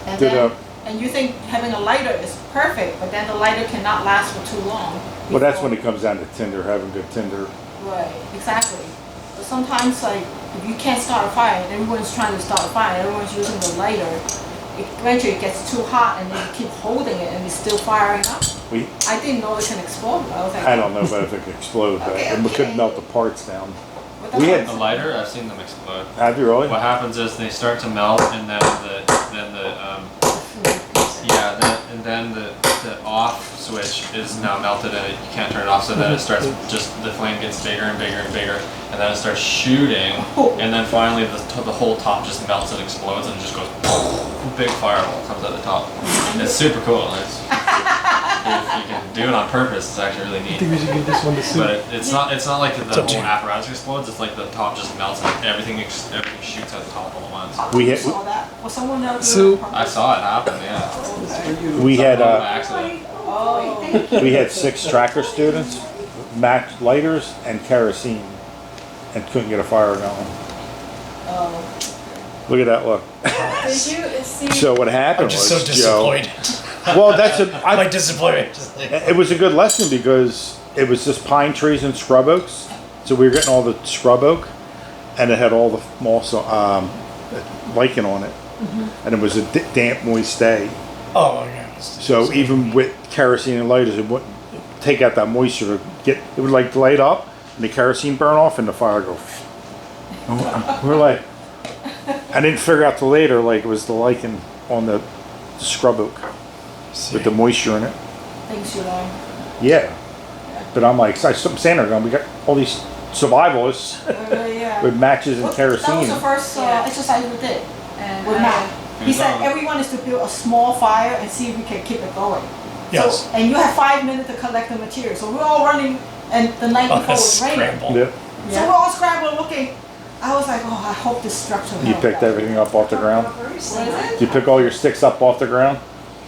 And Did, then, and you think having a lighter is perfect, but then the lighter cannot last for too long. Well, that's when before- it comes down to tinder, having good tinder. Right, exactly. But sometimes, like, if you can't start a fire, and everyone's trying to start a fire, everyone's using the lighter, eventually it gets too hot, and then you keep holding it, and it's still firing up. We, I didn't know it can explode. I was like, I don't know about if it could explode, but Okay, it okay. could melt the parts down. what the we fuck had- is A it? lighter, I've seen them explode. Have you really? What happens is they start to melt, and then the off switch is now melted, and you can't turn it off. So then it starts the flame gets bigger and bigger and bigger, and then it starts shooting, and then finally the whole top just melts and explodes, and it just goes big fireball comes out the top. It's super cool. If you can do it on purpose, it's actually really I neat. think we should give this one to Sue. But it's not like the up to whole you. apparatus explodes. It's like the top just melts and everything shoots out the top all at once. We You had- saw that? Was someone else So- doing it on I purpose? saw it happen. Yeah. We had, By accident. Oh, we had 6 tracker students, match lighters and kerosene, and couldn't get a fire going. oh. Look at that look. Did you see? So what happened I'm just so was, Joe. disappointed. Well, that's My disappointment. Just like, it was a good lesson because it was just pine trees and scrub oaks. So we were getting all the scrub oak, and it had all the moss, lichen on it, and it was a damp, moist day. oh, yeah. So even with kerosene and lighters, it wouldn't take out that moisture. It would like light up, and the kerosene burn off, and the fire go. We're like, I didn't figure out till later, like it was the lichen on the scrub oak with the moisture in it. Things you learn. Yeah, but I'm like, I'm standing there going, we got all these survivalists Yeah. with matches and That was kerosene. the first exercise we did And with Matt. He It's said on. everyone is to build a small fire and see if we can keep it going. Yes. So, and you have 5 minutes to collect the material. So we're all running, and the night before was raining. Scramble. Yeah. So we're all scrambling looking. I was like, oh, I hope this structure will You help picked that. everything up off the ground. What is Did it? you pick all your sticks up off the ground?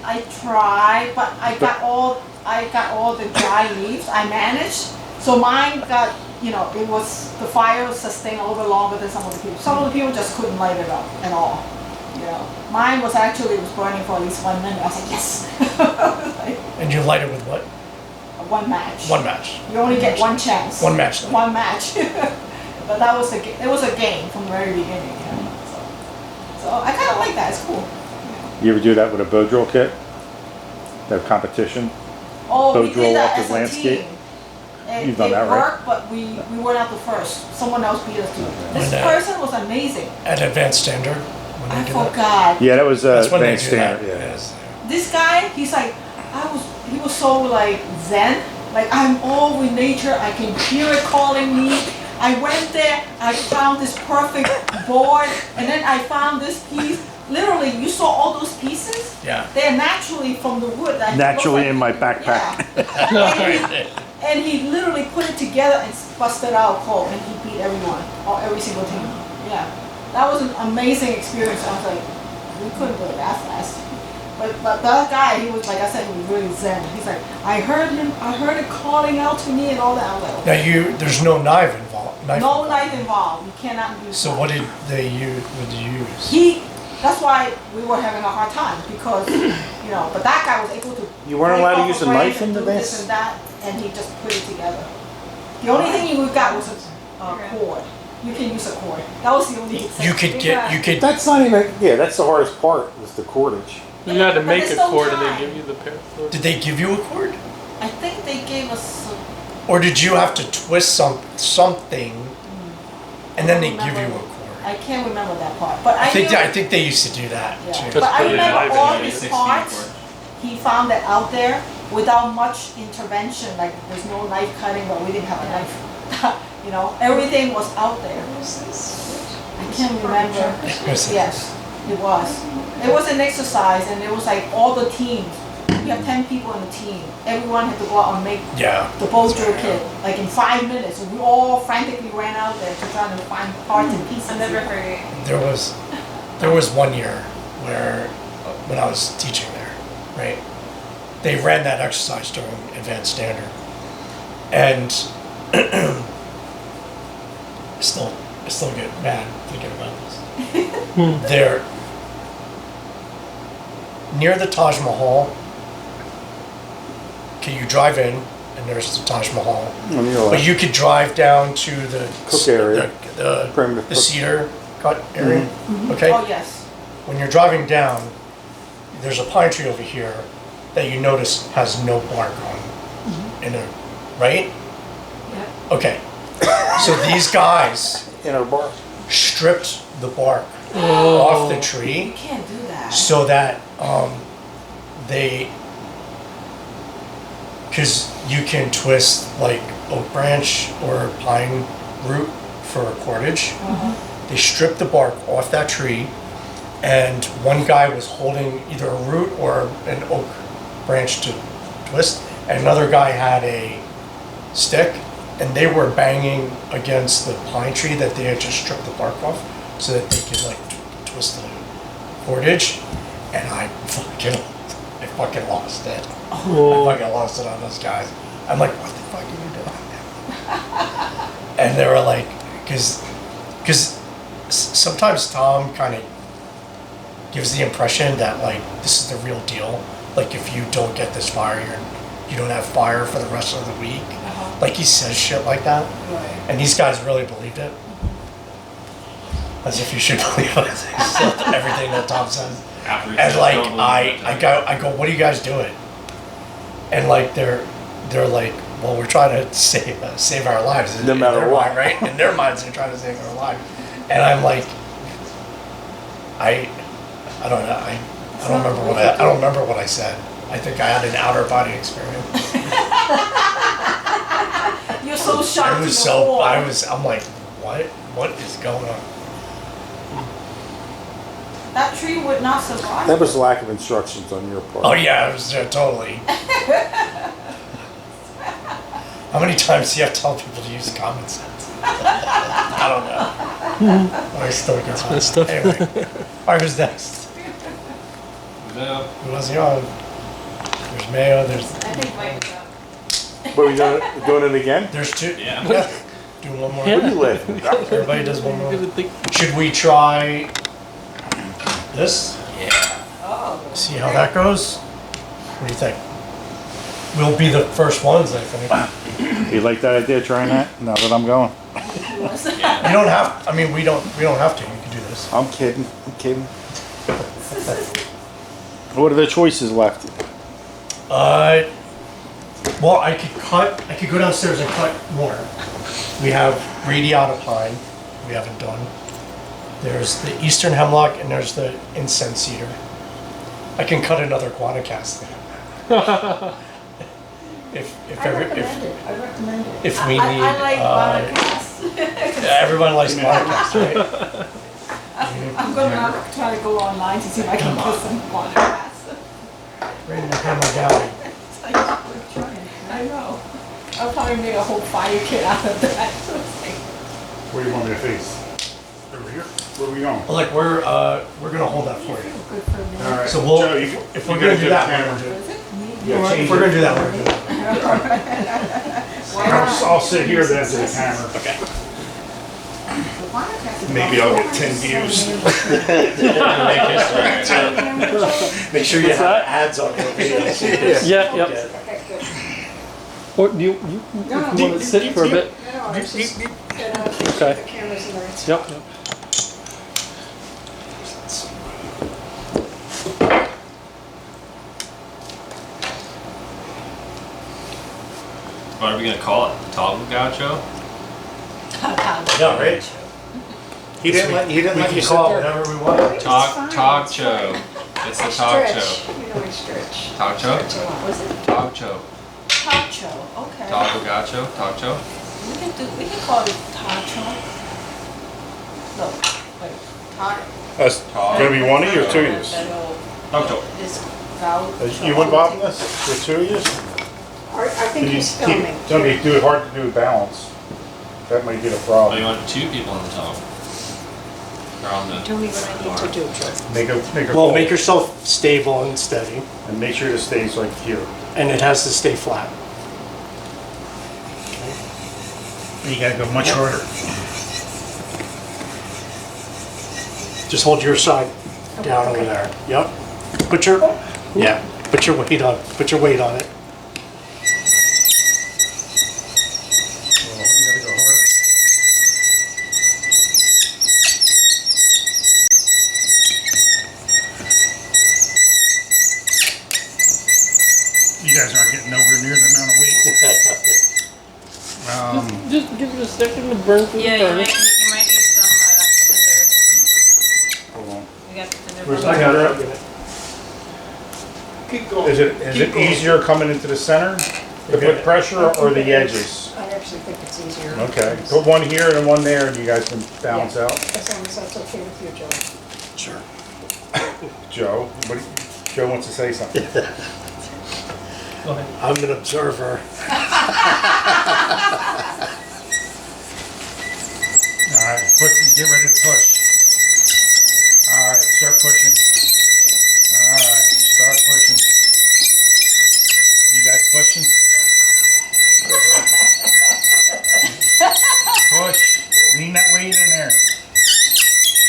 I tried, but I got all the dry leaves. I managed. So mine got, it was, the fire sustained a little bit longer than some of the people. Some of the people just couldn't light it up at all. Mine was burning for at least 1 minute. I was like, yes. Like, And you light it with what? one match. One match. You only get one chance. One match. Then. One match. But that was it was a game from the very beginning. So I kind of like that. It's cool. You ever do that with a bow drill kit? That competition? Oh, Bow we drill did that off as the a landscape? team. It, You've done it that, right? worked, but we weren't out the first. Someone else beat us to it. This When, person was amazing. At advanced standard. When I they do that. forgot. Yeah, that was That's when they advanced do that. standard. Yeah. Yes. This guy, he's like, he was so like zen. Like, I'm all with nature. I can hear it calling me. I went there. I found this perfect board, and then I found this piece. Literally, you saw all those pieces? Yeah. They're naturally from the wood. That Naturally looks in my backpack. Yeah. And he literally put it together and busted out cold, and he beat everyone, or every single team. Yeah, that was an amazing experience. I was like, we couldn't do it that fast. But that guy, he was, like I said, he was really zen. He's like, I heard it calling out to me and all that. I was like, Now there's no knife involved. no knife involved. You cannot use. So knife. what did they use? That's why we were having a hard time because, but that guy was able to. You weren't break allowed to off use a branch knife and into do this? and that, and he just put it together. The only thing we got was a cord. You can use a cord. That was the only. You could. That's not even. Yeah, that's the hardest part was the cordage. You had to But make there's a no cord and they time. give you the pair. Did they give you a cord, I think they gave us. or did you have to twist something, and then they give you a cord? I can't remember that part, but I think knew, they used to do that yeah. too. But I put it in remember knife all and his 6 feet parts. cord. He found that out there without much intervention. Like there's no knife cutting, but we didn't have a knife. Everything was out there. I can't remember. Yes, it was. It was an exercise, and it was like all the teams. We have 10 people in the team. Everyone had to go out and make Yeah. the bow drill kit, like in 5 minutes. We all frantically ran out there to try to find parts and pieces. I'll never forget. There was 1 year where when I was teaching there, right? They ran that exercise during advanced standard, and I still get mad thinking about this. They're near the Taj Mahal. Okay, you drive in, and there's the Taj Mahal. But you could drive down to the Cook area. Perimeter the cook. Cedar cut area. Okay. Oh, yes. When you're driving down, there's a pine tree over here that you notice has no bark on, right? Yep. Okay. So these guys In our bar. stripped the bark off the tree You can't do that. so that because you can twist like oak branch or pine root for cordage. They stripped the bark off that tree, and one guy was holding either a root or an oak branch to twist, and another guy had a stick, and they were banging against the pine tree that they had just stripped the bark off so that they could like twist the cordage, and I fucking lost it. I fucking lost it on those guys. I'm like, what the fuck are you doing? And they were like, because sometimes Tom kind of gives the impression that like this is the real deal. Like if you don't get this fire, you don't have fire for the rest of the week. Like he says shit like that, Right. and these guys really believed it. As if you should believe everything that Tom says. And like I go, what are you guys doing? And like they're like, well, we're trying to save our lives. No matter their what. mind, right? In their minds, they're trying to save our lives. And I'm like, I don't know. I don't remember what I said. I think I had an outer body experience. You're so shocked. I'm like, what is going on? That tree would not survive. That was lack of instructions on your part. Oh yeah, it was totally. How many times do you have to tell people to use common sense? I don't know. I still get That's tough. Anyway, all right, who's next? No. Who was he on? There's Mayo. There's I think Mike is up. But we doing it again? there's two. Yeah. Do one more. Where do you live? Everybody does one more. Good thing. Should we try this? Oh. See how that goes? What do you think? We'll be the first ones, I think. You like that idea, trying that? Now that I'm going. You don't have. I mean, we don't have to. You can do this. I'm kidding. What are the choices left? Well, I could go downstairs and cut more. We have radiata pine. We haven't done. There's the eastern hemlock and there's the incense cedar. I can cut another Guanacaste. If I recommend it. if we need, I like Guanacaste. everyone likes Guanacaste, right? I'm gonna try to go online to see if I can get some Guanacaste. Ready to hammer down. I know. I'll probably make a whole fire kit out of that. Where do you want me to face? Over here? Where are we going? Like we're gonna hold that for you. Good for me. All right. So we'll Joe, if we're gonna do that, we're gonna do it. If we're gonna do that, we're gonna do that. I'll sit here then to the camera. Okay. Maybe I'll get 10 views. Make sure you have ads on your videos. Yeah, yep. Okay, good. Or do you want to sit for a bit? No, I was just gonna keep Okay. the cameras in the right spot. Yep. What are we gonna call it? Toggle Gaucho? Yeah, right? He didn't let We you can sit call it there? whatever we want. Togcho. It's the Togcho. Stretch, you know, I stretch. Togcho? Stretch a lot. Was it? Togcho. Tacho, okay. Toggle Gaucho. Togcho. We can call it tacho. No, wait, tacho. That's gonna be one of you or two of you? Togcho. This gaucho. You would Bob in this? The two of you? I think he's filming. It's gonna be hard to do with balance. That might be the Oh, you problem. want two people on the top? Or on the Tell me what I need to do, Joe. Make a Well, call make yourself stable and steady, and make sure it stays like here. and it has to stay flat. You gotta go much harder. Just hold your side down over there. Yep. Put your weight on. Put your weight on it. You gotta go harder. You guys aren't getting nowhere near the amount of weight. Just give it a second to burn through Yeah, the you might furnace. need some cinder. Hold on. We got the cinder. Where's from- I got it. Keep going. Is it easier coming into the center to put pressure or the edges? I actually think it's easier. Okay, put one here and one there and you guys can balance out. As long as that's okay with you, Joe. Sure. Joe, Joe wants to say something. I'm an observer. Alright, get ready to push. Alright, start pushing. Alright, start pushing. You guys pushing? Push. Lean that weight in there.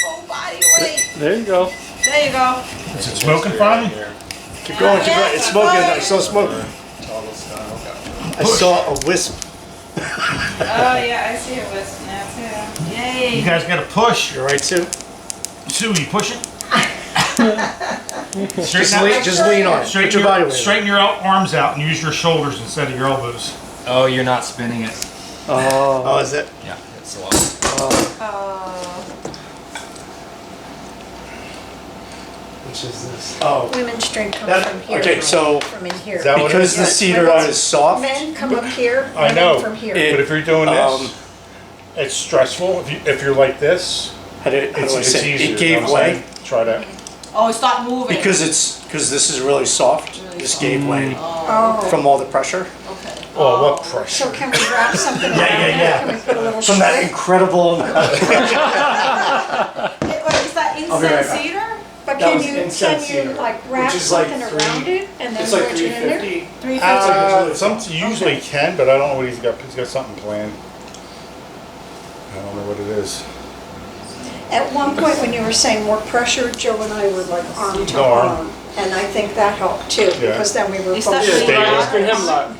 Full body weight. There you go. There you go. Is it smoking fine? Keep going. Keep going. It's smoking. I saw smoke. I saw a wisp. Oh yeah, I see it was now too. Yay. You guys gotta push. You're right, Sue. Sue, you pushing? Just lean on it. Put your body weight. Straighten your arms out and use your shoulders instead of your elbows. Oh, you're not spinning it. Oh, is it? Yeah, it's slow. Which is this? Oh. Women's strength comes That- from here. okay, so- From in here. Is that what it Because is? the cedar nut is soft. Men come up here, I women know, from here. but if you're doing this, it's stressful. If you're like this, How do I it's say? easier. It gave way Try that. Oh, stop moving. because this is really soft. This gave way Oh, from all the pressure. Okay. Oh, what so pressure. can we wrap something around Yeah. it? Can we put a little From that string? incredible amount. Wait, is that I'll be right incense back. cedar? But That can was you incense cedar, like wrap which is like something three- around it and then It's like wedge it in there? 350. Some usually can, but I don't know what he's got. He's got something planned. I don't know what it is. At one point when you were saying more pressure, Joe and I were like arm to Arm. arm. And I think that helped too, Yeah. because then we were Is both. that Stable. Hemlock.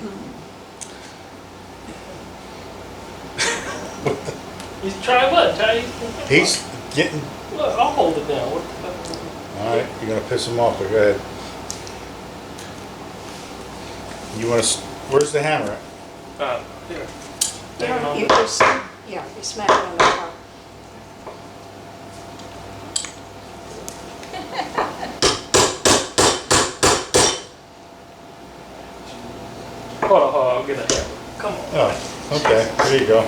You try what? Try. He's getting. Look, I'll hold it down. What the fuck? All right, you're gonna piss him off. But go ahead. You want to? Where's the hammer at? Here. You just, yeah, you smack it on the top. Hold on, I'll get a hammer. Come on. Oh, okay. There you go.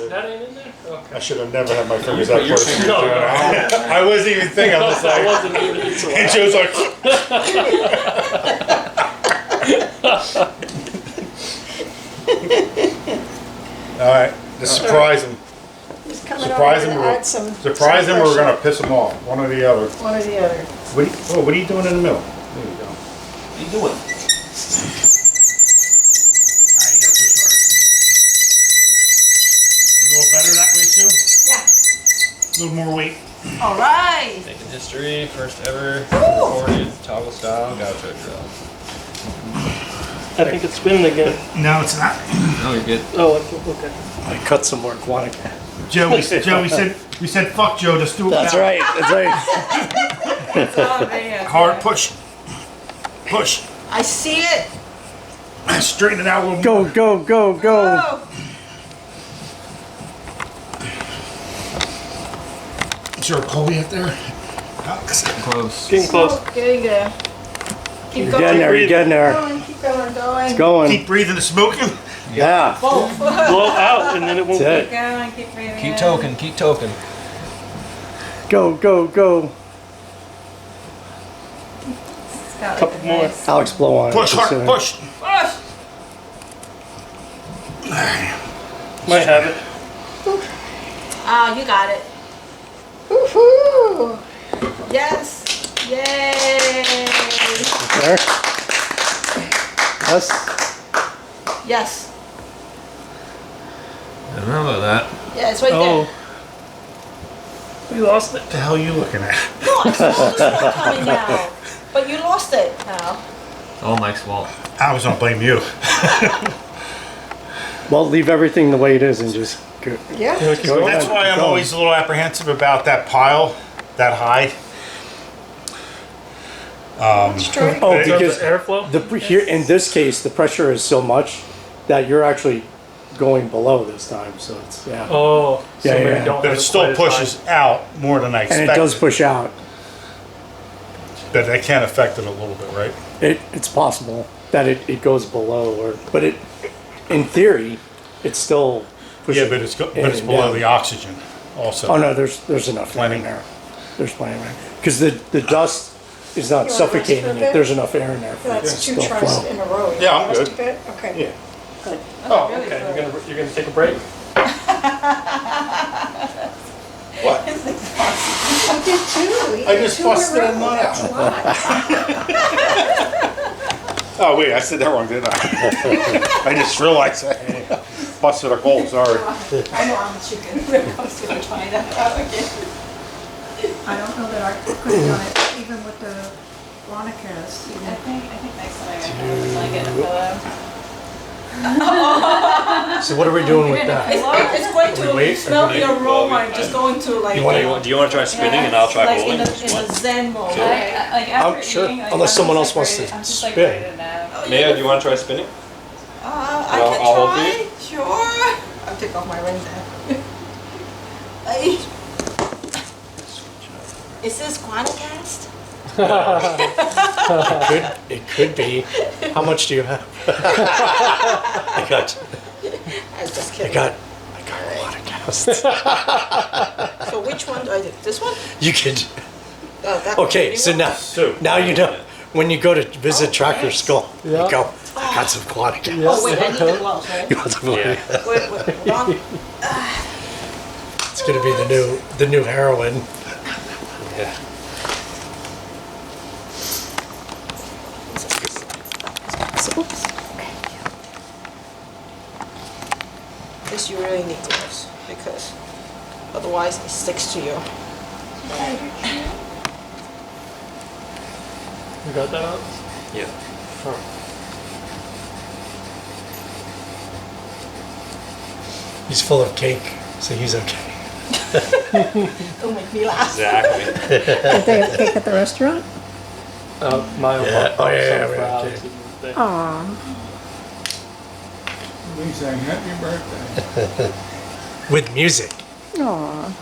That ain't in there? Okay. I should have never had my fingers that put your close. fingers No, no. I wasn't even thinking. I was I like, wasn't even. It's and Joe's like, all right, just surprise him. He's coming Surprise over him, to or add some. surprise him, or we're gonna piss him off. One or the other. One or the other. What are you doing in the middle? There you go. What are you doing? Alright, you gotta push harder. A little better that way, Sue? Yeah. A little more weight. All right. Making history, first ever recorded toggle style gaucho drill. I think it's spinning again. No, it's not. Oh, you're good. Oh, okay. I cut some more Guanacaste. Joe, we said fuck Joe, just do it That's now. right. That's right. Oh, man. Hard push. Push. I see it. Straighten it out a little Go, more. go, go, go. Oh. Is there a pulley up there? Close. Getting close. Getting there. Keep You're going. getting there. You're getting there. Going, keep going, going. It's going. Keep breathing and smoking. Yeah. Both. Blow out and then it won't. That's it. Going, keep breathing Keep in. token, keep token. Go, go, go. It's got like Couple a more. nice- Alex, blow on Push it. hard, push. Push. Might have it. Ah, you got it. Woohoo! Yes. Yay. There. Yes. Yes. I don't know about that. Yeah, it's right Oh. there. We lost it. What the hell are you looking at? No, I saw this one coming now. But you lost it now. All Mike's fault. I was gonna blame you. Well, leave everything the way it is and just go. Yeah. Go That's ahead, why keep I'm going. always a little apprehensive about that pile that high. Straight. Oh, Is because the airflow? here in this case, the pressure is so much that you're actually going below this time. So it's Oh. Yeah, So maybe yeah. don't But have it still quite as high. pushes out more than I and expected. it does push out. But that can affect it a little bit, right? It's possible that it goes below, but in theory, it's still pushing. Yeah, but it's in and below down. the oxygen also. Oh no, there's enough air in Plenty. there. There's plenty of air because the dust is not You wanna suffocating rest for a it. bit? There's enough air in there for it to That's two still tries flow. in a row. Yeah, I'm Rest good. a bit? Okay. Yeah. Good. Oh, really okay. good. You're gonna take a break. What? I did too. We I ate just two in a busted a row. nut That's a lot. Oh wait, I said that wrong, didn't I? I just realized that. Busted a hole, sorry. I know I'm a chicken. We're supposed to try that out again. I don't know that I could have done it even with the Guanacaste. I think next time I get a pillow. So what are we doing with that? It's going We wait, to smell or the aroma and just go into like. Do you want to try spinning and I'll try like bowling? in a zen mode. Like after sure, eating, like, unless I'm someone just else wants like to I'm just like spin. ready to nap. Maya, do you want to try spinning? I Well, can I'll hold try. Sure. I'll take off my ring then. Ay. Is this Guanacaste? It could be. How much do you have? I got I'm just I kidding. got a lot of casts. So which one do I do? This one? You could. That Okay, pretty so one? now you know when you go to visit Oh, Tracker nice. Skull, Yeah. you go. I got some quad gas. Oh wait, I need the gloves, right? You want some Yeah. Wait, hold on. It's gonna be the new heroin. Yeah. Oops. This you really need gloves because otherwise it sticks to you. You got that out? Yeah. He's full of cake, so he's okay. Don't make me laugh. Exactly. Did they have cake at the restaurant? My own Yeah. Oh, yeah, some yeah, for yeah, Alex' okay. birthday. Aw. We sang happy birthday. With music. Aw.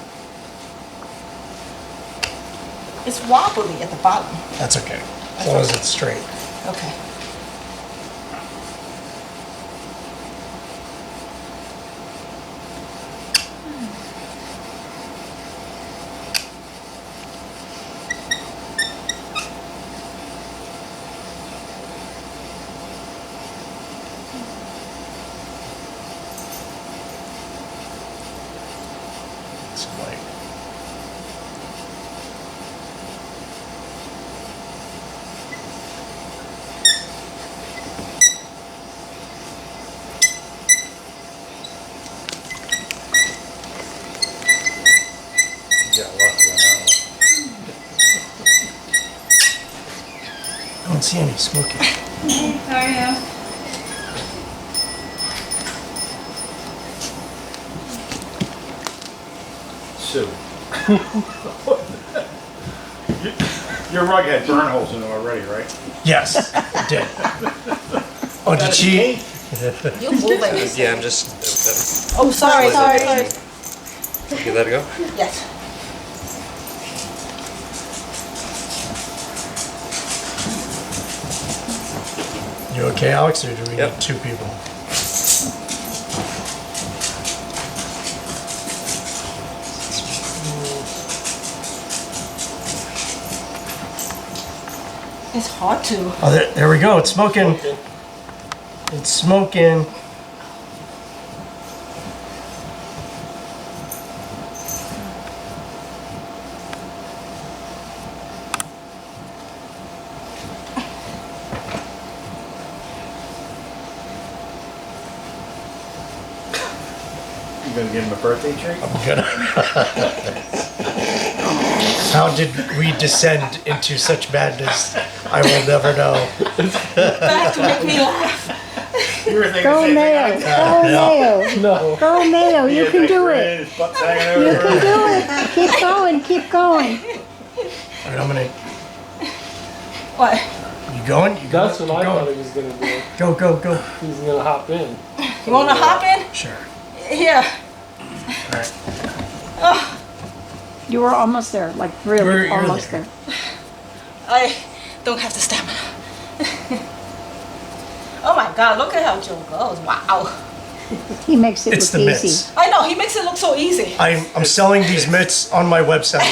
It's wobbly at the bottom. That's okay. As long as it's straight. Okay. It's like Yeah, lucky on that I don't see any smoking. How are you? Sue. Your rug had burn holes in it already, right? Yes, it did. Oh, did she? You move it. Yeah, I'm just. Oh, sorry. Give that a go. Yes. You okay, Alex, or do we Yep. need two people? It's hard to. Oh, there we go. It's smoking. It's smoking. You gonna give him a birthday treat? I'm gonna. How did we descend into such madness? I will never know. That to make me laugh. You were thinking Go the same Mayo. thing I Go Mayo. No. Go Mayo. did. You can do it. His butt's hanging You over. can do it. Keep going. Keep going. All right, I'm gonna. What? You going? You That's going? what I You thought going? he was gonna do. Go, go, go. He's gonna hop in. You wanna hop in? Sure. Here. All right. You were almost there. Like really You're almost there. there. I don't have the stamina. Oh my God! Look at how Joe goes. Wow. He makes it It's look the easy. mitts. I know he makes it look so easy. I'm selling these mitts on my website.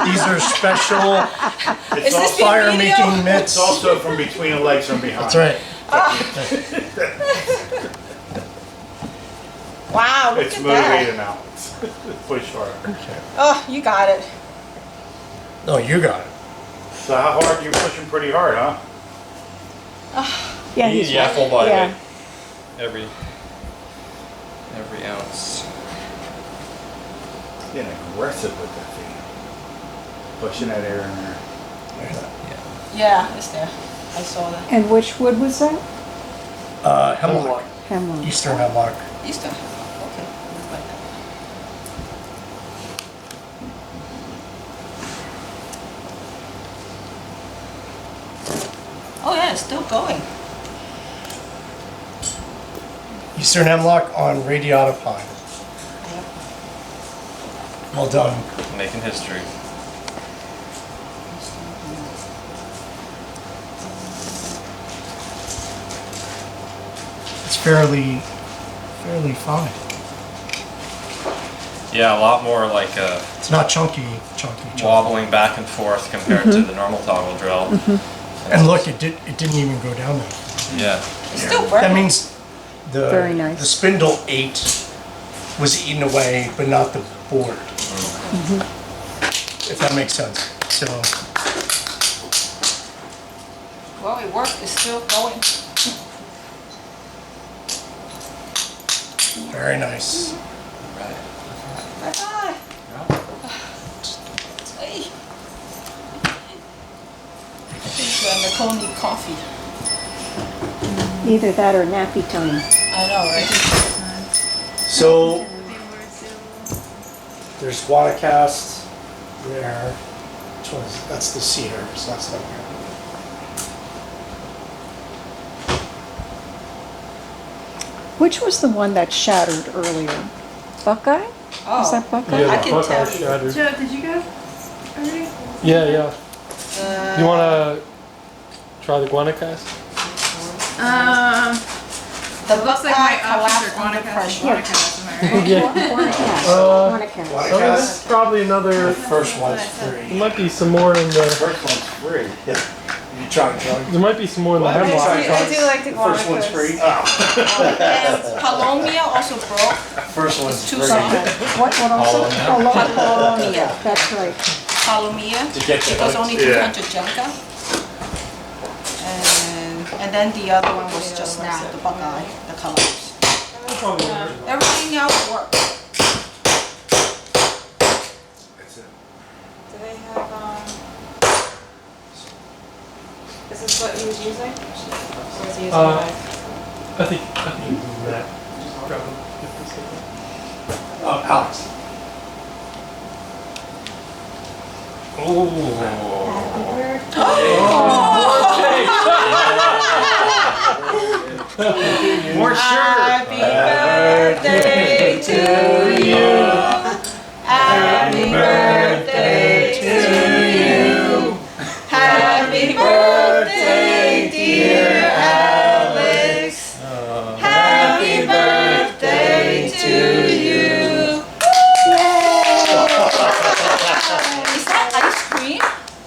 These are special Is this the fire video? making mitts. It's also from between the legs from behind. That's right. Wow! Look It's at motivated that. now. Push hard. Oh, you got it. No, you got it. So how hard you pushing? Pretty hard, huh? Yeah, he's Yeah, full body yeah. weight. Every ounce. Getting aggressive with that thing. Pushing that air in there. Yeah, it's there. I saw that. And which wood was that? Hemlock. Hemlock. Eastern hemlock. You still have Hemlock, okay. Let's buy that. Oh yeah, it's still going. Eastern Hemlock on radiata pine. Well done. Making history. It's fairly fine. Yeah, a lot more like It's not chunky. wobbling back and forth compared to the normal toggle drill. And look, it didn't even go down there. Yeah. It's still That working. means the Very nice. the spindle 8 was eaten away, but not the board. If that makes sense. So Well, it worked, it's still going. very nice. Right. Bye-bye. Hey. I think Nicole need coffee. Either that or nappy time. I know, right? So there's Guanacaste there. Which one is it? That's the Cedar. So that's not here. Which was the one that shattered earlier? Buckeye? Is Oh, that Buckeye? Yeah, I the can Buckeye tell you. shattered. Joe, did you go already? Yeah. You Uh, wanna try the Guanacaste? the Looks like Buckeye my options collapsed are under Guanacaste pressure. and Guanacaste, am I right? Yeah. Guanacaste. I mean, this is probably another. The first one's There free. might be some more in the. First one's free. Yeah. You try it, John. There might be some more in the What? hemlock. I do like the The first one's Guanacaste. free. And Paulownia also broke. First one's It's too free. soft. What also? Paulownia. That's right. Paulownia. To get It was you. only Yeah. 200 Janka. And then the other one was just now, the Buckeye, the collapse. Everything else worked. Do they have, is this what he was using? Or was he using Uh, that? I think that. Grab them. Get this thing. Oh, Alex. More Happy birthday to you. Happy birthday to you. Happy birthday, dear Alex. Happy birthday to you. Is that ice cream?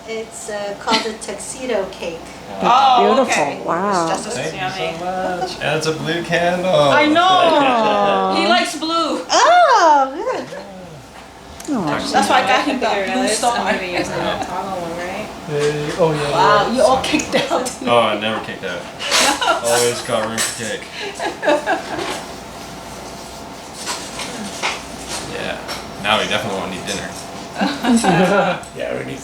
It's called a tuxedo cake. Oh, Beautiful. okay. Wow. It's just a- Thank you so much. And it's a blue candle. I know. He likes blue. Oh, good. That's why I got him that blue I'm star. gonna be using that toggle one, right? Oh yeah. Wow, you all kicked out. Oh, I never kicked out. Always got room for cake. Yeah. Now we definitely won't need dinner. Yeah, we need.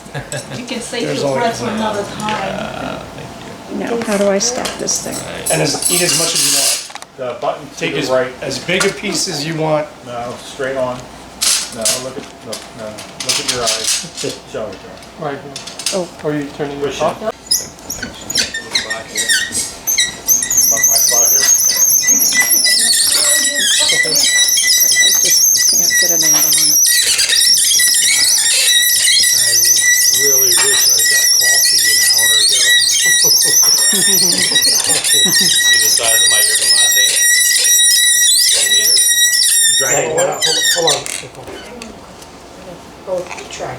You can save There's your always breath for another time. Thank you. Now, how do I stop this thing? Right. And eat as much as you want. The button to Take the as, right. as big a piece as you want. No, straight on. No, look at no. Look at your eyes. Show it, Joe. Right. Oh. Are you turning your Push off? it. My spot here. I just can't get an angle on it. I really wish I got coffee an hour ago. See the size of my yerba mate? 12 meters. You drank Hey, it hold all? on. Both try.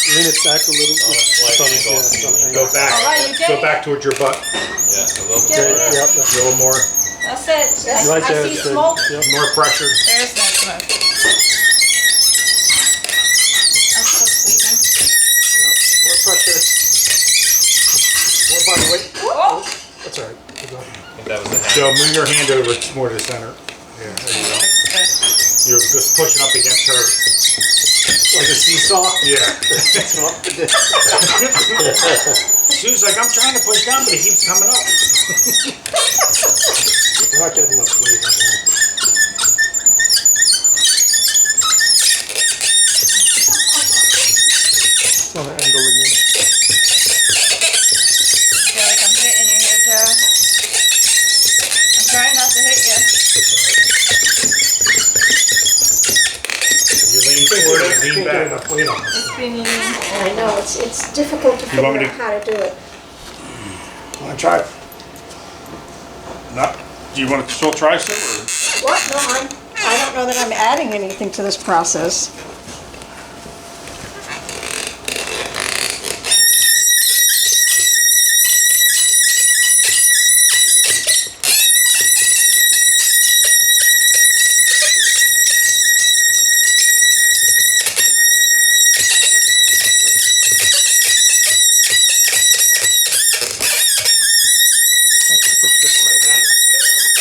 Lean it back a little. Slight angle. Go back. All right, you get Go it? back towards your butt. Yeah, a little Get bit. it? Yep. A little more. That's it. Right I there. see it's good. smoke. Yep. More pressure. There's that smoke. I'm so sleeping. More pressure. More body weight. Oh, That's all right. Keep going. I think that was the hand. So move your hand over more to the center. Yeah, there you go. You're just pushing up against her. Like a seesaw? Yeah. Sue's like, I'm trying to push down, but it keeps coming up. We're not getting enough weight on that. It's on an angle again. feel like I'm hitting you here, Joe. I'm trying not to hit you. You lean forward and lean back. Enough weight on it. It's been I know, it's difficult to You want figure me out how to do it. Wanna try? Not, do you want to still try some? Or? What? No, I don't know that I'm adding anything to this process.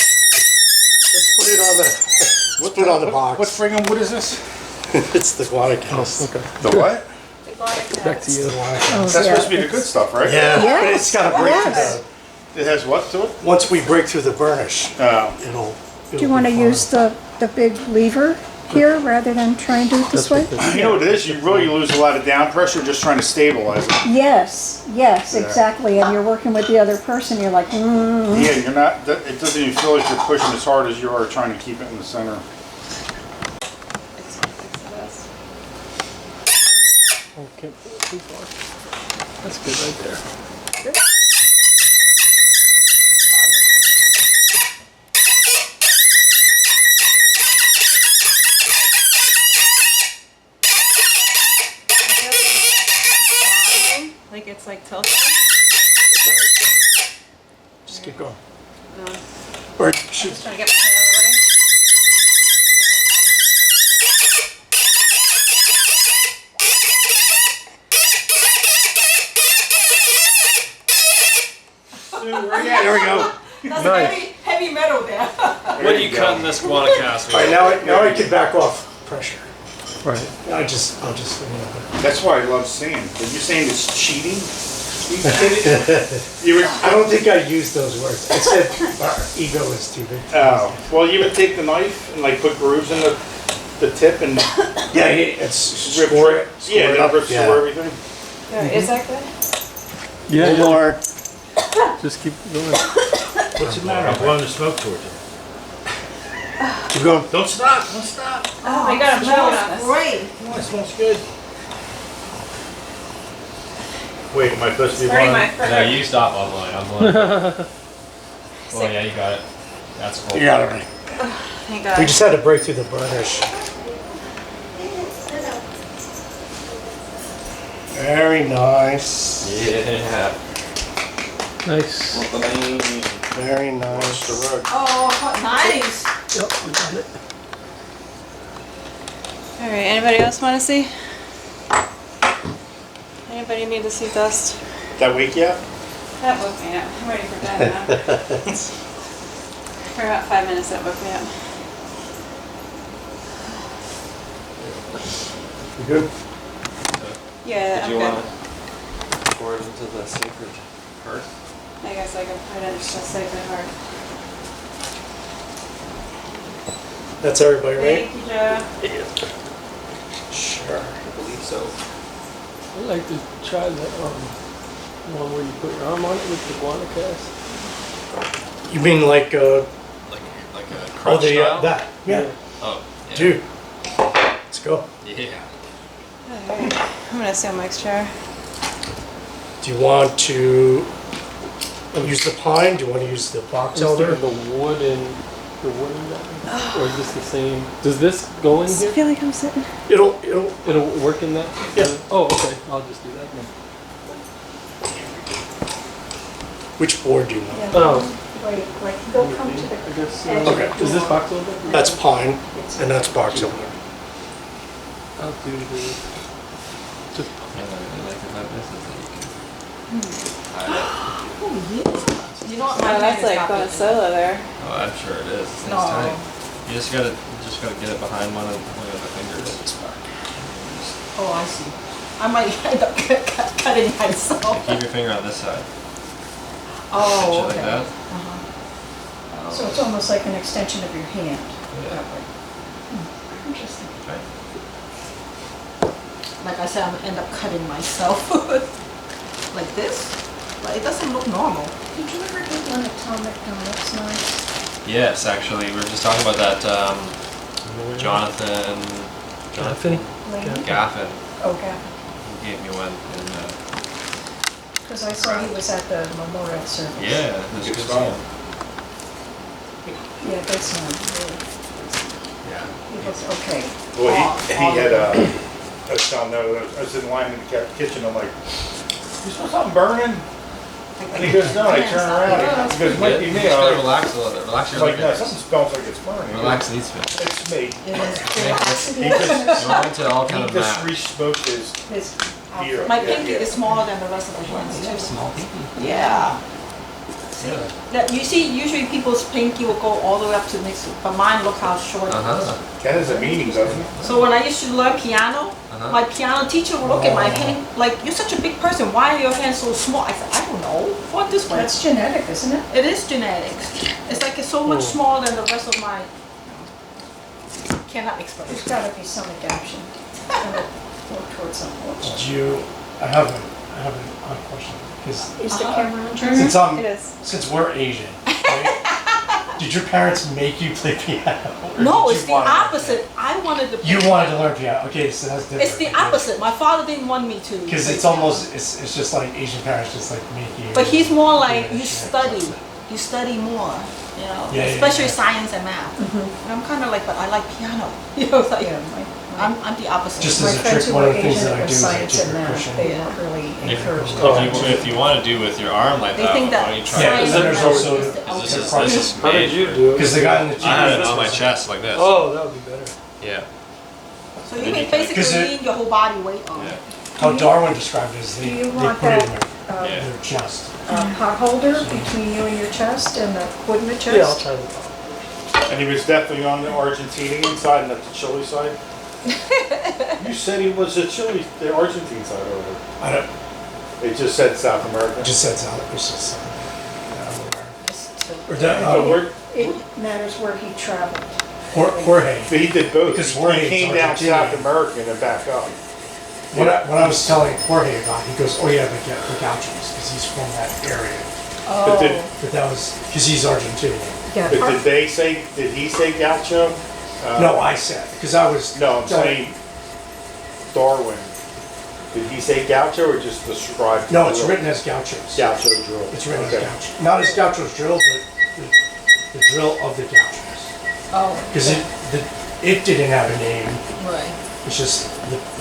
Let's put it on the, let's put it on the box. What friggin' wood is this? It's the Guanacaste. Okay. The what? Back to you. That's supposed to be the good stuff, right? Yeah, Yes. but it's gotta break through Yes. It has what to it? the, once we break through the burnish, Oh. it'll Do you want to use the big lever here rather than try and do it this way? You know what it is? You really lose a lot of down pressure just trying to stabilize it. Yes, yes, Yeah. exactly. And you're working with the other person, you're like, Yeah, you're not, it doesn't even feel like you're pushing as hard as you are trying to keep it in the center. Oh, can't pull it too far. That's good right there. like it's like tilting. just keep going. No. Or I'm should, just trying to get my head out of the way. there we go. That's Nice. heavy metal there. What are you cutting this Guanacaste All right, with? now I can back off pressure. Right. I'll just, you know. That's why I love sand. Are you saying it's cheating? You would, I don't think I used those words. I said our ego is too big. oh, well, you would take the knife and like put grooves in the tip and Yeah, it's rip score it. yeah, Score it then rip up. Yeah. score everything. Is that good? Yeah, One more. just keep going. What's the matter? I'm blowing the smoke towards you. Keep going. Don't stop, don't stop. Oh, I got a blow on this. Great. Come on, it smells good. Wait, am I supposed to be Starting blowing? my No, further. you stop, I'm blowing. I'm blowing. Well, yeah, you got it. That's cool. You got it right. Thank God. We just had to break through the burnish. Very nice. Yeah. Nice. Very nice. The rug. Oh, nice. Yep, we got it. All right. Anybody else want to see? Anybody need to see dust? That wake you up? That woke me up. I'm ready for bed now. For about 5 minutes, that woke me up. You good? Yeah, Did I'm you good. want to pour it into the sacred hearth? I guess I can put it into the sacred heart. That's everybody, right? Thank you, Joe. Sure. I believe so. I'd like to try the one where you put your arm on it with the Guanacaste. You mean like Like a crutch style? that? Yeah. Oh, yeah. Dude. Let's go. Yeah. Alright, I'm gonna sit on Mike's chair. Do you want to use the pine? Do you want to use the box Is there elder? the wood and that one? Or is this the same? Does this go in I here? feel like I'm sitting. It'll It'll work in that? Yeah. Oh, okay. I'll just do that then. which board do you want? Yeah. Oh. Wait, they'll come to the I guess. edge Okay. of the Is this door. box over? That's pine and that's box elder. I'll do the. Just. You know what? My Oh, that's hand is like going happy. solo there. Oh, I'm sure it is. This thing's No. tight. You just gotta get it behind one of the fingers. Oh, I see. I might end up cutting myself. Keep your finger on this side. Oh, Shit okay. like that. So it's almost like an extension of your hand. Yeah. That way. Interesting. Right. Like I said, I'm gonna end up cutting myself like this, but it doesn't look normal. Did you ever get one atomic lips knife? Yes, actually, we were just talking about that. Jonathan Gaffney? Gaffin. Oh, God. He gave me one. Because I saw he was at the memorial service. Yeah, that's Good good smile. Yeah, that's him. Yeah. He looks okay. Well, he had I was telling no, I was in line in the kitchen. I'm like, you smell something burning? And he goes, no. I turn around. He goes, might be me. You just I'm gotta like, relax a little bit. Relax your like, no, fingers. something smells like it's burning. Relax these fingers. It's me. It is. You want it to all kind He of just match. re-smoked his His ear. My Yeah, pinky yeah. is smaller than the rest of the hands too. Small pinky. Yeah. Yeah. That you see, usually people's pinky will go all the way up to next, but mine look how short it is. That has a meaning, doesn't it? So when I used to learn piano, my piano teacher would look at my hand like, "You're such a big person. Why are your hands so small?" I said, "I don't know. What this way?" That's genetic, isn't it? It is genetics. It's like it's so much smaller than the rest of my. Cannot explain. There's got to be some adaptation. Kind of work towards something. Did you? I have a question. Because Is the camera on? It is. since we're Asian, right? Did your parents make you play piano? Or No, did it's you the wanna learn opposite. I wanted to. piano? You wanted to learn piano. Okay, so that's different. It's the opposite. My father didn't want me to. Because play it's piano. almost it's just like Asian parents just like make you. But he's more like Yeah, you study. You study more. You know, Yeah, yeah, especially yeah. science and math. And I'm kind of like, but I like piano. You know, it's like Yeah, I'm the opposite. Just My as a friends trick, who one were of the things Asian that I with do is I science take and a math, cushion. they weren't really encouraged. If you want to do with your arm like They that, think why that don't you try Yeah, it? and then there's also is the This is ultimate. this is How did made you for- do it? Because the guy in the I had it TV. on my chest like this. Oh, that would be better. Yeah. So you Then can you can- basically Because it- lean your whole body weight on. Yeah. How Darwin described it is Do they you put want it in that Yeah. their chest. pot holder between you and your chest and the wood in the chest? Yeah, I'll try that. And he was definitely on the Argentinian side, not the Chile side. You said he was the Argentine side over. I don't. It just said South America. It just said South. It's just. Or But It matters where he traveled. Jorge. he did both. Because He Jorge's came down Argentinian. South America and then back up. When I was telling Jorge about it, he goes, "Oh yeah, the Gauchos, because he's from that area." But did, But that was because he's Argentinian. Yeah, but did he say Gaucho? No, I said because I was. No, I'm saying Darwin. Did he say Gaucho or just describe? No, it's drill? written as Gauchos. Gaucho drill. It's written Okay. as Gaucho. Not as Gauchos drill, but the drill of the Gauchos. Oh. Because it didn't have a name. Right. It's just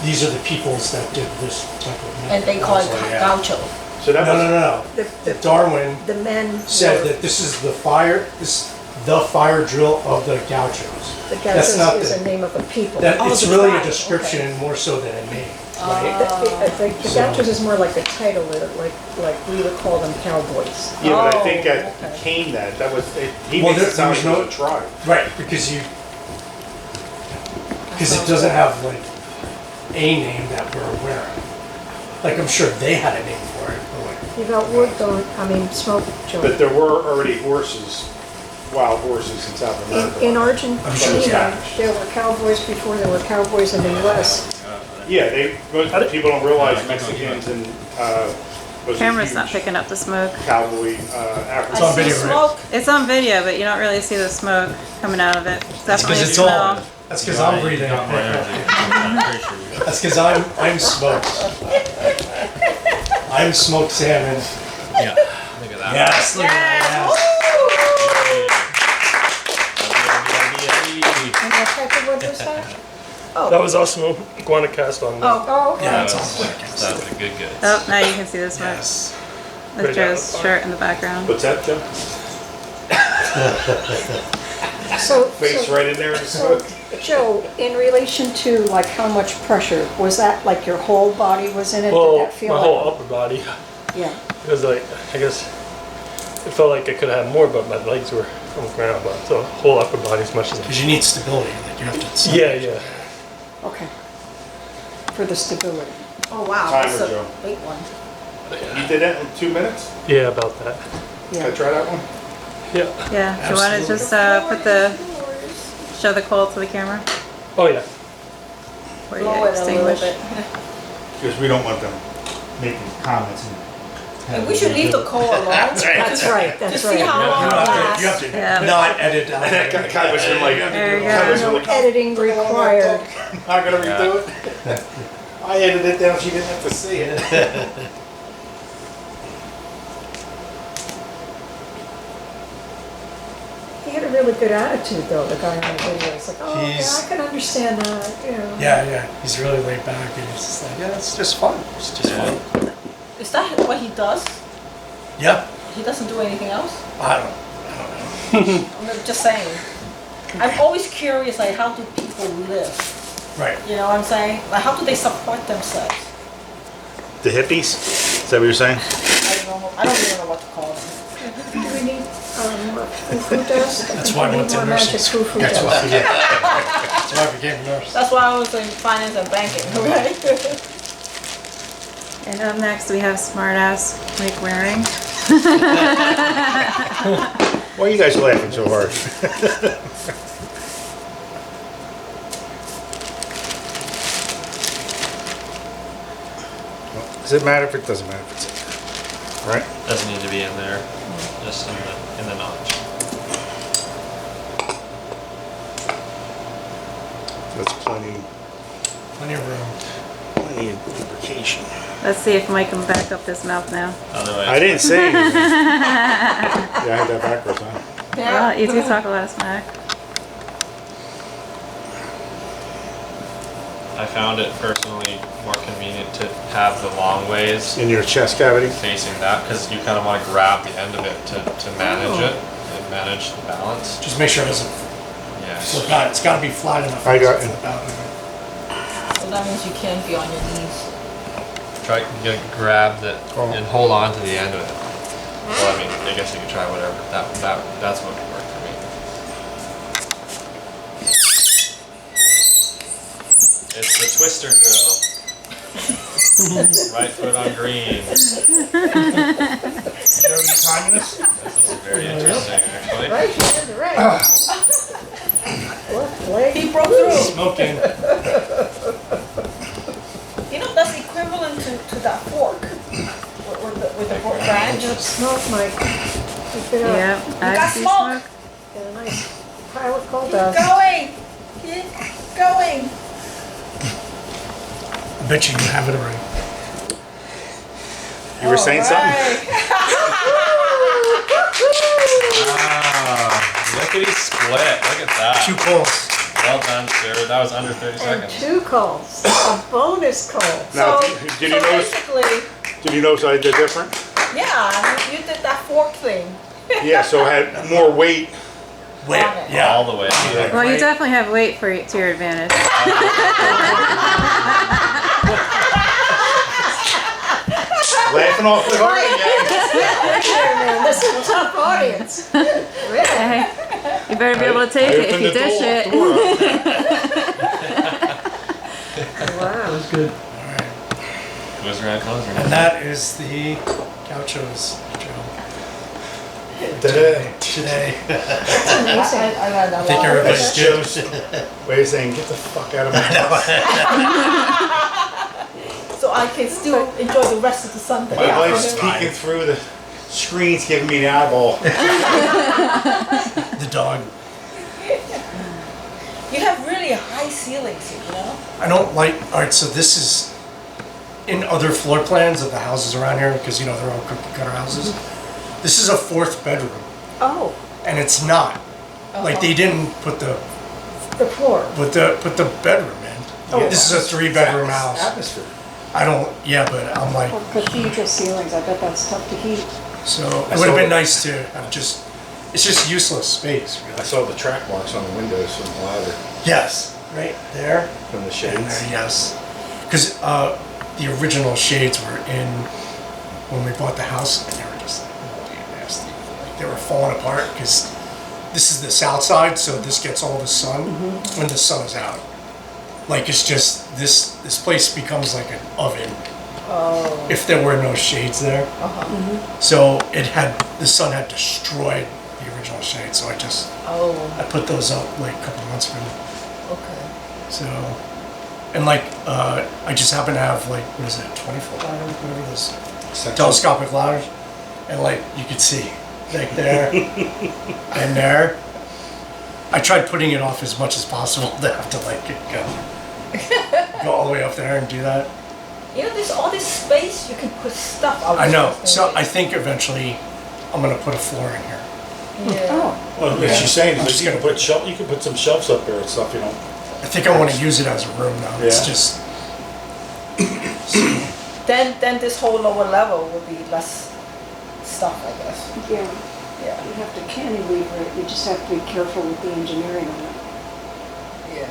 these are the peoples that did this type of. And they call it yeah. gaucho. So that was No. The Darwin the men said were, that this is the fire drill of the Gauchos. the That's not Gauchos is the- a name of a people. That Oh, it's the really a tribe, description more so than a name, right? The Gauchos is more like a title, like we would call them cowboys. yeah, but I Oh, think that okay. became that. That was he Well, makes there it sound was like it no- was a tribe. Right, because it doesn't have like a name that we're aware of. Like I'm sure they had a name for it, but like You got wood going, smoke, Joe. But there were already horses, wild horses in South America. In I'm sure it's Argentina, Spanish. there were cowboys before there were cowboys in the US. Yeah, most people don't realize Mexicans and was a Camera's not huge picking up the smoke. cowboy It's on I see video, right? smoke. It's on video, but you don't really see the smoke coming out of it. It's definitely a because it's all. smell. That's because I'm breathing. That's because I'm smoked. I'm smoked salmon. Yeah. Look at that. Yes, look at that. And what type of wood was that? That was also Guanacaste on there. Oh, okay. Yeah, it's all That's the good goods. Oh, now you can see the smoke. Yes. With Joe's shirt in the background. What's that, Joe? So, Face right in there in the smoke. Joe, in relation to like how much pressure, was that like your whole body was in it? Did Well, that feel my like? whole upper body. Yeah. Because like, I guess it felt like I could have had more, but my legs were on the ground. But the whole upper body as much as. Because you need stability. Like you have to. Yeah. Okay. for the stability. Oh, wow, Timer, that's a Joe. big one. You did that in 2 minutes? Yeah, about that. Can I try that one? Yeah. Yeah, do you wanna just, put show the coal to the camera? Oh, yeah. Or you Blow it a little extinguish? bit. Because we don't want them making comments. And we should leave the coal alone. That's right. That's right, To that's see right. how long it lasts. You have to Yeah. not edit out. Kai was like, There you Kai go. was No like, editing required. not gonna redo it. I edited it down, she didn't have to see it. He had a really good attitude though, the guy on the video. It's like, oh, yeah, He's- I can understand that, you know. Yeah, he's really laid back and he's just like, yeah, it's just fun. It's just fun. Is that what he does? Yep. He doesn't do anything else? I don't know. I'm just saying. I'm always curious, like, how do people live? Right. You know what I'm saying? Like, how do they support themselves? The hippies? Is that what you're saying? I don't even know what to call them. Do we need foo-foo dust? That's why I went to More magic nursing. foo-foo That's dust. why That's why I became a nurse. That's why I was in finance and banking, right? And up next, we have smartass Mike Waring. Why are you guys laughing so hard? Does it matter if it doesn't matter if it's in there? Right? Doesn't need to be in there, just in the notch. That's plenty Plenty of room. of lubrication. Let's see if Mike can back up his mouth now. Otherwise, I didn't say anything. Yeah, I had that backwards, huh? Well, you do talk a lot of smack. I found it personally more convenient to have the long ways In your chest cavity? facing that, because you kind of want to grab the end of it to manage it and manage the balance. Just make sure it doesn't Yeah. flip out. It's gotta be flat enough. I got to you. flip out. So that means you can't be on your knees. Try to grab the Oh. and hold on to the end of it. Well, I mean, I guess you could try whatever. That's what would work for me. It's the twister drill. Right foot on green. This Are you timing this? is very interesting, actually. Right here, the right. Left leg. He broke through. Smoking. You know, that's equivalent to that fork. With the fork branch. You got smoke, Mike. Keep it up. Yeah, got I see smoke. smoke. Get a nice pile of coal Keep dust. going. Keep going. I bet you have it already. You were saying something? Wow. Lickety split. Look at that. 2 poles. Well done, sir. That was under 30 And seconds. 2 coals. A bonus coal. Now, So, did so you notice? basically, Did you notice I did different? yeah, you did that fork thing. Yeah, so I had more weight. Wait, On it. yeah. All the way. Well, you definitely have weight to your advantage. Laughing off the heart again. Here, man, this is a tough audience. Really? Hey, you better be able to take it if Open you the dish door- it. door up. Wow. That's good. Alright. Goes around, comes And around. that is the Gauchos drill. Today. Today. That's amazing. I learned a I think lot. everybody's good. Wait a second, get the fuck out of my house. So I can still enjoy the rest of the Sunday. My Yeah. wife's peeking through the screens, giving me the eyeball. The dog. You have really high ceilings, you know? I don't like, alright, so this is in other floor plans of the houses around here, because you know, they're all cookie cutter houses. This is a 4th bedroom, Oh, and it's not. Like, they didn't put the floor. put the bedroom in. Oh, This is a 3-bedroom house. Atmosphere. I don't, yeah, but I'm like, Well, cathedral ceilings, I bet that's tough to heat. so it would have been nice to have just, it's just useless space, I really. saw the track marks on the windows from the ladder, Yes, right there. from the And shades. there, yes. Because the original shades were in when we bought the house, and they were just like moldy and nasty. Like, they were falling apart because this is the south side, so this gets all the sun when the sun is out. like it's just, this place becomes like an oven Oh. if there were no shades there. Uh-huh. So the sun had destroyed the original shades, so I Oh, put those up like a couple months ago. okay. So, and like, I just happen to have like, what is it, 20-foot ladder, whatever those telescopic ladders, and like, you could see, like there, and there. I tried putting it off as much as possible to have to like go all the way up there and do that. You know, there's all this space, you can put stuff out. I know, there. so I think eventually I'm gonna put a floor in here. Yeah. Oh, Well, Yeah. what she's saying I'm is just you can gonna- put some shelves up there and stuff, you know. I think I wanna use it as a room now, it's Yeah. just, Then this whole lower level will be less stuff, I guess. Yeah, Yeah. you have to cantilever it, you just have to be careful with the engineering on it. Yeah.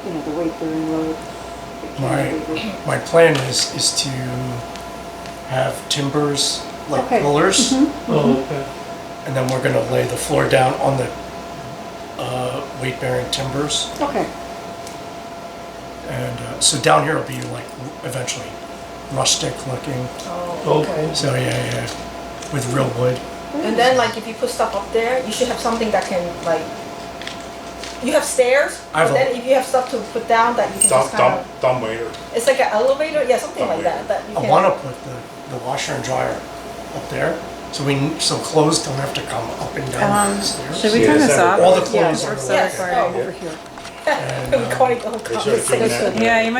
You know, the weight bearing load. the cantilever. my plan is to have timbers, like Okay. pillars, Oh, okay. and then we're gonna lay the floor down on the weight-bearing timbers. Okay, And so down here will be like eventually rustic looking. Oh, okay. Okay. So yeah, with real wood. And then like if you put stuff up there, you should have something that can like, you have stairs, I have but a- then if you have stuff to put down that you can just kind of, Dumb waiter. it's like an elevator, yeah, something like that, Elevator. that you I can. want to put the washer and dryer up there, so clothes don't have to come up and down the stairs. Should we Yeah, turn is this that off? All the Yeah, clothes are We're over so Yes, recording. oh. over here. And, Recording the whole They should have taken that. conversation. Yeah, you might